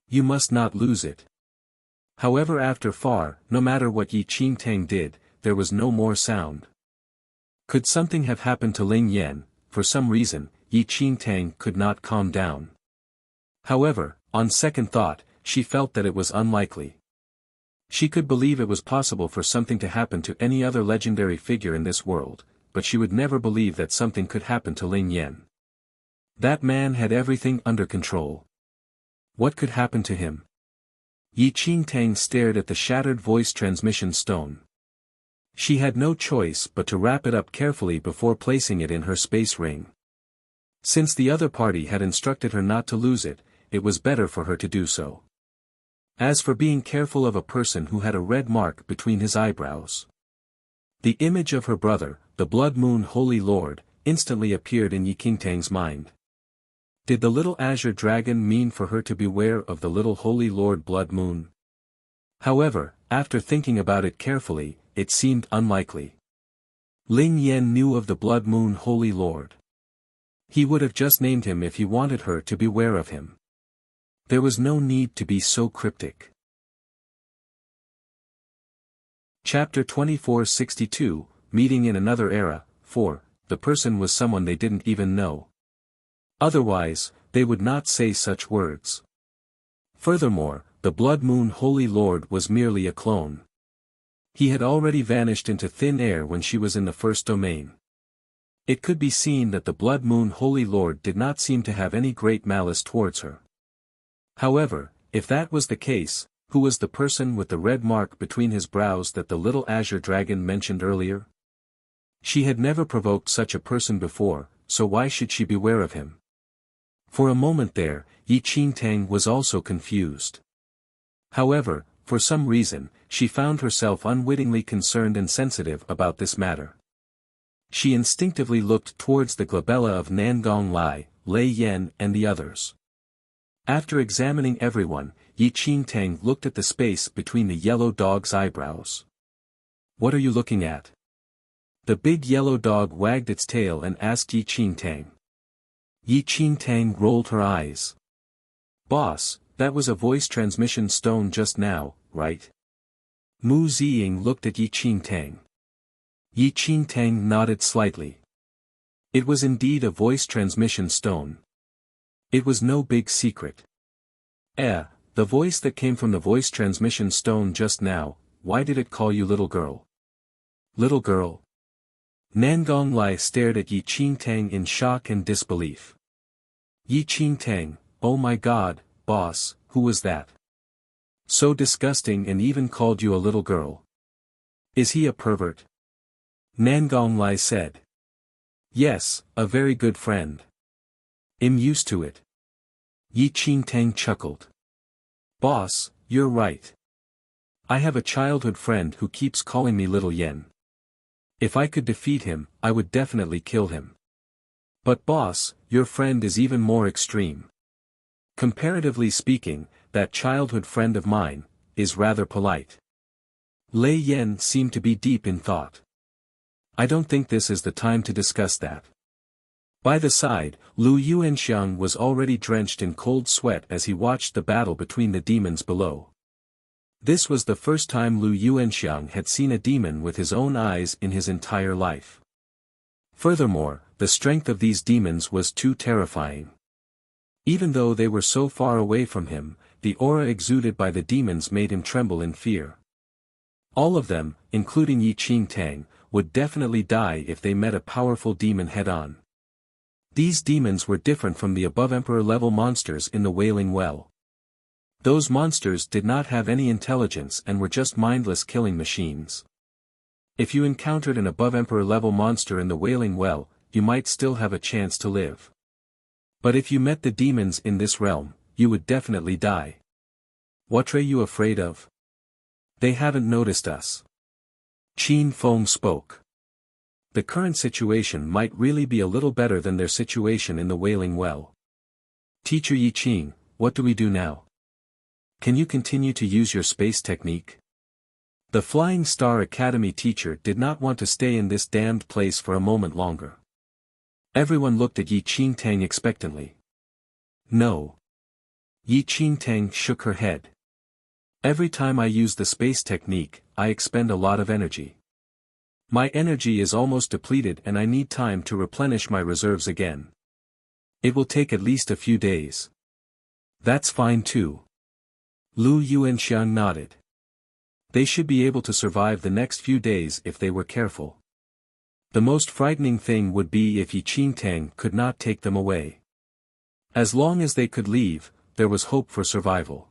You must not lose it." However, no matter what Yi Qingtang did, there was no more sound. Could something have happened to Ling Yan? For some reason, Yi Qingtang could not calm down. However, on second thought, she felt that it was unlikely. She could believe it was possible for something to happen to any other legendary figure in this world, but she would never believe that something could happen to Ling Yan. That man had everything under control. What could happen to him? Yi Qingtang stared at the shattered voice transmission stone. She had no choice but to wrap it up carefully before placing it in her space ring. Since the other party had instructed her not to lose it, it was better for her to do so. As for being careful of a person who had a red mark between his eyebrows, the image of her brother, the Blood Moon Holy Lord, instantly appeared in Yi Qingtang's mind. Did the little Azure Dragon mean for her to beware of the little Holy Lord Blood Moon? However, after thinking about it carefully, it seemed unlikely. Ling Yan knew of the Blood Moon Holy Lord. He would have just named him if he wanted her to beware of him. There was no need to be so cryptic. Chapter 2462, Meeting in Another Era. 4. The person was someone they didn't even know. Otherwise, they would not say such words. Furthermore, the Blood Moon Holy Lord was merely a clone. He had already vanished into thin air when she was in the first domain. It could be seen that the Blood Moon Holy Lord did not seem to have any great malice towards her. However, if that was the case, who was the person with the red mark between his brows that the little Azure Dragon mentioned earlier? She had never provoked such a person before, so why should she beware of him? For a moment there, Yi Qingtang was also confused. However, for some reason, she found herself unwittingly concerned and sensitive about this matter. She instinctively looked towards the glabella of Nangong Lai, Lei Yan and the others. After examining everyone, Yi Qingtang looked at the space between the yellow dog's eyebrows. "What are you looking at?" The big yellow dog wagged its tail and asked Yi Qingtang. Yi Qingtang rolled her eyes. "Boss, that was a voice transmission stone just now, right?" Mu Ziying looked at Yi Qingtang. Yi Qingtang nodded slightly. It was indeed a voice transmission stone. It was no big secret. The voice that came from the voice transmission stone just now, why did it call you little girl?" "Little girl?" Nangong Lai stared at Yi Qingtang in shock and disbelief. Yi Qingtang, "Oh my God, boss, who was that? So disgusting and even called you a little girl. Is he a pervert?" Nangong Lai said. "Yes, a very good friend. I'm used to it." Yi Qingtang chuckled. "Boss, you're right. I have a childhood friend who keeps calling me Little Yen. If I could defeat him, I would definitely kill him. But boss, your friend is even more extreme. Comparatively speaking, that childhood friend of mine is rather polite." Lei Yan seemed to be deep in thought. "I don't think this is the time to discuss that." By the side, Lu Yuanxiang was already drenched in cold sweat as he watched the battle between the demons below. This was the first time Lu Yuanxiang had seen a demon with his own eyes in his entire life. Furthermore, the strength of these demons was too terrifying. Even though they were so far away from him, the aura exuded by the demons made him tremble in fear. All of them, including Yi Qingtang, would definitely die if they met a powerful demon head-on. These demons were different from the above Emperor-level monsters in the Wailing Well. Those monsters did not have any intelligence and were just mindless killing machines. If you encountered an above Emperor-level monster in the Wailing Well, you might still have a chance to live. But if you met the demons in this realm, you would definitely die. What are you afraid of? They haven't noticed us. Qin Feng spoke. The current situation might really be a little better than their situation in the Wailing Well. Teacher Yi Qing, what do we do now? Can you continue to use your space technique? The Flying Star Academy teacher did not want to stay in this damned place for a moment longer. Everyone looked at Yi Qingtang expectantly. No. Yi Qingtang shook her head. Every time I use the space technique, I expend a lot of energy. My energy is almost depleted and I need time to replenish my reserves again. It will take at least a few days. That's fine too. Lu Yuanxiang nodded. They should be able to survive the next few days if they were careful. The most frightening thing would be if Yi Qingtang could not take them away. As long as they could leave, there was hope for survival.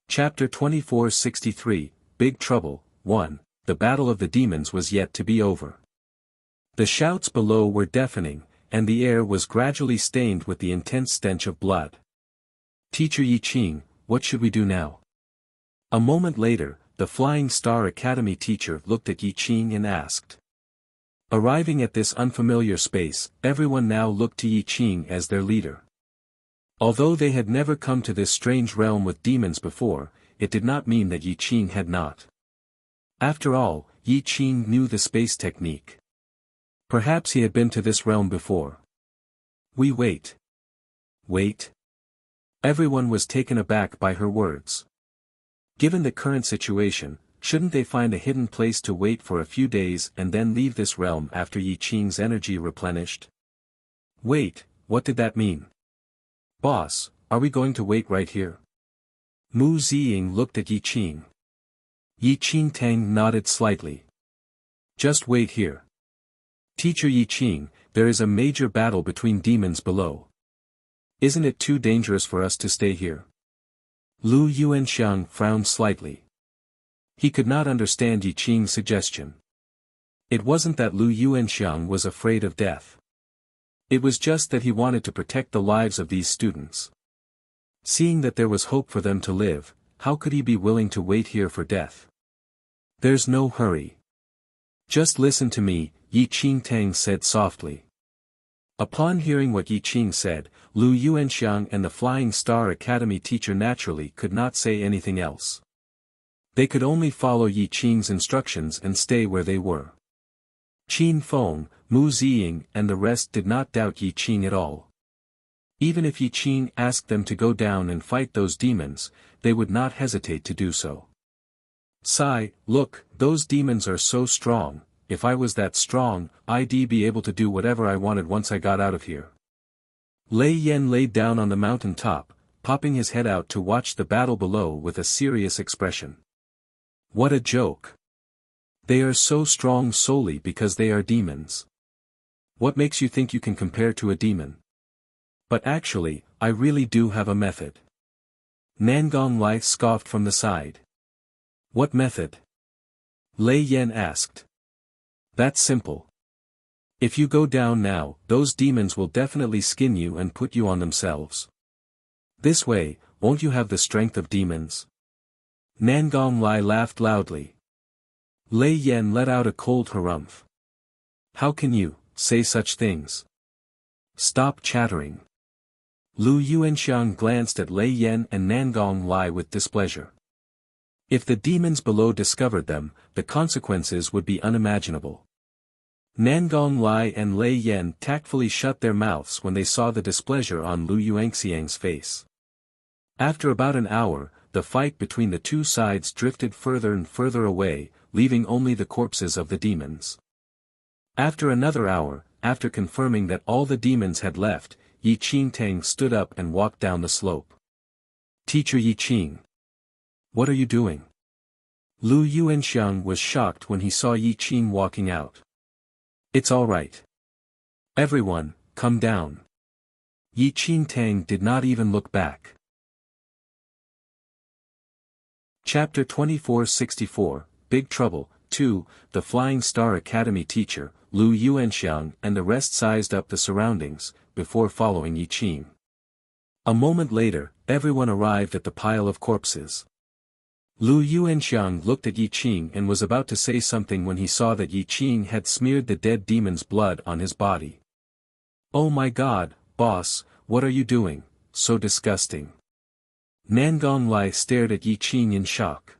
Chapter 2463, Big Trouble, 1. The Battle of the Demons was yet to be over. The shouts below were deafening, and the air was gradually stained with the intense stench of blood. Teacher Yi Qing, what should we do now? A moment later, the Flying Star Academy teacher looked at Yi Qing and asked. Arriving at this unfamiliar space, everyone now looked to Yi Qing as their leader. Although they had never come to this strange realm with demons before, it did not mean that Yi Qing had not. After all, Yi Qing knew the space technique. Perhaps he had been to this realm before. We wait. Wait? Everyone was taken aback by her words. Given the current situation, shouldn't they find a hidden place to wait for a few days and then leave this realm after Yi Qing's energy replenished? Wait, what did that mean? Boss, are we going to wait right here? Mu Ziying looked at Yi Qing. Yi Qingtang nodded slightly. Just wait here. Teacher Yi Qing, there is a major battle between demons below. Isn't it too dangerous for us to stay here? Lu Yuanxiang frowned slightly. He could not understand Yi Qing's suggestion. It wasn't that Lu Yuanxiang was afraid of death. It was just that he wanted to protect the lives of these students. Seeing that there was hope for them to live, how could he be willing to wait here for death? There's no hurry. Just listen to me, Yi Qingtang said softly. Upon hearing what Yi Qing said, Lu Yuanxiang and the Flying Star Academy teacher naturally could not say anything else. They could only follow Yi Qing's instructions and stay where they were. Qin Feng, Mu Ziying and the rest did not doubt Yi Qing at all. Even if Yi Qing asked them to go down and fight those demons, they would not hesitate to do so. Sigh, look, those demons are so strong. If I was that strong, I'd be able to do whatever I wanted once I got out of here. Lei Yen laid down on the mountain top, popping his head out to watch the battle below with a serious expression. What a joke. They are so strong solely because they are demons. What makes you think you can compare to a demon? But actually, I really do have a method. Nangong Lai scoffed from the side. What method? Lei Yen asked. That's simple. If you go down now, those demons will definitely skin you and put you on themselves. This way, won't you have the strength of demons? Nangong Lai laughed loudly. Lei Yen let out a cold harumph. How can you say such things? Stop chattering. Lu Yuanxiang glanced at Lei Yen and Nangong Lai with displeasure. If the demons below discovered them, the consequences would be unimaginable. Nangong Lai and Lei Yen tactfully shut their mouths when they saw the displeasure on Lu Yuanxiang's face. After about an hour, the fight between the two sides drifted further and further away, leaving only the corpses of the demons. After another hour, after confirming that all the demons had left, Yi Qingtang stood up and walked down the slope. Teacher Yi Qing. What are you doing? Lu Yuanxiang was shocked when he saw Yi Qing walking out. It's all right. Everyone, come down. Yi Qingtang did not even look back. Chapter 2464, Big Trouble, 2, The Flying Star Academy teacher, Lu Yuanxiang and the rest sized up the surroundings, before following Yi Qing. A moment later, everyone arrived at the pile of corpses. Lu Yuanxiang looked at Yi Qing and was about to say something when he saw that Yi Qing had smeared the dead demon's blood on his body. Oh my God, boss, what are you doing? So disgusting. Nangong Lai stared at Yi Qing in shock.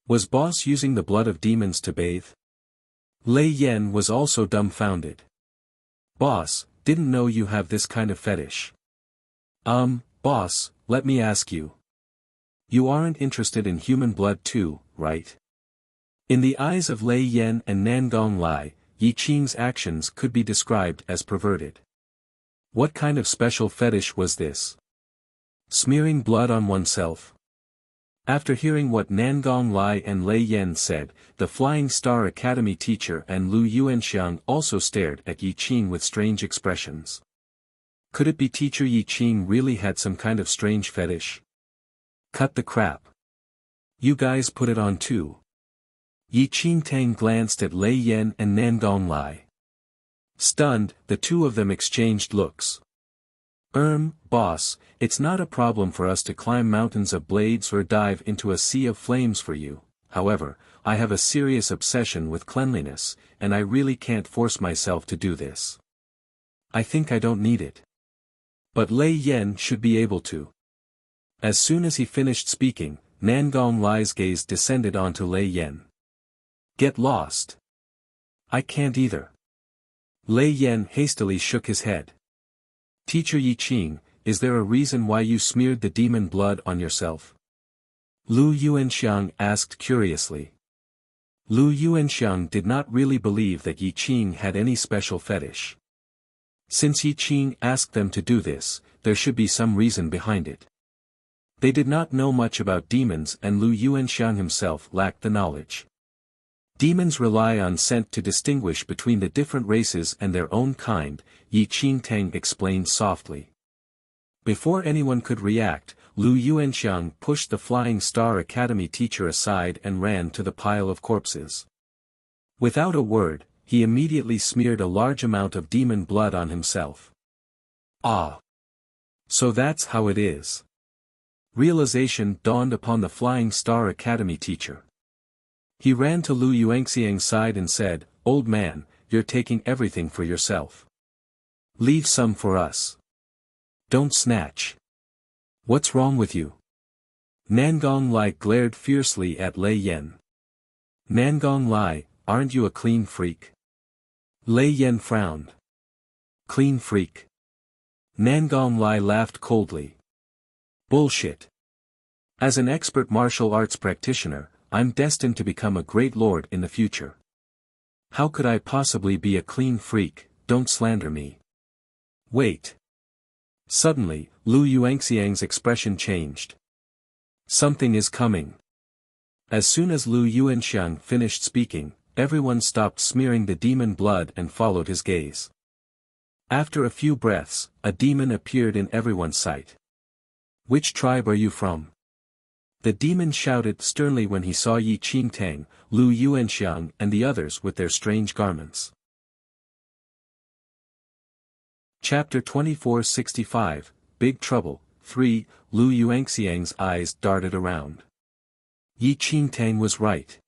Was boss using the blood of demons to bathe? Lei Yan was also dumbfounded. Boss, didn't know you have this kind of fetish. Boss, let me ask you. You aren't interested in human blood too, right? In the eyes of Lei Yan and Nangong Lai, Yi Qing's actions could be described as perverted. What kind of special fetish was this? Smearing blood on oneself? After hearing what Nangong Lai and Lei Yan said, the Flying Star Academy teacher and Lu Yuanxiang also stared at Yi Qing with strange expressions. Could it be teacher Yi Qing really had some kind of strange fetish? Cut the crap. You guys put it on too. Yi Qingtang glanced at Lei Yan and Nangong Lai. Stunned, the two of them exchanged looks. Boss, it's not a problem for us to climb mountains of blades or dive into a sea of flames for you. However, I have a serious obsession with cleanliness, and I really can't force myself to do this. I think I don't need it. But Lei Yan should be able to. As soon as he finished speaking, Nangong Lai's gaze descended onto Lei Yan. Get lost. I can't either. Lei Yan hastily shook his head. Teacher Yi Qing, is there a reason why you smeared the demon blood on yourself? Lu Yuanxiang asked curiously. Lu Yuanxiang did not really believe that Yi Qing had any special fetish. Since Yi Qing asked them to do this, there should be some reason behind it. They did not know much about demons and Lu Yuanxiang himself lacked the knowledge. Demons rely on scent to distinguish between the different races and their own kind, Yi Qingtang explained softly. Before anyone could react, Lu Yuanxiang pushed the Flying Star Academy teacher aside and ran to the pile of corpses. Without a word, he immediately smeared a large amount of demon blood on himself. Ah! So that's how it is. Realization dawned upon the Flying Star Academy teacher. He ran to Lu Yuanxiang's side and said, Old man, you're taking everything for yourself. Leave some for us. Don't snatch. What's wrong with you? Nangong Lai glared fiercely at Lei Yan. Nangong Lai, aren't you a clean freak? Lei Yan frowned. Clean freak. Nangong Lai laughed coldly. Bullshit. As an expert martial arts practitioner, I'm destined to become a great lord in the future. How could I possibly be a clean freak? Don't slander me. Wait. Suddenly, Lu Yuanxiang's expression changed. Something is coming. As soon as Lu Yuanxiang finished speaking, everyone stopped smearing the demon blood and followed his gaze. After a few breaths, a demon appeared in everyone's sight. Which tribe are you from? The demon shouted sternly when he saw Yi Qingtang, Lu Yuanxiang and the others with their strange garments. Chapter 2465, Big Trouble, 3, Lu Yuanxiang's eyes darted around. Yi Qingtang was right.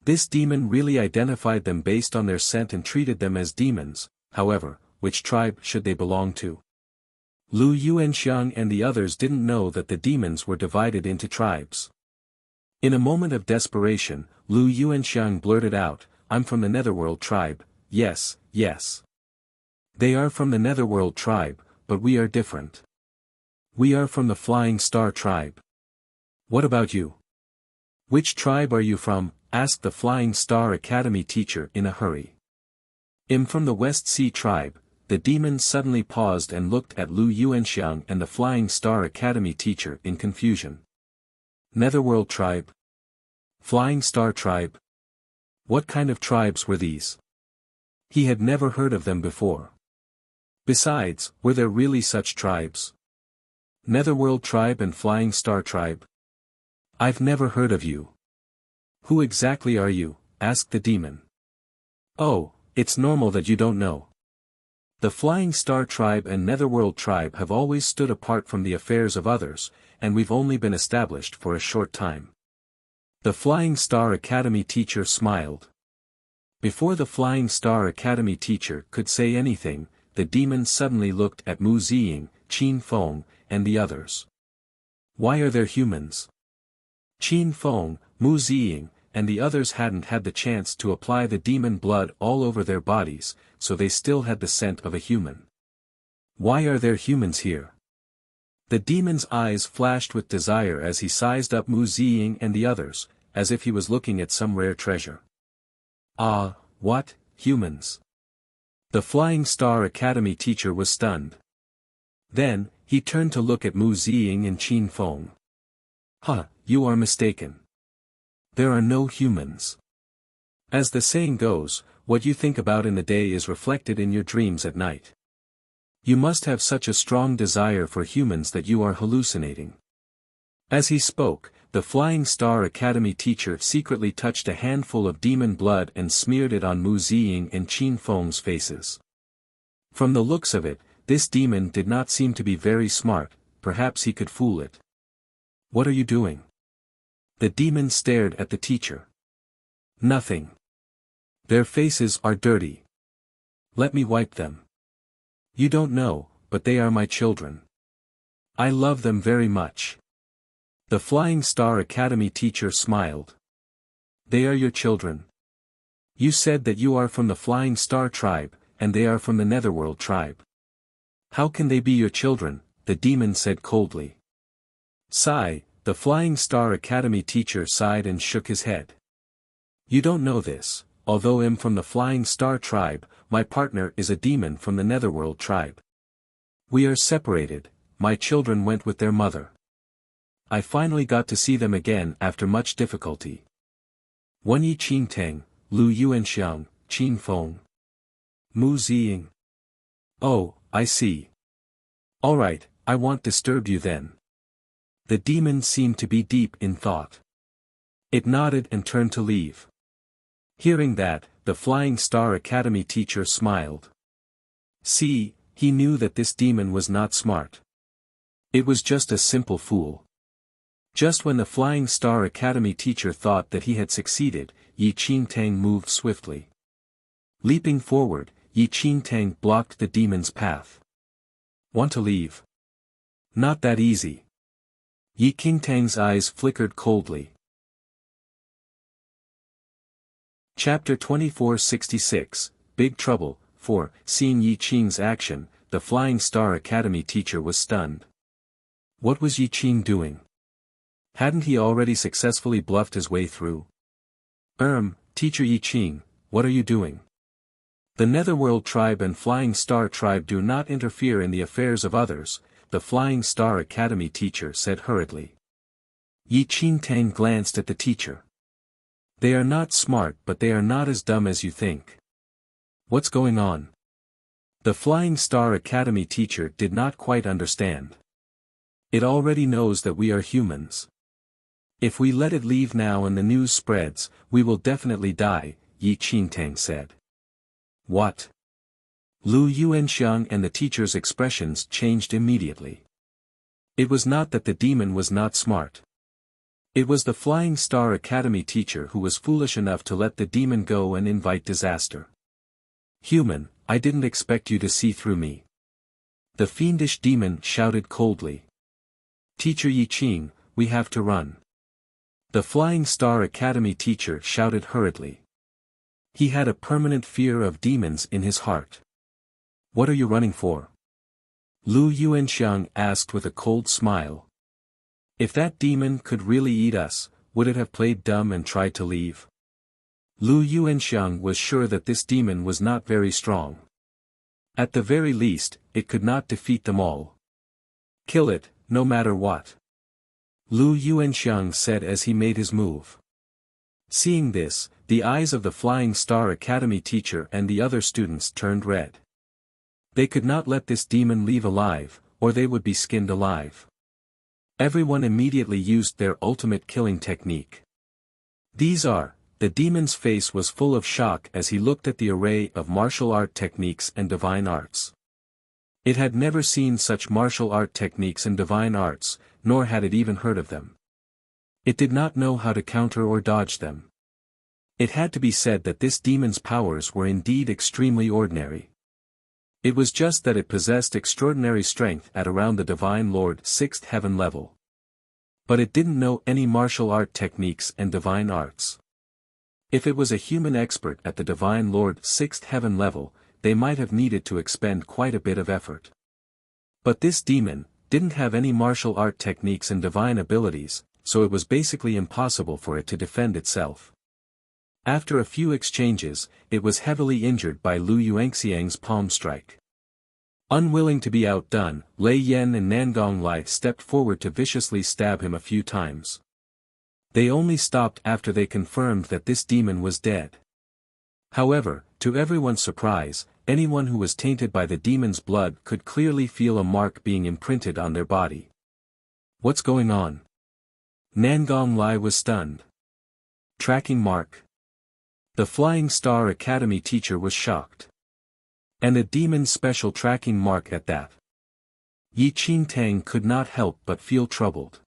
This demon really identified them based on their scent and treated them as demons. However, which tribe should they belong to? Lu Yuanxiang and the others didn't know that the demons were divided into tribes. In a moment of desperation, Lu Yuanxiang blurted out, I'm from the Netherworld tribe. Yes, yes. They are from the Netherworld tribe, but we are different. We are from the Flying Star tribe. What about you? Which tribe are you from? Asked the Flying Star Academy teacher in a hurry. From the West Sea tribe, the demon suddenly paused and looked at Lu Yuanxiang and the Flying Star Academy teacher in confusion. Netherworld tribe? Flying Star tribe? What kind of tribes were these? He had never heard of them before. Besides, were there really such tribes? Netherworld tribe and Flying Star tribe? I've never heard of you. Who exactly are you? Asked the demon. Oh, it's normal that you don't know. The Flying Star tribe and Netherworld tribe have always stood apart from the affairs of others, and we've only been established for a short time. The Flying Star Academy teacher smiled. Before the Flying Star Academy teacher could say anything, the demon suddenly looked at Mu Ziying, Qin Feng, and the others. Why are there humans? Qin Feng, Mu Ziying, and the others hadn't had the chance to apply the demon blood all over their bodies, so they still had the scent of a human. Why are there humans here? The demon's eyes flashed with desire as he sized up Mu Ziying and the others, as if he was looking at some rare treasure. Ah, what, humans? The Flying Star Academy teacher was stunned. Then, he turned to look at Mu Ziying and Qin Feng. Huh, you are mistaken. There are no humans. As the saying goes, what you think about in the day is reflected in your dreams at night. You must have such a strong desire for humans that you are hallucinating. As he spoke, the Flying Star Academy teacher secretly touched a handful of demon blood and smeared it on Mu Ziying and Qin Feng's faces. From the looks of it, this demon did not seem to be very smart, perhaps he could fool it. What are you doing? The demon stared at the teacher. Nothing. Their faces are dirty. Let me wipe them. You don't know, but they are my children. I love them very much. The Flying Star Academy teacher smiled. They are your children. You said that you are from the Flying Star tribe, and they are from the Netherworld tribe. How can they be your children? The demon said coldly. Sigh, the Flying Star Academy teacher sighed and shook his head. You don't know this, although I'm from the Flying Star tribe, my partner is a demon from the Netherworld tribe. We are separated, my children went with their mother. I finally got to see them again after much difficulty. Wen Yi Qingtang, Lu Yuanxiang, Qin Feng. Mu Ziying. Oh, I see. Alright, I won't disturb you then. The demon seemed to be deep in thought. It nodded and turned to leave. Hearing that, the Flying Star Academy teacher smiled. See, he knew that this demon was not smart. It was just a simple fool. Just when the Flying Star Academy teacher thought that he had succeeded, Yi Qingtang moved swiftly. Leaping forward, Yi Qingtang blocked the demon's path. Want to leave? Not that easy. Yi Qingtang's eyes flickered coldly. Chapter 2466, Big Trouble. 4. Seeing Yi Qing's action, the Flying Star Academy teacher was stunned. What was Yi Qing doing? Hadn't he already successfully bluffed his way through? Teacher Yi Qing, what are you doing? The Netherworld tribe and Flying Star tribe do not interfere in the affairs of others, the Flying Star Academy teacher said hurriedly. Yi Qingtang glanced at the teacher. They are not smart, but they are not as dumb as you think. What's going on? The Flying Star Academy teacher did not quite understand. It already knows that we are humans. If we let it leave now and the news spreads, we will definitely die, Yi Qingtang said. What? Lu Yuanxiang and the teacher's expressions changed immediately. It was not that the demon was not smart. It was the Flying Star Academy teacher who was foolish enough to let the demon go and invite disaster. Human, I didn't expect you to see through me. The fiendish demon shouted coldly. Teacher Yi Qing, we have to run. The Flying Star Academy teacher shouted hurriedly. He had a permanent fear of demons in his heart. What are you running for? Lu Yuanxiang asked with a cold smile. If that demon could really eat us, would it have played dumb and tried to leave? Lu Yuanxiang was sure that this demon was not very strong. At the very least, it could not defeat them all. Kill it, no matter what. Lu Yuanxiang said as he made his move. Seeing this, the eyes of the Flying Star Academy teacher and the other students turned red. They could not let this demon leave alive, or they would be skinned alive. Everyone immediately used their ultimate killing technique. The demon's face was full of shock as he looked at the array of martial art techniques and divine arts. It had never seen such martial art techniques and divine arts, nor had it even heard of them. It did not know how to counter or dodge them. It had to be said that this demon's powers were indeed extremely ordinary. It was just that it possessed extraordinary strength at around the Divine Lord 6th heaven level. But it didn't know any martial art techniques and divine arts. If it was a human expert at the Divine Lord 6th heaven level, they might have needed to expend quite a bit of effort. But this demon didn't have any martial art techniques and divine abilities, so it was basically impossible for it to defend itself. After a few exchanges, it was heavily injured by Lu Yuanxiang's palm strike. Unwilling to be outdone, Lei Yan and Nangong Lai stepped forward to viciously stab him a few times. They only stopped after they confirmed that this demon was dead. However, to everyone's surprise, anyone who was tainted by the demon's blood could clearly feel a mark being imprinted on their body. What's going on? Nangong Lai was stunned. Tracking mark. The Flying Star Academy teacher was shocked. And a demon's special tracking mark at that. Yi Qingtang could not help but feel troubled.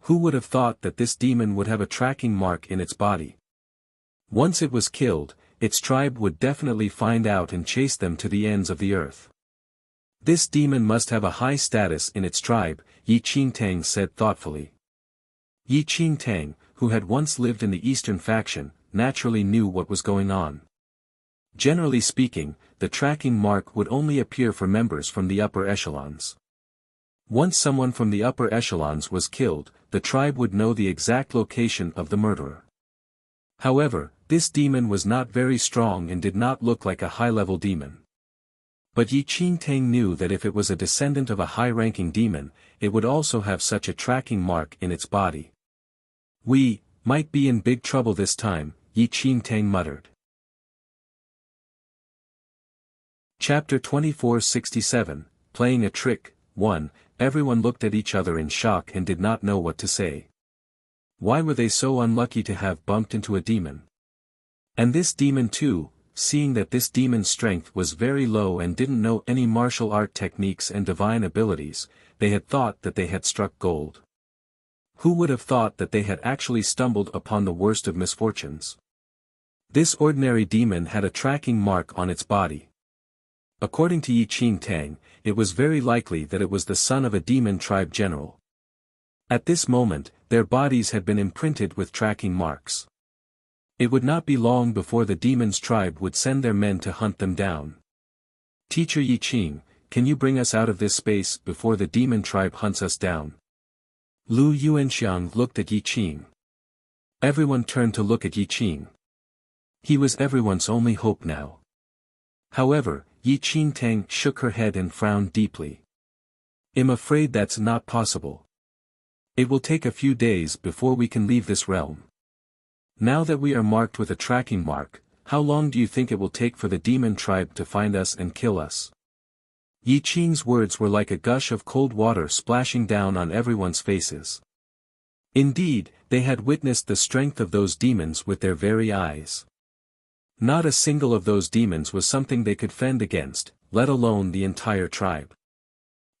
Who would have thought that this demon would have a tracking mark in its body? Once it was killed, its tribe would definitely find out and chase them to the ends of the earth. This demon must have a high status in its tribe, Yi Qingtang said thoughtfully. Yi Qingtang, who had once lived in the eastern faction, naturally knew what was going on. Generally speaking, the tracking mark would only appear for members from the upper echelons. Once someone from the upper echelons was killed, the tribe would know the exact location of the murderer. However, this demon was not very strong and did not look like a high-level demon. But Yi Qingtang knew that if it was a descendant of a high-ranking demon, it would also have such a tracking mark in its body. We might be in big trouble this time, Yi Qingtang muttered. Chapter 2467, Playing a Trick, 1. Everyone looked at each other in shock and did not know what to say. Why were they so unlucky to have bumped into a demon? And this demon too, seeing that this demon's strength was very low and didn't know any martial art techniques and divine abilities, they had thought that they had struck gold. Who would have thought that they had actually stumbled upon the worst of misfortunes? This ordinary demon had a tracking mark on its body. According to Yi Qingtang, it was very likely that it was the son of a demon tribe general. At this moment, their bodies had been imprinted with tracking marks. It would not be long before the demon's tribe would send their men to hunt them down. Teacher Yi Qing, can you bring us out of this space before the demon tribe hunts us down? Lu Yuanxiang looked at Yi Qing. Everyone turned to look at Yi Qing. He was everyone's only hope now. However, Yi Qingtang shook her head and frowned deeply. I'm afraid that's not possible. It will take a few days before we can leave this realm. Now that we are marked with a tracking mark, how long do you think it will take for the demon tribe to find us and kill us? Yi Qing's words were like a gush of cold water splashing down on everyone's faces. Indeed, they had witnessed the strength of those demons with their very eyes. Not a single of those demons was something they could fend against, let alone the entire tribe.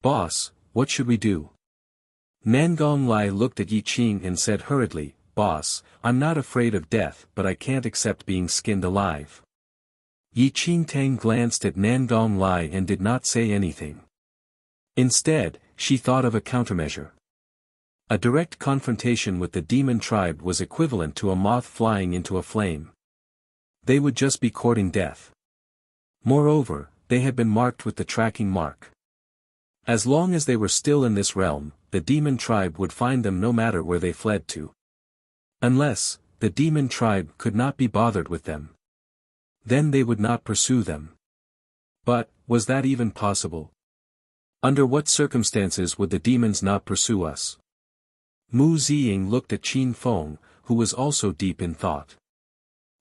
Boss, what should we do? Nangong Lai looked at Yi Qing and said hurriedly, Boss, I'm not afraid of death but I can't accept being skinned alive. Yi Qingtang glanced at Nangong Lai and did not say anything. Instead, she thought of a countermeasure. A direct confrontation with the demon tribe was equivalent to a moth flying into a flame. They would just be courting death. Moreover, they had been marked with the tracking mark. As long as they were still in this realm, the demon tribe would find them no matter where they fled to. Unless, the demon tribe could not be bothered with them. Then they would not pursue them. But, was that even possible? Under what circumstances would the demons not pursue us? Mu Ziying looked at Qin Feng, who was also deep in thought.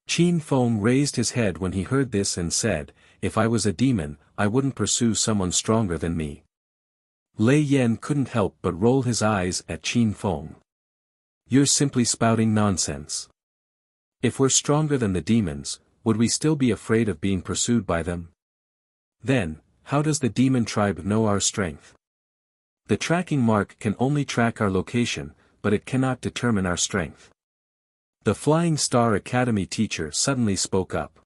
Qin Feng raised his head when he heard this and said, "If I was a demon, I wouldn't pursue someone stronger than me." Lei Yan couldn't help but roll his eyes at Qin Feng. "You're simply spouting nonsense. If we're stronger than the demons, would we still be afraid of being pursued by them? Then, how does the demon tribe know our strength? The tracking mark can only track our location, but it cannot determine our strength." The Flying Star Academy teacher suddenly spoke up.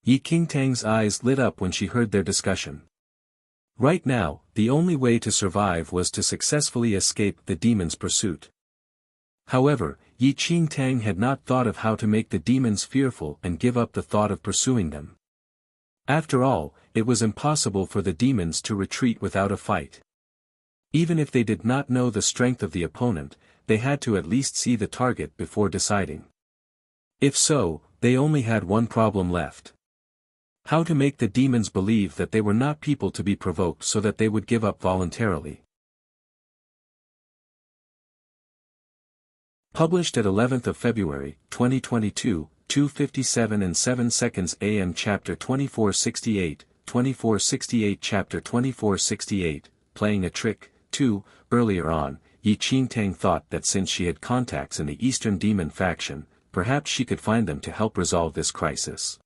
Yi Qingtang's eyes lit up when she heard their discussion. Right now, the only way to survive was to successfully escape the demon's pursuit. However, Yi Qingtang had not thought of how to make the demons fearful and give up the thought of pursuing them. After all, it was impossible for the demons to retreat without a fight. Even if they did not know the strength of the opponent, they had to at least see the target before deciding. If so, they only had one problem left. How to make the demons believe that they were not people to be provoked so that they would give up voluntarily. Published at 11th of February, 2022, 2:57 and 7 seconds AM. Chapter 2468, 2468. Chapter 2468, Playing a Trick. 2. Earlier on, Yi Qingtang thought that since she had contacts in the Eastern Demon faction, perhaps she could find them to help resolve this crisis.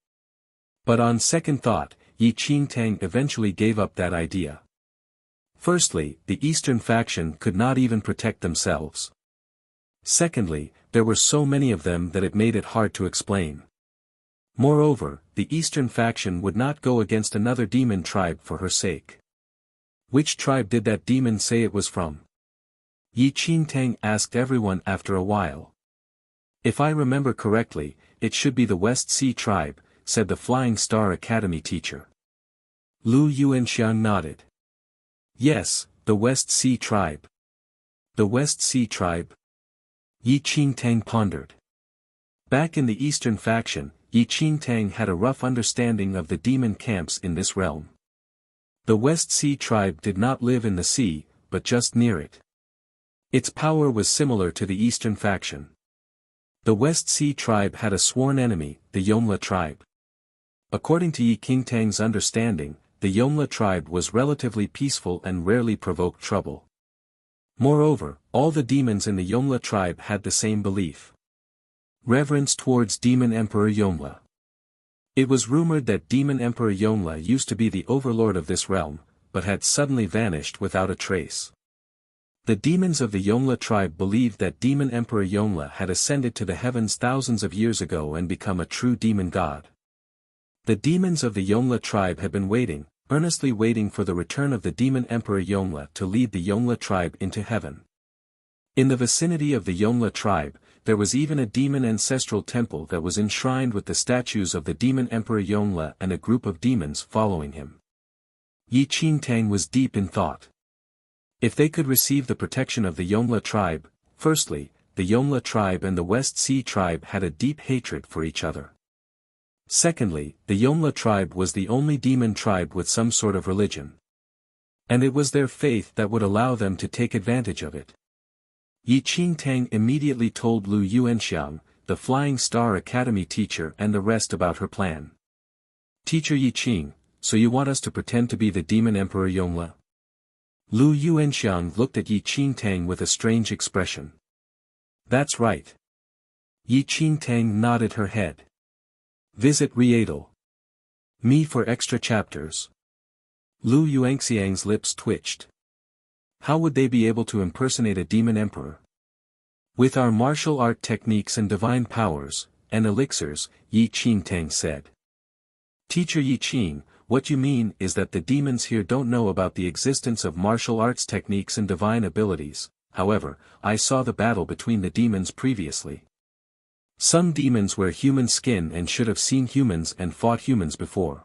But on second thought, Yi Qingtang eventually gave up that idea. Firstly, the Eastern faction could not even protect themselves. Secondly, there were so many of them that it made it hard to explain. Moreover, the Eastern faction would not go against another demon tribe for her sake. Which tribe did that demon say it was from? Yi Qingtang asked everyone after a while. If I remember correctly, it should be the West Sea tribe, said the Flying Star Academy teacher. Lu Yuanxiang nodded. Yes, the West Sea tribe. The West Sea tribe? Yi Qingtang pondered. Back in the Eastern faction, Yi Qingtang had a rough understanding of the demon camps in this realm. The West Sea tribe did not live in the sea, but just near it. Its power was similar to the Eastern faction. The West Sea tribe had a sworn enemy, the Yomla tribe. According to Yi Qingtang's understanding, the Yomla tribe was relatively peaceful and rarely provoked trouble. Moreover, all the demons in the Yomla tribe had the same belief. Reverence towards Demon Emperor Yomla. It was rumored that Demon Emperor Yomla used to be the overlord of this realm, but had suddenly vanished without a trace. The demons of the Yomla tribe believed that Demon Emperor Yomla had ascended to the heavens thousands of years ago and become a true demon god. The demons of the Yomla tribe had been waiting, earnestly waiting for the return of the Demon Emperor Yomla to lead the Yomla tribe into heaven. In the vicinity of the Yomla tribe, there was even a demon ancestral temple that was enshrined with the statues of the Demon Emperor Yomla and a group of demons following him. Yi Qingtang was deep in thought. If they could receive the protection of the Yomla tribe, firstly, the Yomla tribe and the West Sea tribe had a deep hatred for each other. Secondly, the Yomla tribe was the only demon tribe with some sort of religion. And it was their faith that would allow them to take advantage of it. Yi Qingtang immediately told Lu Yuanxiang, the Flying Star Academy teacher, and the rest about her plan. Teacher Yi Qing, so you want us to pretend to be the Demon Emperor Yomla? Lu Yuanxiang looked at Yi Qingtang with a strange expression. That's right. Yi Qingtang nodded her head. Visit Riedel. Me for extra chapters. Lu Yuanxiang's lips twitched. How would they be able to impersonate a demon emperor? With our martial art techniques and divine powers, and elixirs, Yi Qingtang said. Teacher Yi Qing, what you mean is that the demons here don't know about the existence of martial arts techniques and divine abilities. However, I saw the battle between the demons previously. Some demons wear human skin and should have seen humans and fought humans before.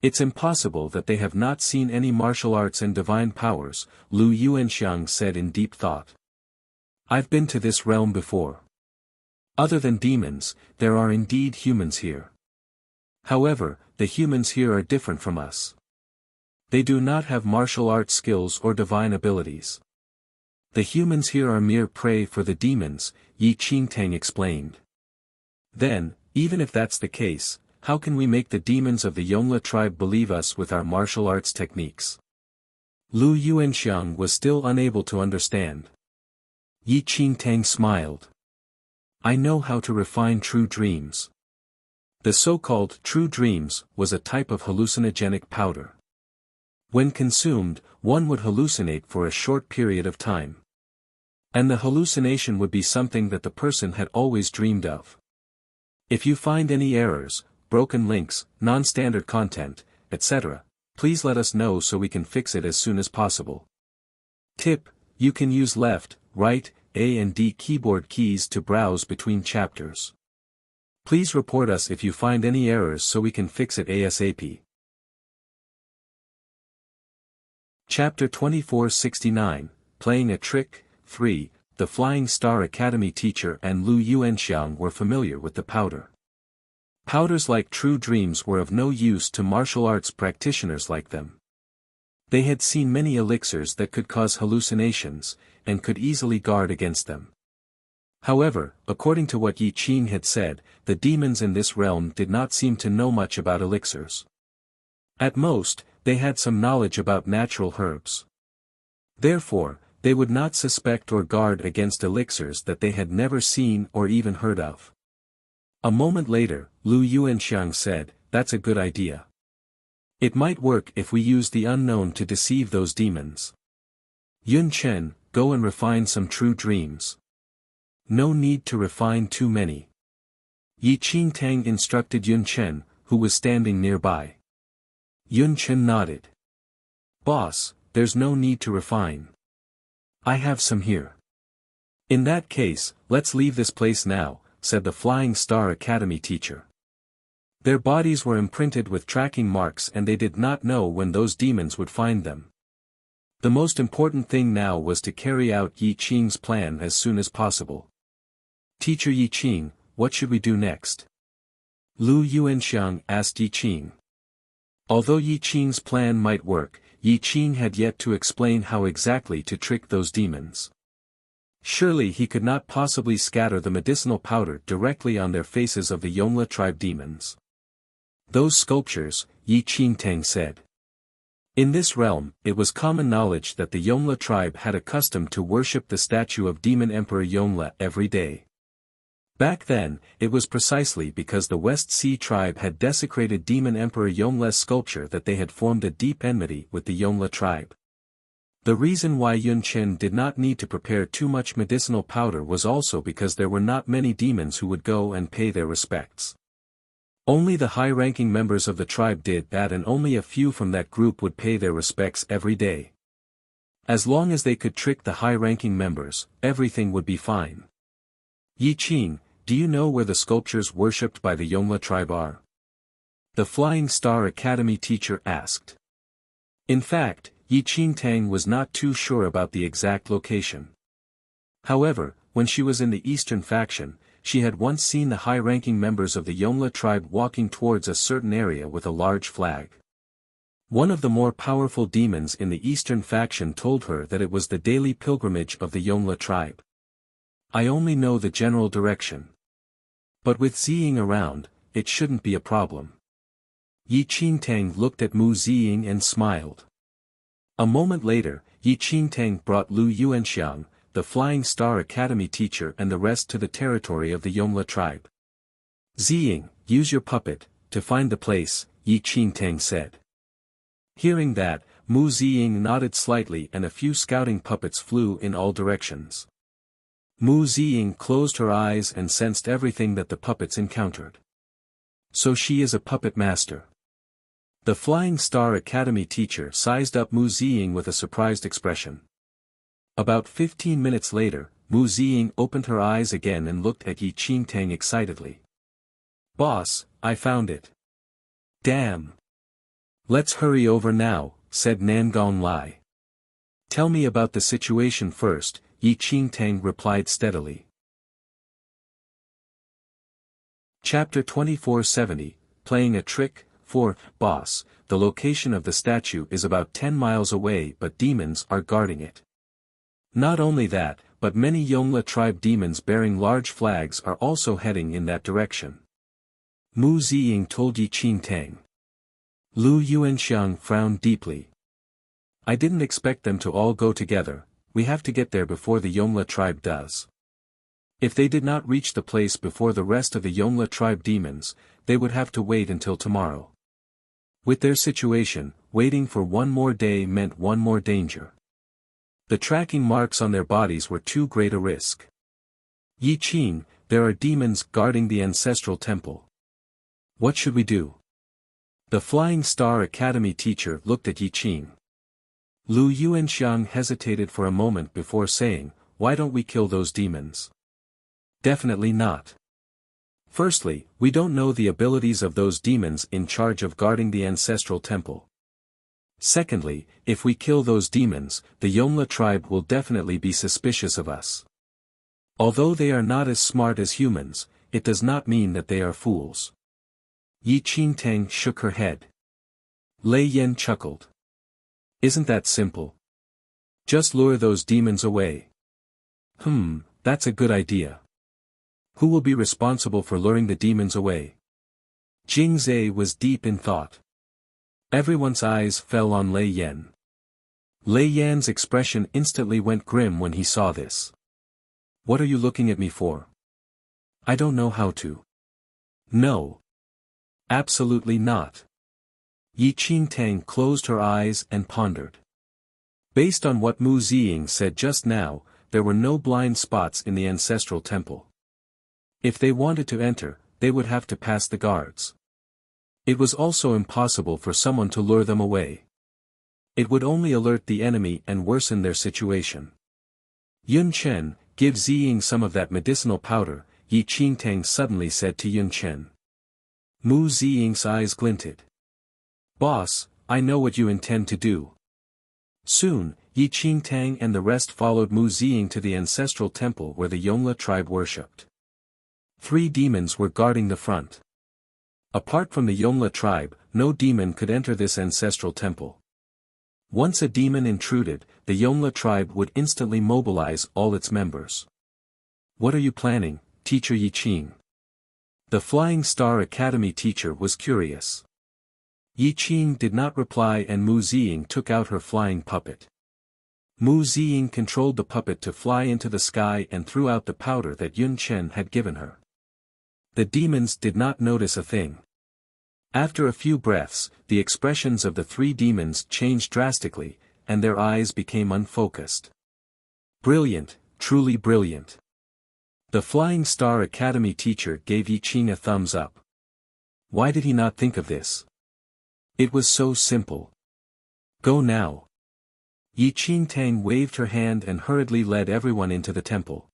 It's impossible that they have not seen any martial arts and divine powers, Lu Yuanxiang said in deep thought. I've been to this realm before. Other than demons, there are indeed humans here. However, the humans here are different from us. They do not have martial arts skills or divine abilities. The humans here are mere prey for the demons, Yi Qingtang explained. Then, even if that's the case, how can we make the demons of the Yongle tribe believe us with our martial arts techniques? Lu Yuanxiang was still unable to understand. Yi Qingtang smiled. I know how to refine true dreams. The so-called true dreams was a type of hallucinogenic powder. When consumed, one would hallucinate for a short period of time. And the hallucination would be something that the person had always dreamed of. If you find any errors, broken links, non-standard content, etc., please let us know so we can fix it as soon as possible. Tip: you can use left, right, A and D keyboard keys to browse between chapters. Please report us if you find any errors so we can fix it ASAP. Chapter 2469, Playing a Trick, 3. The Flying Star Academy teacher and Lu Yuanxiang were familiar with the powder. Powders like true dreams were of no use to martial arts practitioners like them. They had seen many elixirs that could cause hallucinations, and could easily guard against them. However, according to what Yi Qing had said, the demons in this realm did not seem to know much about elixirs. At most, they had some knowledge about natural herbs. Therefore, they would not suspect or guard against elixirs that they had never seen or even heard of. A moment later, Lu Yuanxiang said, "That's a good idea. It might work if we use the unknown to deceive those demons. Yun Chen, go and refine some true dreams. No need to refine too many." Yi Qingtang instructed Yun Chen, who was standing nearby. Yun Chen nodded. "Boss, there's no need to refine. I have some here." "In that case, let's leave this place now," said the Flying Star Academy teacher. Their bodies were imprinted with tracking marks and they did not know when those demons would find them. The most important thing now was to carry out Yi Qing's plan as soon as possible. "Teacher Yi Qing, what should we do next?" Lu Yuanxiang asked Yi Qing. Although Yi Qing's plan might work, Yi Qing had yet to explain how exactly to trick those demons. Surely he could not possibly scatter the medicinal powder directly on their faces of the Yongle tribe demons. "Those sculptures," Yi Qingtang said. In this realm, it was common knowledge that the Yongle tribe had accustomed to worship the statue of Demon Emperor Yongle every day. Back then, it was precisely because the West Sea tribe had desecrated Demon Emperor Yongle's sculpture that they had formed a deep enmity with the Yongle tribe. The reason why Yun Chen did not need to prepare too much medicinal powder was also because there were not many demons who would go and pay their respects. Only the high-ranking members of the tribe did that, and only a few from that group would pay their respects every day. As long as they could trick the high-ranking members, everything would be fine. "Yi Qing, do you know where the sculptures worshipped by the Yongle tribe are?" the Flying Star Academy teacher asked. In fact, Yi Qingtang was not too sure about the exact location. However, when she was in the Eastern faction, she had once seen the high-ranking members of the Yongle tribe walking towards a certain area with a large flag. One of the more powerful demons in the Eastern faction told her that it was the daily pilgrimage of the Yongle tribe. "I only know the general direction. But with Ziying around, it shouldn't be a problem." Yi Qingtang looked at Mu Ziying and smiled. A moment later, Yi Qingtang brought Lu Yuanxiang, the Flying Star Academy teacher, and the rest to the territory of the Yongle tribe. "Ziying, use your puppet to find the place," Yi Qingtang said. Hearing that, Mu Ziying nodded slightly and a few scouting puppets flew in all directions. Mu Ziying closed her eyes and sensed everything that the puppets encountered. "So she is a puppet master." The Flying Star Academy teacher sized up Mu Ziying with a surprised expression. About 15 minutes later, Mu Ziying opened her eyes again and looked at Yi Qingtang excitedly. "Boss, I found it." "Damn. Let's hurry over now," said Nangong Lai. "Tell me about the situation first," Yi Qingtang replied steadily. Chapter 2470, Playing a Trick. 4. Boss, the location of the statue is about 10 miles away but demons are guarding it. Not only that, but many Yongla tribe demons bearing large flags are also heading in that direction. Mu Ziying told Yi Qingtang. Lu Yuanxiang frowned deeply. I didn't expect them to all go together, we have to get there before the Yongla tribe does. If they did not reach the place before the rest of the Yongla tribe demons, they would have to wait until tomorrow. With their situation, waiting for one more day meant one more danger. The tracking marks on their bodies were too great a risk. Yi Qing, there are demons guarding the ancestral temple. What should we do? The Flying Star Academy teacher looked at Yi Qing. Lu Yuanxiang hesitated for a moment before saying, why don't we kill those demons? Definitely not. Firstly, we don't know the abilities of those demons in charge of guarding the ancestral temple. Secondly, if we kill those demons, the Yongla tribe will definitely be suspicious of us. Although they are not as smart as humans, it does not mean that they are fools. Yi Qingtang shook her head. Lei Yan chuckled. Isn't that simple? Just lure those demons away. That's a good idea. Who will be responsible for luring the demons away? Jing Zhe was deep in thought. Everyone's eyes fell on Lei Yan. Lei Yan's expression instantly went grim when he saw this. What are you looking at me for? I don't know how to. No. Absolutely not. Yi Qingtang closed her eyes and pondered. Based on what Mu Ziying said just now, there were no blind spots in the ancestral temple. If they wanted to enter, they would have to pass the guards. It was also impossible for someone to lure them away. It would only alert the enemy and worsen their situation. Yun Chen, give Ziying some of that medicinal powder, Yi Qingtang suddenly said to Yun Chen. Mu Ziying's eyes glinted. Boss, I know what you intend to do. Soon, Yi Qingtang and the rest followed Mu Ziying to the ancestral temple where the Yongla tribe worshipped. 3 demons were guarding the front. Apart from the Yongla tribe, no demon could enter this ancestral temple. Once a demon intruded, the Yongla tribe would instantly mobilize all its members. What are you planning, Teacher Yi Qing? The Flying Star Academy teacher was curious. Yi Qing did not reply and Mu Ziying took out her flying puppet. Mu Ziying controlled the puppet to fly into the sky and threw out the powder that Yun Chen had given her. The demons did not notice a thing. After a few breaths, the expressions of the 3 demons changed drastically, and their eyes became unfocused. Brilliant, truly brilliant. The Flying Star Academy teacher gave Yi Qing a thumbs up. Why did he not think of this? It was so simple. Go now. Yi Qingtang waved her hand and hurriedly led everyone into the temple.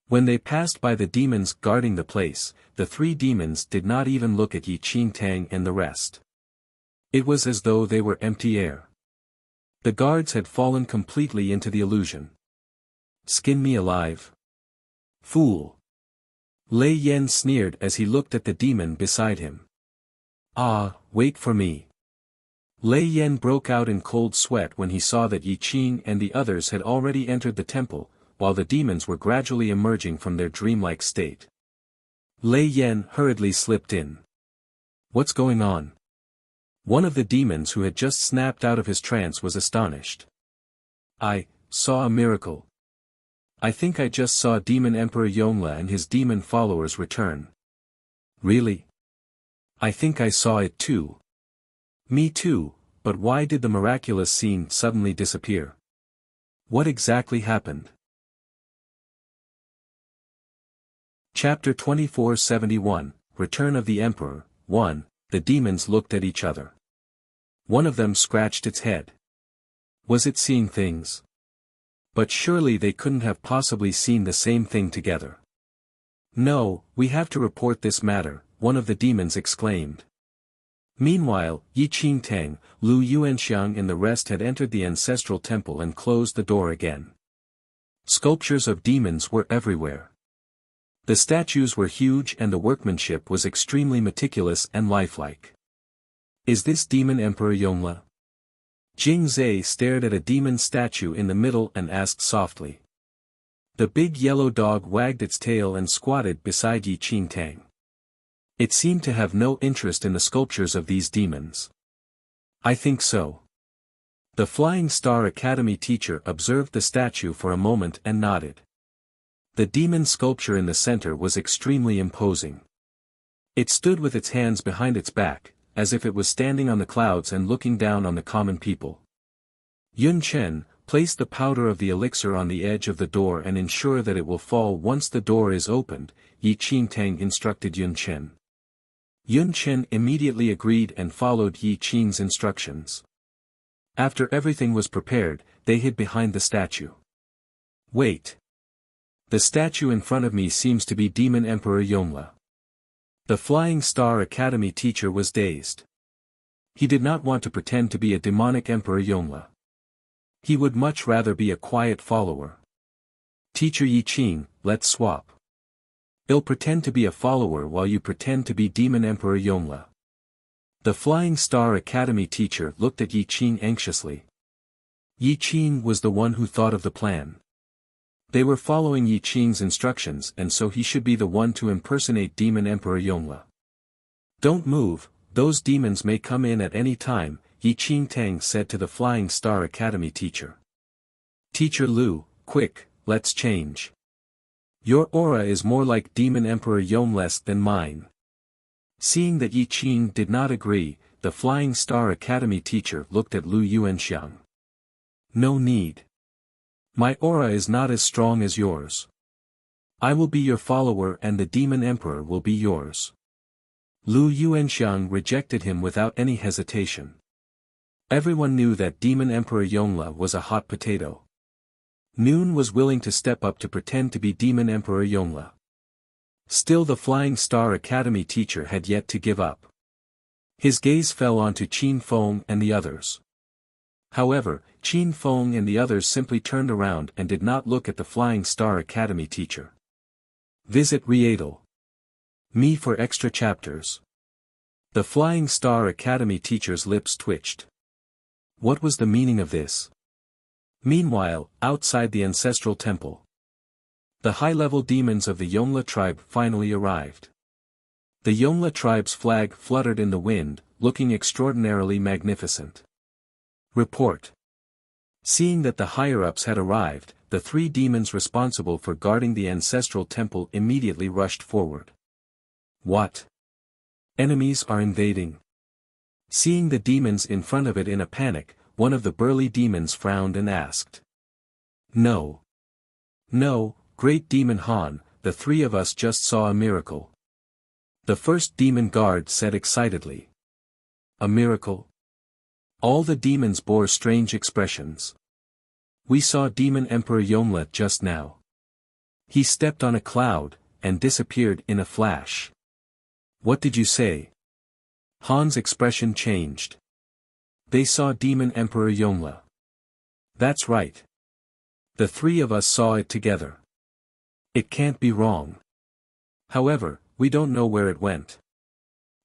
When they passed by the demons guarding the place, the 3 demons did not even look at Yi Qingtang and the rest. It was as though they were empty air. The guards had fallen completely into the illusion. Skin me alive. Fool. Lei Yan sneered as he looked at the demon beside him. Ah, wait for me. Lei Yan broke out in cold sweat when he saw that Yi Qing and the others had already entered the temple, while the demons were gradually emerging from their dreamlike state. Lei Yan hurriedly slipped in. What's going on? One of the demons who had just snapped out of his trance was astonished. I saw a miracle. I think I just saw Demon Emperor Yongla and his demon followers return. Really? I think I saw it too. Me too, but why did the miraculous scene suddenly disappear? What exactly happened? Chapter 2471, Return of the Emperor. 1. The demons looked at each other. One of them scratched its head. Was it seeing things? But surely they couldn't have possibly seen the same thing together. No, we have to report this matter, one of the demons exclaimed. Meanwhile, Yi Qingtang, Lu Yuanxiang and the rest had entered the ancestral temple and closed the door again. Sculptures of demons were everywhere. The statues were huge and the workmanship was extremely meticulous and lifelike. Is this Demon Emperor Yongle? Jing Zhe stared at a demon statue in the middle and asked softly. The big yellow dog wagged its tail and squatted beside Yi Qingtang. It seemed to have no interest in the sculptures of these demons. I think so. The Flying Star Academy teacher observed the statue for a moment and nodded. The demon sculpture in the center was extremely imposing. It stood with its hands behind its back, as if it was standing on the clouds and looking down on the common people. Yun Chen, place the powder of the elixir on the edge of the door and ensure that it will fall once the door is opened, Yi Qingtang instructed Yun Chen. Yun Chen immediately agreed and followed Yi Qing's instructions. After everything was prepared, they hid behind the statue. Wait. The statue in front of me seems to be Demon Emperor Yongle. The Flying Star Academy teacher was dazed. He did not want to pretend to be a demonic Emperor Yongle. He would much rather be a quiet follower. Teacher Yi Qing, let's swap. I'll pretend to be a follower while you pretend to be Demon Emperor Yongle. The Flying Star Academy teacher looked at Yi Qing anxiously. Yi Qing was the one who thought of the plan. They were following Yi Qing's instructions and so he should be the one to impersonate Demon Emperor Yongle. Don't move, those demons may come in at any time, Yi Qingtang said to the Flying Star Academy teacher. Teacher Lu, quick, let's change. Your aura is more like Demon Emperor Yongle's than mine. Seeing that Yi Qing did not agree, the Flying Star Academy teacher looked at Lu Yuanxiang. No need. My aura is not as strong as yours. I will be your follower and the Demon Emperor will be yours. Lu Yuanxiang rejected him without any hesitation. Everyone knew that Demon Emperor Yongle was a hot potato. Noon was willing to step up to pretend to be Demon Emperor Yongle. Still the Flying Star Academy teacher had yet to give up. His gaze fell onto Qin Feng and the others. However, Qin Feng and the others simply turned around and did not look at the Flying Star Academy teacher. Visit Riedel. Me for extra chapters. The Flying Star Academy teacher's lips twitched. What was the meaning of this? Meanwhile, outside the ancestral temple, the high-level demons of the Yongle tribe finally arrived. The Yongle tribe's flag fluttered in the wind, looking extraordinarily magnificent. Report. Seeing that the higher-ups had arrived, the three demons responsible for guarding the ancestral temple immediately rushed forward. What? Enemies are invading. Seeing the demons in front of it in a panic, one of the burly demons frowned and asked. No. No, Great Demon Han, the three of us just saw a miracle. The first demon guard said excitedly. A miracle? All the demons bore strange expressions. We saw Demon Emperor Yongle just now. He stepped on a cloud, and disappeared in a flash. What did you say? Han's expression changed. They saw Demon Emperor Yongle. That's right. The three of us saw it together. It can't be wrong. However, we don't know where it went.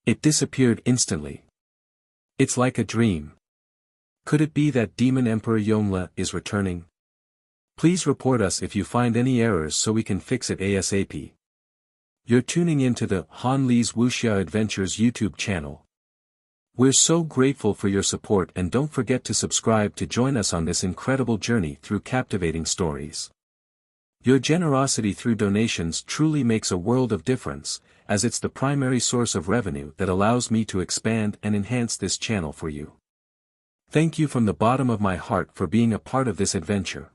It disappeared instantly. It's like a dream. Could it be that Demon Emperor Yongle is returning? Please report us if you find any errors so we can fix it ASAP. You're tuning into the Han Li's Wuxia Adventures YouTube channel. We're so grateful for your support and don't forget to subscribe to join us on this incredible journey through captivating stories. Your generosity through donations truly makes a world of difference, as it's the primary source of revenue that allows me to expand and enhance this channel for you. Thank you from the bottom of my heart for being a part of this adventure.